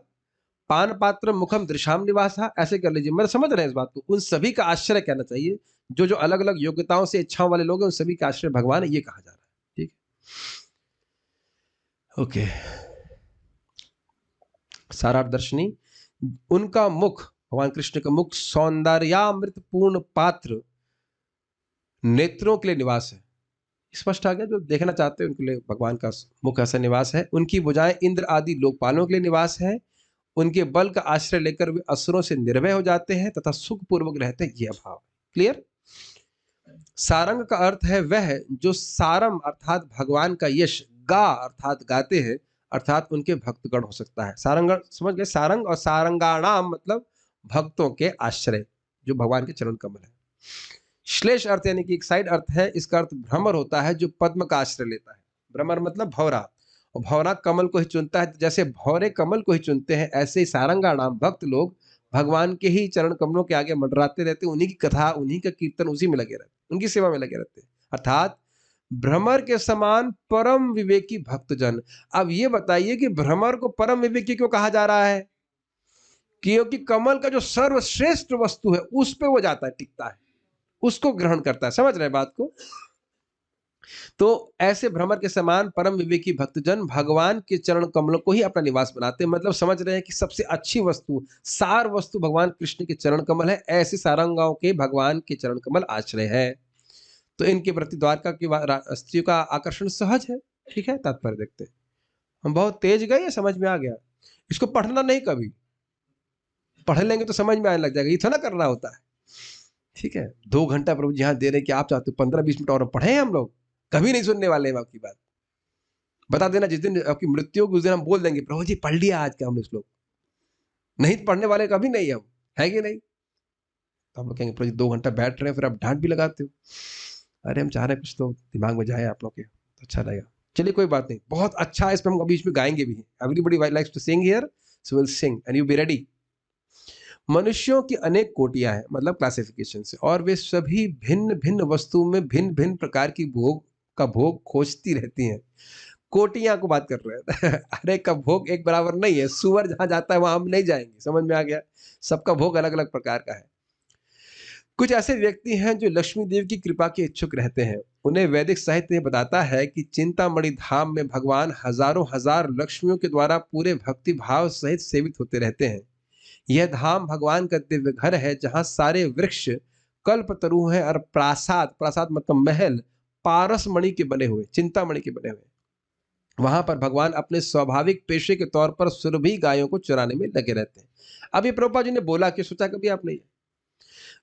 पान पात्र मुखम दृशाम निवासा, ऐसे कर लीजिए, मतलब समझ रहे हैं इस बात को। उन सभी का आश्रय कहना चाहिए, जो जो अलग अलग योग्यताओं से इच्छाओं वाले लोग हैं, उन सभी का आश्रय भगवान है, ये कहा जा रहा है। ठीक है, ओके। सारार्थ दर्शनी, उनका मुख, भगवान कृष्ण का मुख सौंदर्यामृत पूर्ण पात्र नेत्रों के लिए निवास है। स्पष्ट आ गया, जो देखना चाहते हैं उनके लिए भगवान का मुख ऐसा निवास है। उनकी भुजाएं इंद्र आदि लोकपालों के लिए निवास है। उनके बल का आश्रय लेकर वे असुरों से निर्भय हो जाते हैं तथा सुख पूर्वक रहते हैं, यह भाव। क्लियर। सारंग का अर्थ है वह जो सारम अर्थात भगवान का यश गा अर्थात गाते हैं, अर्थात उनके भक्तगण हो सकता है। सारंग समझ गए, सारंग और सारंगाणाम मतलब भक्तों के आश्रय, जो भगवान के चरण कमल है। श्लेष अर्थ यानी कि एक साइड अर्थ है, इसका अर्थ भ्रमर होता है जो पद्म का आश्रय लेता है। भ्रमर मतलब भौरा, और भौरा कमल को ही चुनता है। जैसे भौरे कमल को ही चुनते हैं, ऐसे ही सारंगाणाम भक्त लोग भगवान के ही चरण कमलों के आगे मंडराते रहते हैं, उन्हीं की कथा, उन्हीं का कीर्तन, उसी में लगे रहते हैं, उनकी सेवा में लगे रहते हैं। अर्थात भ्रमर के समान परम विवेकी भक्तजन। अब ये बताइए कि भ्रमर को परम विवेकी क्यों कहा जा रहा है? क्योंकि कमल का जो सर्वश्रेष्ठ वस्तु है उस पे वो जाता है, टिकता है, उसको ग्रहण करता है। समझ रहे हैं बात को? तो ऐसे भ्रमर के समान परम विवेकी भक्तजन भगवान के चरण कमलों को ही अपना निवास बनाते हैं। मतलब समझ रहे हैं कि सबसे अच्छी वस्तु, सार वस्तु भगवान कृष्ण के चरण कमल है। ऐसे सारंगाओं के भगवान के चरण कमल आश्रय है। तो इनके प्रति द्वारका की स्त्रियों का आकर्षण सहज है। ठीक है, तात्पर्य देखते हैं। हम बहुत तेज गए, समझ में आ गया। इसको पढ़ना नहीं, कभी पढ़ लेंगे तो समझ में आने लग जाएगा, ये थोड़ा करना होता है। ठीक है, 2 घंटा प्रभु जी यहाँ दे रहे हैं कि आप चाहते हो 15-20 मिनट और पढ़े हम लोग, कभी नहीं सुनने वाले हैं आपकी बात। बता देना जिस दिन आपकी मृत्यु होगी उस दिन हम बोल देंगे प्रभु जी पढ़ लिया आज का हमने श्लोक। नहीं पढ़ने वाले कभी नहीं हम, है कि नहीं? तो हम लोग कहेंगे प्रभु जी 2 घंटा बैठ रहे हैं, फिर आप डांट भी लगाते हो। अरे हम चाह रहे हैं कुछ तो दिमाग में जाए आप लोग के, तो अच्छा रहेगा। चलिए कोई बात नहीं, बहुत अच्छा है, इसमें हम बीच में गाएंगे भी। Everybody likes to sing here, so will sing and you be ready. मनुष्यों की अनेक कोटियां हैं, मतलब क्लासिफिकेशन से, और वे सभी भिन्न भिन्न वस्तुओं में भिन्न भिन्न प्रकार की भोग खोजती रहती हैं। कोटियां को बात कर रहे हैं। अरे का भोग एक बराबर नहीं है, सुअर जहां जाता है वहां हम नहीं जाएंगे, समझ में आ गया? सबका भोग अलग अलग प्रकार का है। कुछ ऐसे व्यक्ति हैं जो लक्ष्मी देव की कृपा के इच्छुक रहते हैं। उन्हें वैदिक साहित्य बताता है कि चिंतामणि धाम में भगवान हजारों हजार लक्ष्मियों के द्वारा पूरे भक्ति भाव सहित सेवित होते रहते हैं। यह धाम भगवान का दिव्य घर है, जहां सारे वृक्ष कल्पतरु हैं और प्रासाद, प्रासाद मतलब महल, पारस मणि के बने हुए, चिंतामणि के बने हुए। वहां पर भगवान अपने स्वाभाविक पेशे के तौर पर सुरभि गायों को चराने में लगे रहते हैं। अभी प्रभुपाद जी ने बोला कि सोचा कभी आपने,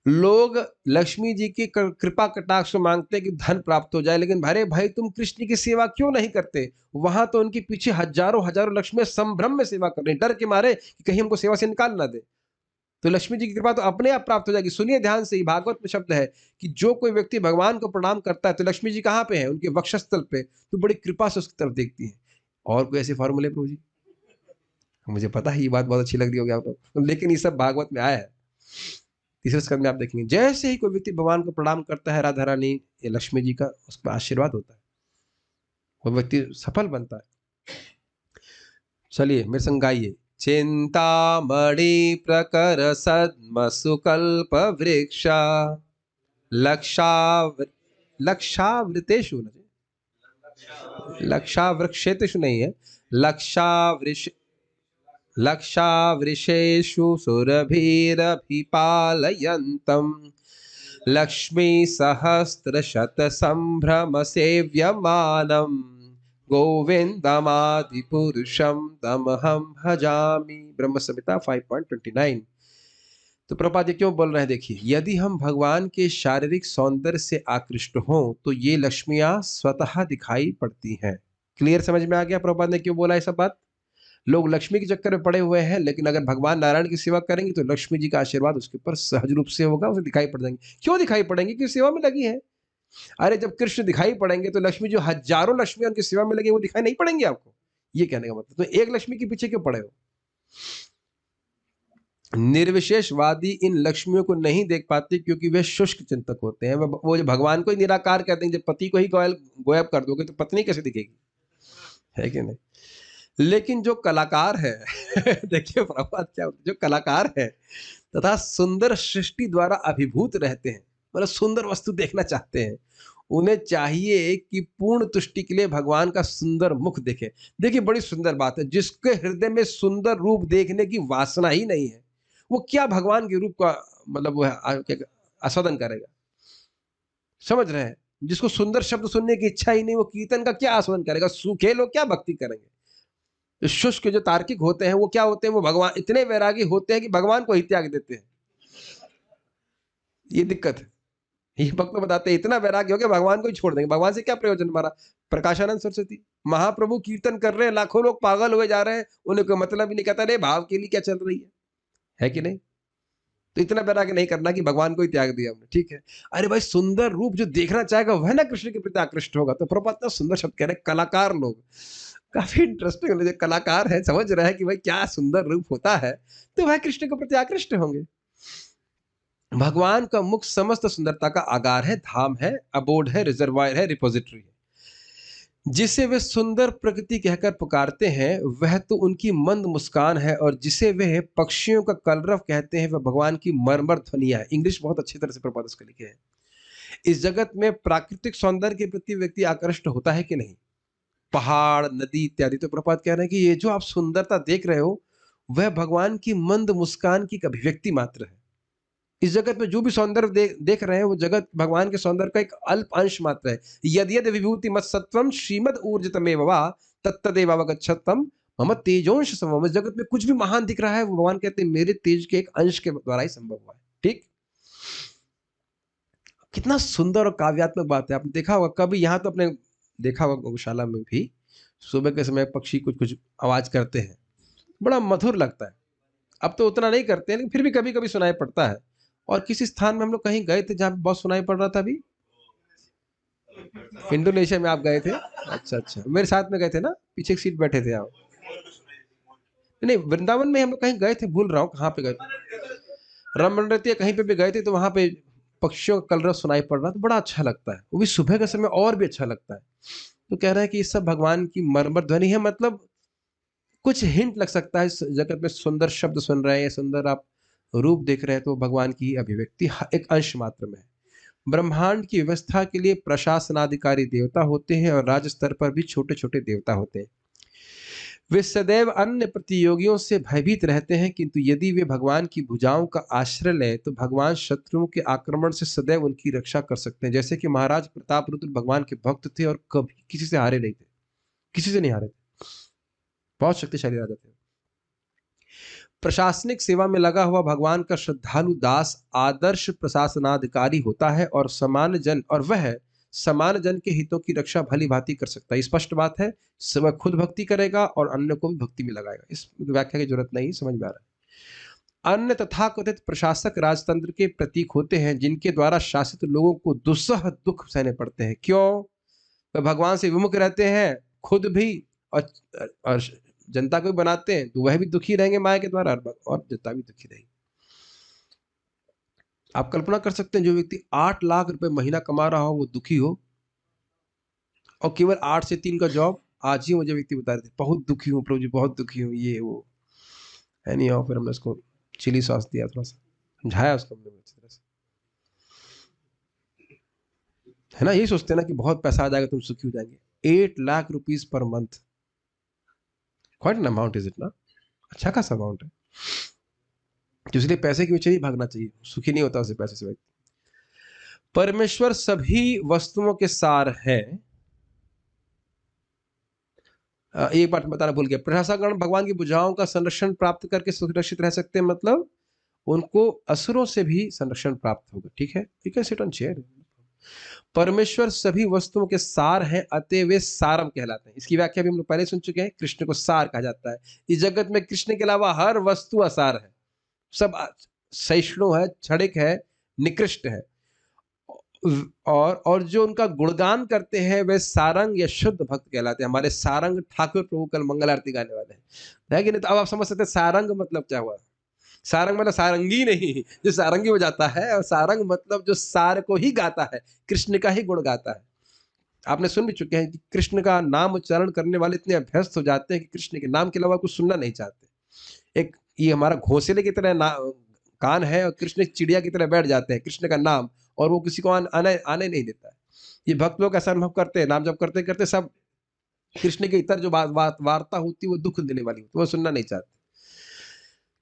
लोग लक्ष्मी जी की कृपा कटाक्ष मांगते हैं कि धन प्राप्त हो जाए, लेकिन भरे भाई तुम कृष्ण की सेवा क्यों नहीं करते? वहां तो उनके पीछे हजारों हजारों लक्ष्मी संभ्रम में सेवा कर रही, डर के मारे कि कहीं हमको सेवा से निकाल ना दे। तो लक्ष्मी जी की कृपा तो अपने आप प्राप्त हो जाएगी। सुनिए ध्यान से, भागवत में शब्द है कि जो कोई व्यक्ति भगवान को प्रणाम करता है तो लक्ष्मी जी कहाँ पे है? उनके वक्षस्थल पे। तो बड़ी कृपा से उसकी तरफ देखती है। और कोई ऐसे फॉर्मूले प्रभु जी? मुझे पता है ये बात बहुत अच्छी लग रही होगी आपको, लेकिन ये सब भागवत में आया है। तीसरे स्कंद में आप देखेंगे, जैसे ही कोई व्यक्ति भगवान को प्रणाम करता है, राधा रानी या लक्ष्मी जी का उस पर आशीर्वाद होता है, वो व्यक्ति सफल बनता है। चलिए मेरे संग गाइए। चिंतामणि प्रकर सद्म सुकल्प वृक्षा लक्षावृतेषु, लक्षावृक्षेतेषु नहीं है, लक्षावृषेषु सुरभिरभिपालयन्तं लक्ष्मी सहस्रशत संभ्रम सेव्यमानं गोविंदमादिपुरुषं तमहं भजामि। ब्रह्म संहिता 5.29। तो प्रभुपाद क्यों बोल रहे हैं? देखिए, यदि हम भगवान के शारीरिक सौंदर्य से आकृष्ट हों तो ये लक्ष्मियां स्वतः दिखाई पड़ती हैं। क्लियर, समझ में आ गया प्रभुपाद ने क्यों बोला ये सब बात? लोग लक्ष्मी के चक्कर में पड़े हुए हैं, लेकिन अगर भगवान नारायण की सेवा करेंगे तो लक्ष्मी जी का आशीर्वाद उसके ऊपर सहज रूप से होगा, उसे दिखाई पड़ जाएंगे। क्यों दिखाई पड़ेंगे? क्योंकि सेवा में लगी है। अरे जब कृष्ण दिखाई पड़ेंगे तो लक्ष्मी, जो हजारों लक्ष्मी उनकी सेवा में लगे, वो दिखाई नहीं पड़ेंगे आपको? ये कहने का मतलब, तो एक लक्ष्मी के पीछे क्यों पड़े हो? निर्विशेषवादी इन लक्ष्मियों को नहीं देख पाते क्योंकि वे शुष्क चिंतक होते हैं। वो जो भगवान को ही निराकार कहते हैं, जब पति को ही गायब कर दोगे तो पत्नी कैसे दिखेगी, है कि नहीं? लेकिन जो कलाकार है देखिए प्रभात क्या होता है, जो कलाकार है तथा सुंदर सृष्टि द्वारा अभिभूत रहते हैं, मतलब सुंदर वस्तु देखना चाहते हैं, उन्हें चाहिए कि पूर्ण तुष्टि के लिए भगवान का सुंदर मुख देखें। देखिए बड़ी सुंदर बात है, जिसके हृदय में सुंदर रूप देखने की वासना ही नहीं है, वो क्या भगवान के रूप का मतलब वो है आस्वादन करेगा? समझ रहे हैं? जिसको सुंदर शब्द सुनने की इच्छा ही नहीं, वो कीर्तन का क्या आस्वादन करेगा? सूखे लोग क्या भक्ति करेंगे? जो शुष्क, जो तार्किक होते हैं, वो क्या होते हैं? वो भगवान, इतने वैरागी होते हैं कि भगवान को ही त्याग देते हैं। ये दिक्कत है। ये भक्त बताते हैं, इतना वैराग्य हो गया भगवान को ही छोड़ देंगे। भगवान से क्या प्रयोजन हमारा? प्रकाशानंद सरस्वती महाप्रभु कीर्तन कर रहे हैं, लाखों लोग पागल हुए जा रहे हैं, उन्हें कोई मतलब ही नहीं, कहता अरे भाव के लिए क्या चल रही है कि नहीं? तो इतना वैराग्य नहीं करना कि भगवान को ही त्याग दिया हमने, ठीक है? अरे भाई सुंदर रूप जो देखना चाहेगा वह ना कृष्ण के प्रति आकृष्ट होगा। तो प्रभुपाद इतना सुंदर शब्द कह रहे हैं, कलाकार लोग। काफी इंटरेस्टिंग है, कलाकार है, समझ रहा है कि भाई क्या सुंदर रूप होता है, तो वह कृष्ण के प्रति आकृष्ट होंगे। भगवान का मुख समस्त सुंदरता का आगार है, धाम है, अबोर्ड है, रिजर्वायर है, रिपोजिटरी है। जिसे वे सुंदर प्रकृति कहकर पुकारते हैं वह तो उनकी मंद मुस्कान है, और जिसे वे पक्षियों का कलरव कहते हैं वह भगवान की मरमर ध्वनिया है। इंग्लिश बहुत अच्छी तरह से प्रभात इसको लिखे हैं। इस जगत में प्राकृतिक सौंदर्य के प्रति व्यक्ति आकृष्ट होता है कि नहीं? पहाड़, नदी इत्यादि। तो प्रभात कह रहे हैं कि ये जो आप सुंदरता देख रहे हो वह भगवान की मंद मुस्कान की अभिव्यक्ति मात्र है। इस जगत में जो भी सौंदर्य देख रहे हैं वो जगत भगवान के सौंदर्य का एक अल्प अंश मात्र है। यद यद विभूति मत सत्वम श्रीमद ऊर्जितमेव वा तत्तदेवावगच्छतम मम तेजोंश समम। इस जगत में कुछ भी महान दिख रहा है वो भगवान कहते हैं मेरे तेज के एक अंश के द्वारा ही संभव हुआ है। ठीक, कितना सुंदर और काव्यात्मक बात है। आपने देखा होगा कभी, यहाँ तो अपने देखा होगा गौशाला में भी सुबह के समय पक्षी कुछ कुछ आवाज करते हैं, बड़ा मधुर लगता है। अब तो उतना नहीं करते हैं लेकिन फिर भी कभी कभी सुनाई पड़ता है। और किसी स्थान में हम लोग कहीं गए थे जहाँ पे बहुत सुनाई पड़ रहा था। अभी इंडोनेशिया में आप गए थे? अच्छा अच्छा, मेरे साथ में गए थे ना, पीछे एक सीट बैठे थे आप। नहीं, वृंदावन में हम लोग कहीं गए थे, भूल रहा हूँ कहाँ पे गए थे, रमणरतिया कहीं पे भी गए थे, तो वहां पे पक्षियों का कलरव सुनाई पड़ रहा, तो बड़ा अच्छा लगता है, वो भी सुबह के समय और भी अच्छा लगता है। तो कह रहे हैं कि ये सब भगवान की मरमर ध्वनि है। मतलब कुछ हिंट लग सकता है इस जगत में सुंदर शब्द सुन रहे हैं, सुंदर आप रूप देख रहे हैं, तो भगवान की अभिव्यक्ति एक अंश मात्र में है। ब्रह्मांड की व्यवस्था के लिए प्रशासनाधिकारी देवता होते हैं और राज्य स्तर पर भी छोटे छोटे देवता होते हैं। वे सदैव अन्य प्रतियोगियों से भयभीत रहते हैं, किंतु यदि वे भगवान की भुजाओं का आश्रय लें तो भगवान शत्रुओं के आक्रमण से सदैव उनकी रक्षा कर सकते हैं। जैसे कि महाराज प्रतापरुद्र भगवान के भक्त थे और कभी किसी से हारे नहीं थे, किसी से नहीं हारे थे, बहुत शक्तिशाली राजा थे। प्रशासनिक सेवा में लगा हुआ भगवान का श्रद्धालु दास आदर्श प्रशासनाधिकारी होता है और वह समान जन के हितों की रक्षा भली भांति कर सकता है। स्पष्ट बात है, वह खुद भक्ति करेगा और अन्य को भी भक्ति में लगाएगा। इस व्याख्या की जरूरत नहीं, समझ में आ रहा है। अन्य तथाकथित प्रशासक राजतंत्र के प्रतीक होते हैं जिनके द्वारा शासित लोगों को दुस्सह दुख सहने पड़ते हैं। क्यों? वह भगवान से विमुख रहते हैं खुद भी, और जनता को भी बनाते हैं, तो वह भी दुखी रहेंगे माया के द्वारा, और जनता भी दुखी रहेगी। आप कल्पना कर सकते हैं जो व्यक्ति 8 लाख रुपए महीना कमा रहा हो वो दुखी हो, और केवल 8 से 3 का जॉब। आज ही मुझे व्यक्ति बता रहे थे, बहुत दुखी हूँ प्रभु जी, बहुत दुखी हूँ, ये वो है नहीं। और फिर हमने उसको चिली सॉस दिया, थोड़ा सा समझाया उसको हमने अच्छी तरह से, है ना। यही सोचते हैं ना कि बहुत पैसा आ जाएगा तुम सुखी हो जाएंगे। 8 lakh rupees per month, quite an amount, is it ना? अच्छा खासा अमाउंट है। तो इसलिए पैसे के पीछे ही भागना चाहिए, सुखी नहीं होता उसे पैसे से व्यक्ति। परमेश्वर सभी वस्तुओं के सार है। एक बात बताना भूल गया, प्रशासकगण भगवान की भुजाओं का संरक्षण प्राप्त करके सुरक्षित रह सकते हैं, मतलब उनको असुरों से भी संरक्षण प्राप्त होगा। ठीक है, you can sit on chair. परमेश्वर सभी वस्तुओं के सार हैं, अतः वे सारम कहलाते हैं। इसकी व्याख्या भी हम लोग पहले सुन चुके हैं। कृष्ण को सार कहा जाता है। इस जगत में कृष्ण के अलावा हर वस्तु असार है, सब सहिष्णु है, क्षणिक है, निकृष्ट है, और जो उनका गुणगान करते हैं वे सारंग या शुद्ध भक्त कहलाते हैं। हमारे सारंग ठाकुर प्रभु कल मंगल आरती गाने वाले हैं, है कि नहीं? तो अब आप समझ सकते हैं सारंग मतलब क्या हुआ। सारंग मतलब सारंगी नहीं जो सारंगी बजाता है, और सारंग मतलब जो सार को ही गाता है, कृष्ण का ही गुण गाता है। आपने सुन भी चुके हैं कि कृष्ण का नाम उच्चारण करने वाले इतने अभ्यस्त हो जाते हैं कि कृष्ण के नाम के अलावा कुछ सुनना नहीं चाहते। एक ये हमारा घोंसले की तरह कान है, और कृष्ण एक चिड़िया की तरह बैठ जाते हैं कृष्ण का नाम, और वो किसी को आने आने नहीं देता है। ये भक्त लोग ऐसा अनुभव करते हैं, नाम जब करते करते सब कृष्ण के इतर जो वार्ता होती है वो दुख देने वाली होती है, वो सुनना नहीं चाहते।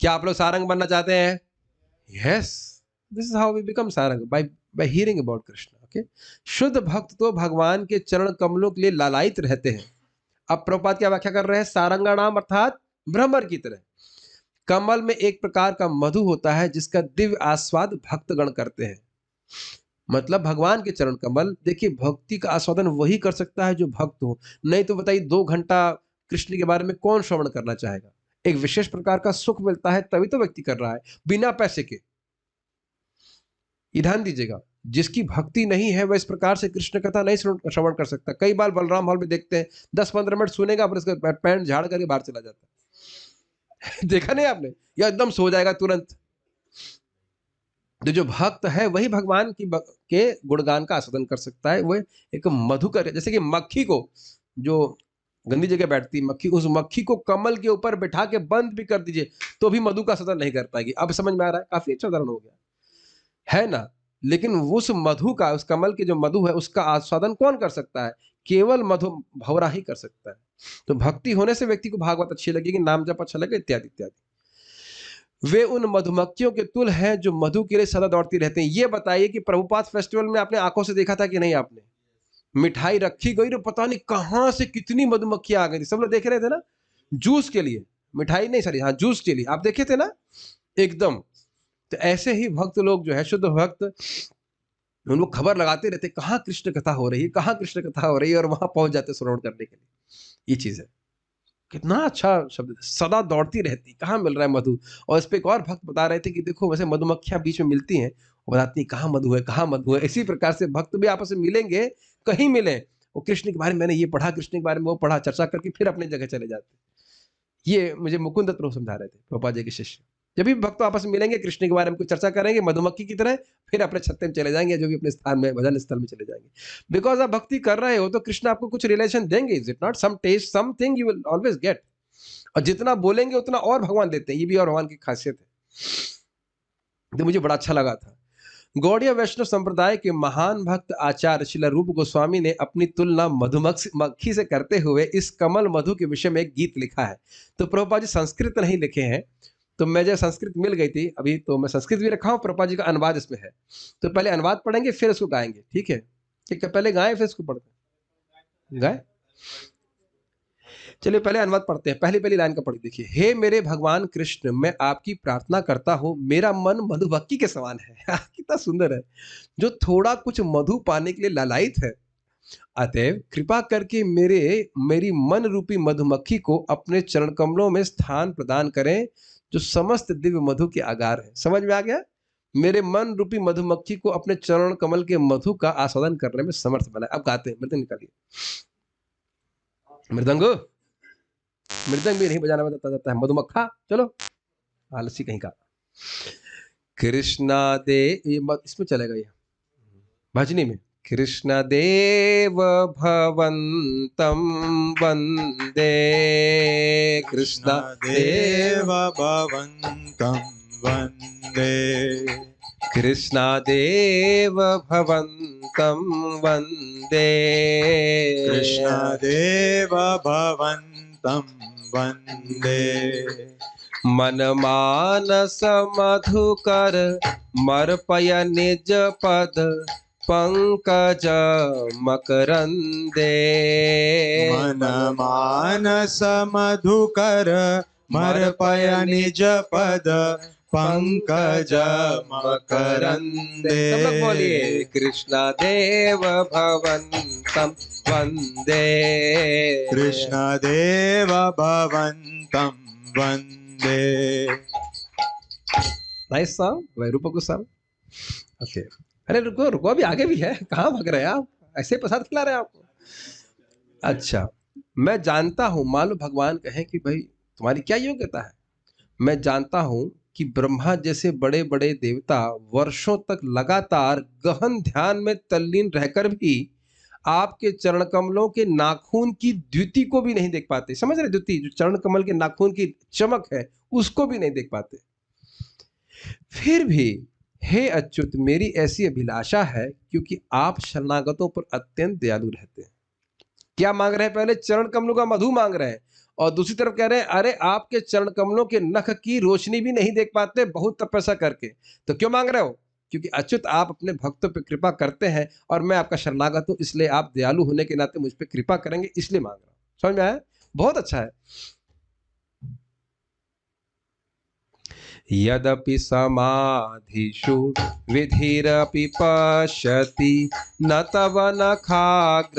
क्या आप लोग सारंग बनना चाहते हैं? Yes, this is how we become Sarang, by by hearing about Krishna. Okay, शुद्ध भक्त तो भगवान के चरण कमलों के लिए लालायित रहते हैं। अब प्रभुपाद क्या व्याख्या कर रहे हैं? सारंगाणाम अर्थात भ्रमर की तरह कमल में एक प्रकार का मधु होता है जिसका दिव्य आस्वाद भक्तगण करते हैं। मतलब भगवान के चरण कमल, देखिए भक्ति का आस्वादन वही कर सकता है जो भक्त हो। नहीं तो बताइए 2 घंटा कृष्ण के बारे में कौन श्रवण करना चाहेगा? एक विशेष प्रकार का सुख मिलता है तभी तो व्यक्ति कर रहा है, बिना पैसे के। ये ध्यान दीजिएगा, जिसकी भक्ति नहीं है वह इस प्रकार से कृष्ण कथा नहीं श्रवण कर सकता। कई बार बलराम हॉल में देखते हैं 10-15 मिनट सुनेगा, फिर उसका पैंट झाड़ करके बाहर चला जाता है देखा नहीं आपने? या एकदम सो जाएगा तुरंत। तो जो भक्त है वही भगवान के गुणगान का आस्वादन कर सकता है। वह एक मधुकर, जैसे कि मक्खी को जो गंदी जगह बैठती मक्खी, उस मक्खी को कमल के ऊपर बैठा के बंद भी कर दीजिए तो भी मधु का आस्वादन नहीं कर पाएगी। अब समझ में आ रहा है? काफी अच्छा उदाहरण हो गया है ना। लेकिन उस मधु का, उस कमल के जो मधु है उसका आस्वादन कौन कर सकता है? केवल मधु भवरा ही कर सकता है। तो भक्ति होने से व्यक्ति को भागवत अच्छी लगेगी, नाम जप अच्छा लगेगा, इत्यादि इत्यादि। वे उन मधुमक्खियों के तुल्य हैं जो मधु के लिए सदा दौड़ती रहते हैं। ये बताइए कि प्रभुपाद फेस्टिवल में आपने आंखों से देखा था कि नहीं? आपने मिठाई रखी गई तो पता नहीं कहां से कितनी मधुमक्खियां आ गई थी। सब लोग देख रहे थे ना, जूस के लिए, मिठाई नहीं सॉरी, हाँ जूस के लिए आप देखे थे ना एकदम। तो ऐसे ही भक्त लोग जो है, शुद्ध भक्त, उन लोग खबर लगाते रहते कहाँ कृष्ण कथा हो रही है, कहाँ कृष्ण कथा हो रही है, और वहां पहुंच जाते श्रवण करने के लिए। ये चीज है, कितना अच्छा शब्द, सदा दौड़ती रहती, कहाँ मिल रहा है मधु। और इस पे एक और भक्त बता रहे थे कि देखो वैसे मधुमक्खियां बीच में मिलती हैं, वो बताती हैं कहाँ मधु है, कहाँ मधु है। इसी प्रकार से भक्त भी आपस में मिलेंगे, कहीं मिले, वो कृष्ण के बारे में मैंने ये पढ़ा, कृष्ण के बारे में वो पढ़ा, चर्चा करके फिर अपनी जगह चले जाते। ये मुझे मुकुंद दत्त प्रभु समझा रहे थे, प्रभुपाद जी के शिष्य। जब भी भक्त आपस में मिलेंगे कृष्ण के बारे में कुछ चर्चा करेंगे मधुमक्खी की तरह, फिर अपने छत्ते में चले जाएंगे, जो भी अपने स्थान में भजन स्थल में चले जाएंगे। बिकॉज आप भक्ति कर रहे हो तो कृष्ण आपको कुछ रिलेशन देंगे। Is it not? Some test, something you will always get. और जितना बोलेंगे उतना और भगवान देते हैं, ये भी और भगवान की खासियत है। तो मुझे बड़ा अच्छा लगा था। गौड़ीय वैष्णव संप्रदाय के महान भक्त आचार्य श्रील रूप गोस्वामी ने अपनी तुलना मधुमक्खी से करते हुए इस कमल मधु के विषय में एक गीत लिखा है। तो प्रभुपाद जी संस्कृत नहीं लिखे हैं, तो मैं जब संस्कृत मिल गई थी अभी, तो मैं संस्कृत भी रखा हूँ, प्रभुपाद जी का अनुवाद इसमें है। तो पहले अनुवाद पढ़ेंगे फिर उसको गाएंगे, ठीक है? ठीक है, पहले गाएं फिर इसको पढ़ते गाए। चलिए पहले अनुवाद पढ़ते हैं। पहली लाइन का पढ़ देखिए। हे मेरे भगवान कृष्ण, मैं आपकी प्रार्थना करता हूँ, मेरा मन मधुमक्खी के समान है कितना सुंदर है, जो थोड़ा कुछ मधु पाने के लिए लालायित है। अतएव कृपा करके मेरी मन रूपी मधुमक्खी को अपने चरण कमलों में स्थान प्रदान करें, जो समस्त दिव्य मधु के आगार है। समझ में आ गया? मेरे मन रूपी मधुमक्खी को अपने चरण कमल के मधु का आस्वादन करने में समर्थ बनाए। अब गाते हैं, मृदंग निकालिए। मृदंग भी नहीं बजाना बताता जाता है, मधुमक्खा। चलो आलसी कहीं का। कृष्णा दे, ये इसमें चलेगा, ये भजनी में। कृष्ण देव भवन्तं वन्दे, कृष्ण देव भवन्तं वन्दे, कृष्ण देव भवन्तं वन्दे, कृष्ण देव भवन्तं वन्दे। मन मानस मधुकर मर्पय निज पद पंकज मकरंदे। मन मानस मधुकर मर्पय निज पद पंकज मकरंदे। सब लोग बोलिए। कृष्ण देव भवन्तं वन्दे, कृष्ण देव भवन्तं वन्दे। Nice song, Vairup Goswami. Okay, अरे रुको रुको, अभी आगे भी है, कहाँ भाग रहे हैं आप? ऐसे प्रसाद खिला रहे हैं आपको। अच्छा, मैं जानता हूँ, मान लो भगवान कहें कि भाई तुम्हारी क्या योग्यता है? मैं जानता हूँ कि ब्रह्मा जैसे बड़े बड़े देवता वर्षों तक लगातार गहन ध्यान में तल्लीन रहकर भी आपके चरण कमलों के नाखून की द्युति को भी नहीं देख पाते। समझ रहे? द्युति जो चरण कमल के नाखून की चमक है, उसको भी नहीं देख पाते। फिर भी हे अच्युत, मेरी ऐसी अभिलाषा है, क्योंकि आप शरणागतों पर अत्यंत दयालु रहते हैं। क्या मांग रहे हैं? पहले चरण कमलों का मधु मांग रहे हैं, और दूसरी तरफ कह रहे हैं अरे आपके चरण कमलों के नख की रोशनी भी नहीं देख पाते बहुत तपस्या करके। तो क्यों मांग रहे हो? क्योंकि अच्युत आप अपने भक्तों पर कृपा करते हैं, और मैं आपका शरणागत हूं, इसलिए आप दयालु होने के नाते मुझ पर कृपा करेंगे, इसलिए मांग रहा हूं। समझ में आया? बहुत अच्छा है। यद्यपि समाधिषु विधिरपि पश्यति न तव नखाग्रमरीचि।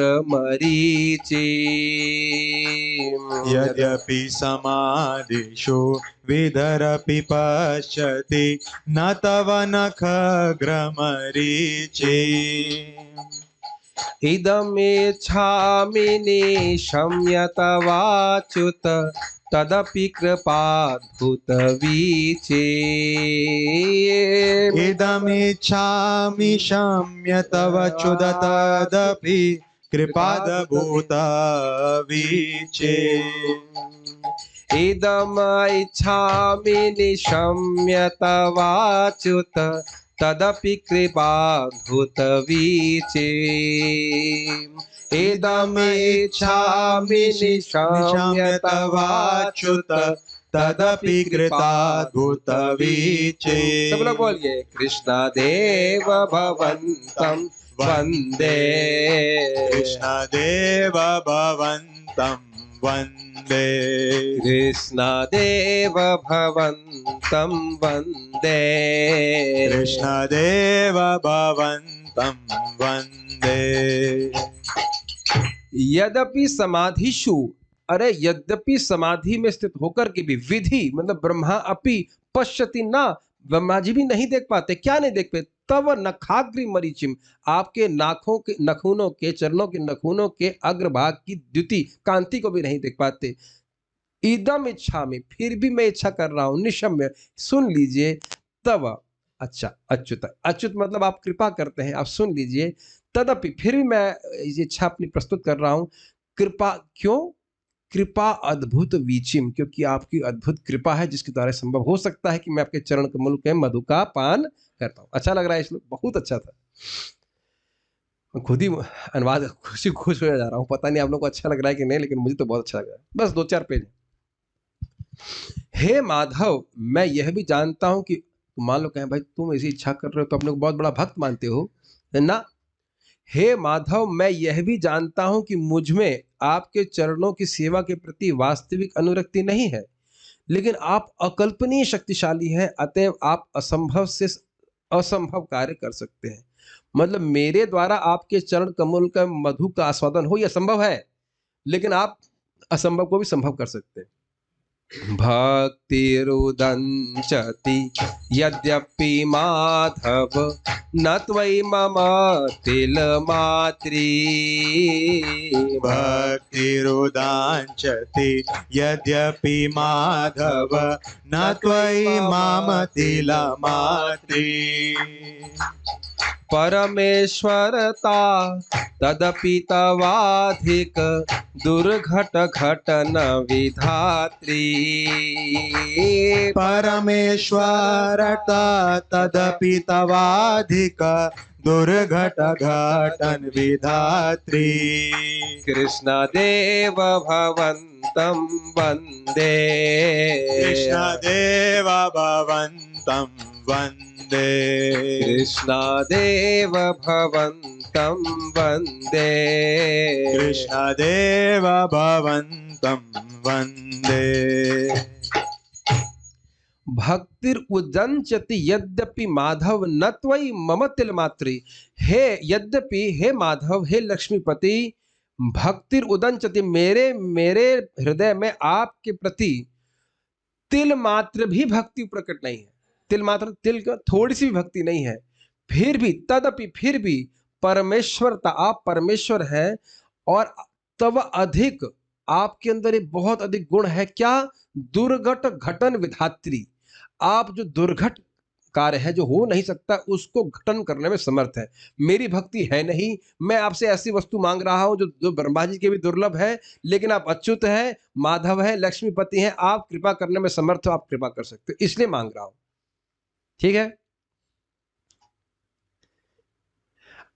यद्यपि समाधिषु विधरपि पश्यति न तव नखग्रमरीचि। इदमेच्छामि निशम्य तवाच्युत तदपि कृपाद्भुतवीचे। इदमिच्छामि शम्य तव च्युत तदपि कृपाद्भुतवीचे। इदमिच्छामि निशम्य तवाच्युत तदपि कृपाद्भुतवीचे। इदमिच्छामि निशम्य तवाच्युत तदपि कृताद्भुतवीचे। सब लोग बोलिए, कृष्णदेव भवन्तं वन्दे। कृष्णदेव भवन्तं वन्दे। कृष्णदेव भवन्तं वन्दे। कृष्णदेव भवन्तं वन्दे। यद्यपि समाधिषु, अरे यद्यपि समाधि में स्थित होकर के भी, विधि मतलब ब्रह्मा अपि पश्यति ना, ब्रह्मा जी भी नहीं देख पाते। क्या नहीं देख पाते? तव नखाग्रि मरीचिम, आपके नाखों के नखूनों के, चरणों के नखूनों के अग्रभाग की द्युति कांति को भी नहीं देख पाते। इदम इच्छा में, फिर भी मैं इच्छा कर रहा हूं, निशम्य, सुन लीजिए, तव, अच्छा अच्युत, अच्युत मतलब आप कृपा करते हैं, आप सुन लीजिए, तदपि फिर भी मैं ये इच्छा अपनी प्रस्तुत कर रहा हूं, कृपा, क्यों? कृपा अद्भुत वीचिम, क्योंकि आपकी अद्भुत कृपा है जिसके द्वारा संभव हो सकता है कि मैं आपके चरण कमल के मधु का पान करता हूं। अच्छा लग रहा है श्लोक, बहुत अच्छा था। खुद ही अनुवाद खुश खुश हो जा रहा हूं, पता नहीं आप लोगों को अच्छा लग रहा है कि नहीं, लेकिन मुझे तो बहुत अच्छा लग रहा है। बस 2-4 पेज। हे माधव, मैं यह भी जानता हूं कि, मान लो कहें भाई तुम ऐसी इच्छा कर रहे हो तो अपने को बहुत बड़ा भक्त मानते हो ना। हे माधव, मैं यह भी जानता हूं कि मुझ में आपके चरणों की सेवा के प्रति वास्तविक अनुरक्ति नहीं है, लेकिन आप अकल्पनीय शक्तिशाली हैं, अतएव आप असंभव से असंभव कार्य कर सकते हैं। मतलब मेरे द्वारा आपके चरण कमल का मधु का आस्वादन हो, यह संभव है, लेकिन आप असंभव को भी संभव कर सकते हैं। भक्तिरुदंचति यद्यपि माधव न त्वयि मम तिलमात्री। भक्तिरुदांचति यद्यपि माधव न त्वयि मम तिलमात्री। परमेश्वरता तदपि तवाधिक दुर्घट घटन विधात्री। परमेश्वरता तदपि तवाधिक दुर्घट घटन विधात्री। कृष्णदेव भवन्तं वन्दे। कृष्णदेव भवन्तं वन्दे। कृष्णदेव भवन्तं वन्दे। कृष्णदेव भवन्तं वन्दे। भक्तिर उदंचति यद्यपि माधव न त्वयि मम तिलमात्री। हे यद्यपि, हे माधव, हे लक्ष्मीपति, भक्तिर उदंचति, मेरे हृदय में आपके प्रति तिल मात्र भी भक्ति प्रकट नहीं है। तिल मात्र, तिल का थोड़ी सी भी भक्ति नहीं है। फिर भी तदपि फिर भी परमेश्वरता, आप परमेश्वर हैं और तब अधिक आपके अंदर एक बहुत अधिक गुण है क्या? दुर्घट घटन विधात्री। आप जो दुर्घट कार्य है जो हो नहीं सकता उसको घटन करने में समर्थ है। मेरी भक्ति है नहीं, मैं आपसे ऐसी वस्तु मांग रहा हूं जो जो ब्रह्मा जी के भी दुर्लभ है, लेकिन आप अच्युत है, माधव है, लक्ष्मीपति हैं, आप कृपा करने में समर्थ हो, आप कृपा कर सकते हो, इसलिए मांग रहा हूं। ठीक है,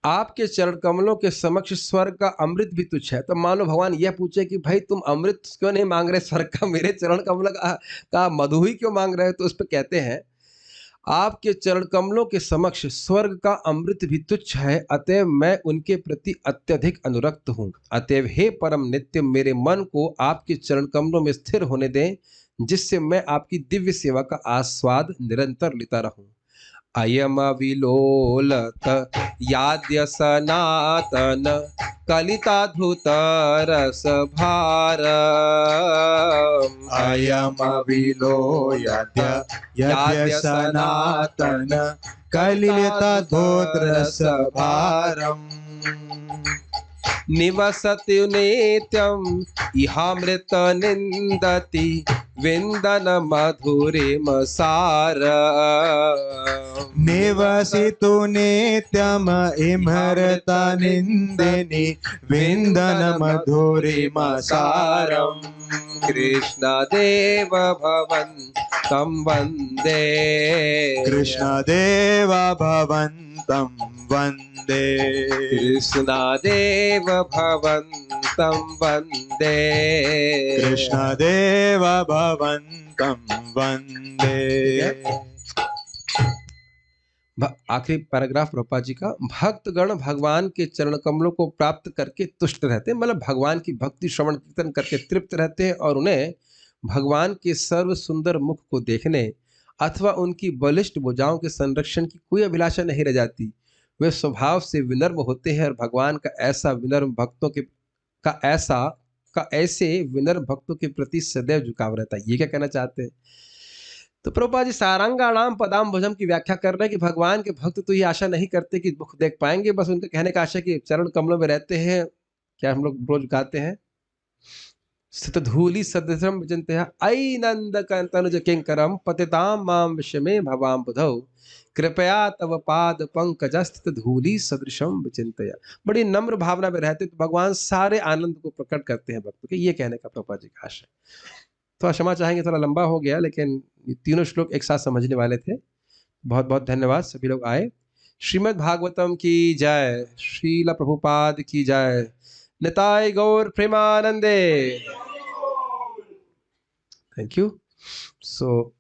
आपके चरण कमलों के समक्ष स्वर्ग का अमृत भी तुच्छ है। तो मान लो भगवान यह पूछे कि भाई तुम अमृत क्यों नहीं मांग रहे स्वर्ग का, मेरे चरण कमल का मधु ही क्यों मांग रहे हो? तो उस पर कहते हैं आपके चरण कमलों के समक्ष स्वर्ग का अमृत भी तुच्छ है, अतएव मैं उनके प्रति अत्यधिक अनुरक्त हूँ। अतएव हे परम नित्य, मेरे मन को आपके चरण कमलों में स्थिर होने दें, जिससे मैं आपकी दिव्य सेवा का आस्वाद निरंतर लेता रहूं। अयमविलोलत याद्य सनातन कलिताधुत रस भारम्। अयमविलोयद्य यद्य सनातन कलितधोत्रसभारम्। निवसति नित्यम् इहामृत निन्दति विन्दन मधुरिमसारम्। निवसितु नित्यम इमरता निंदिनी विंदन मधुरिमसारम्। कृष्णदेव भवन्तं वन्दे, कृष्णदेव भवन्तं वन्दे, कृष्णदेव भवन्तं वन्दे, कृष्णदेव भवन्तं वन्दे। आखिरी पैराग्राफ प्रभुपाद जी का, भक्तगण भगवान के चरण कमलों को प्राप्त करके तुष्ट रहते हैं, मतलब भगवान की भक्ति श्रवण कीर्तन करके तृप्त रहते हैं और उन्हें भगवान के सर्व सुंदर मुख को देखने अथवा उनकी बलिष्ठ भुजाओं के संरक्षण की कोई अभिलाषा नहीं रह जाती। वे स्वभाव से विनम्र होते हैं और भगवान का ऐसा विनम्र भक्तों के ऐसे विनम्र भक्तों के प्रति सदैव झुकाव रहता है। ये क्या कहना चाहते हैं? तो प्रभुपाद जी सारंगाणाम पदाम भुजम की व्याख्या कर रहे हैं कि भगवान के भक्त तो ये आशा नहीं करते कि मुख देख पाएंगे, बस उनके कहने का आशा कि चरण कमलों में रहते हैं। क्या हम लोग रोज गाते हैं, स्थित धूलि सदृशम विचिन्त्य अयि नंद तनुज किंकरम पतिताम माम विषमे भवाम बुधौ कृपया तव पाद पंकज स्थित धूलि सदृशम विचिन्त्य। बड़ी नम्र भावना में रहते तो भगवान सारे आनंद को प्रकट करते हैं भक्तों के, ये कहने का प्रभुपाद जी का आशा है। थोड़ा क्षमा चाहेंगे, थोड़ा लंबा हो गया, लेकिन ये तीनों श्लोक एक साथ समझने वाले थे। बहुत बहुत धन्यवाद सभी लोग आए। श्रीमद् भागवतम की जय, श्रील प्रभुपाद की जय, निताय गौर प्रेमानंदे। Thank you. सो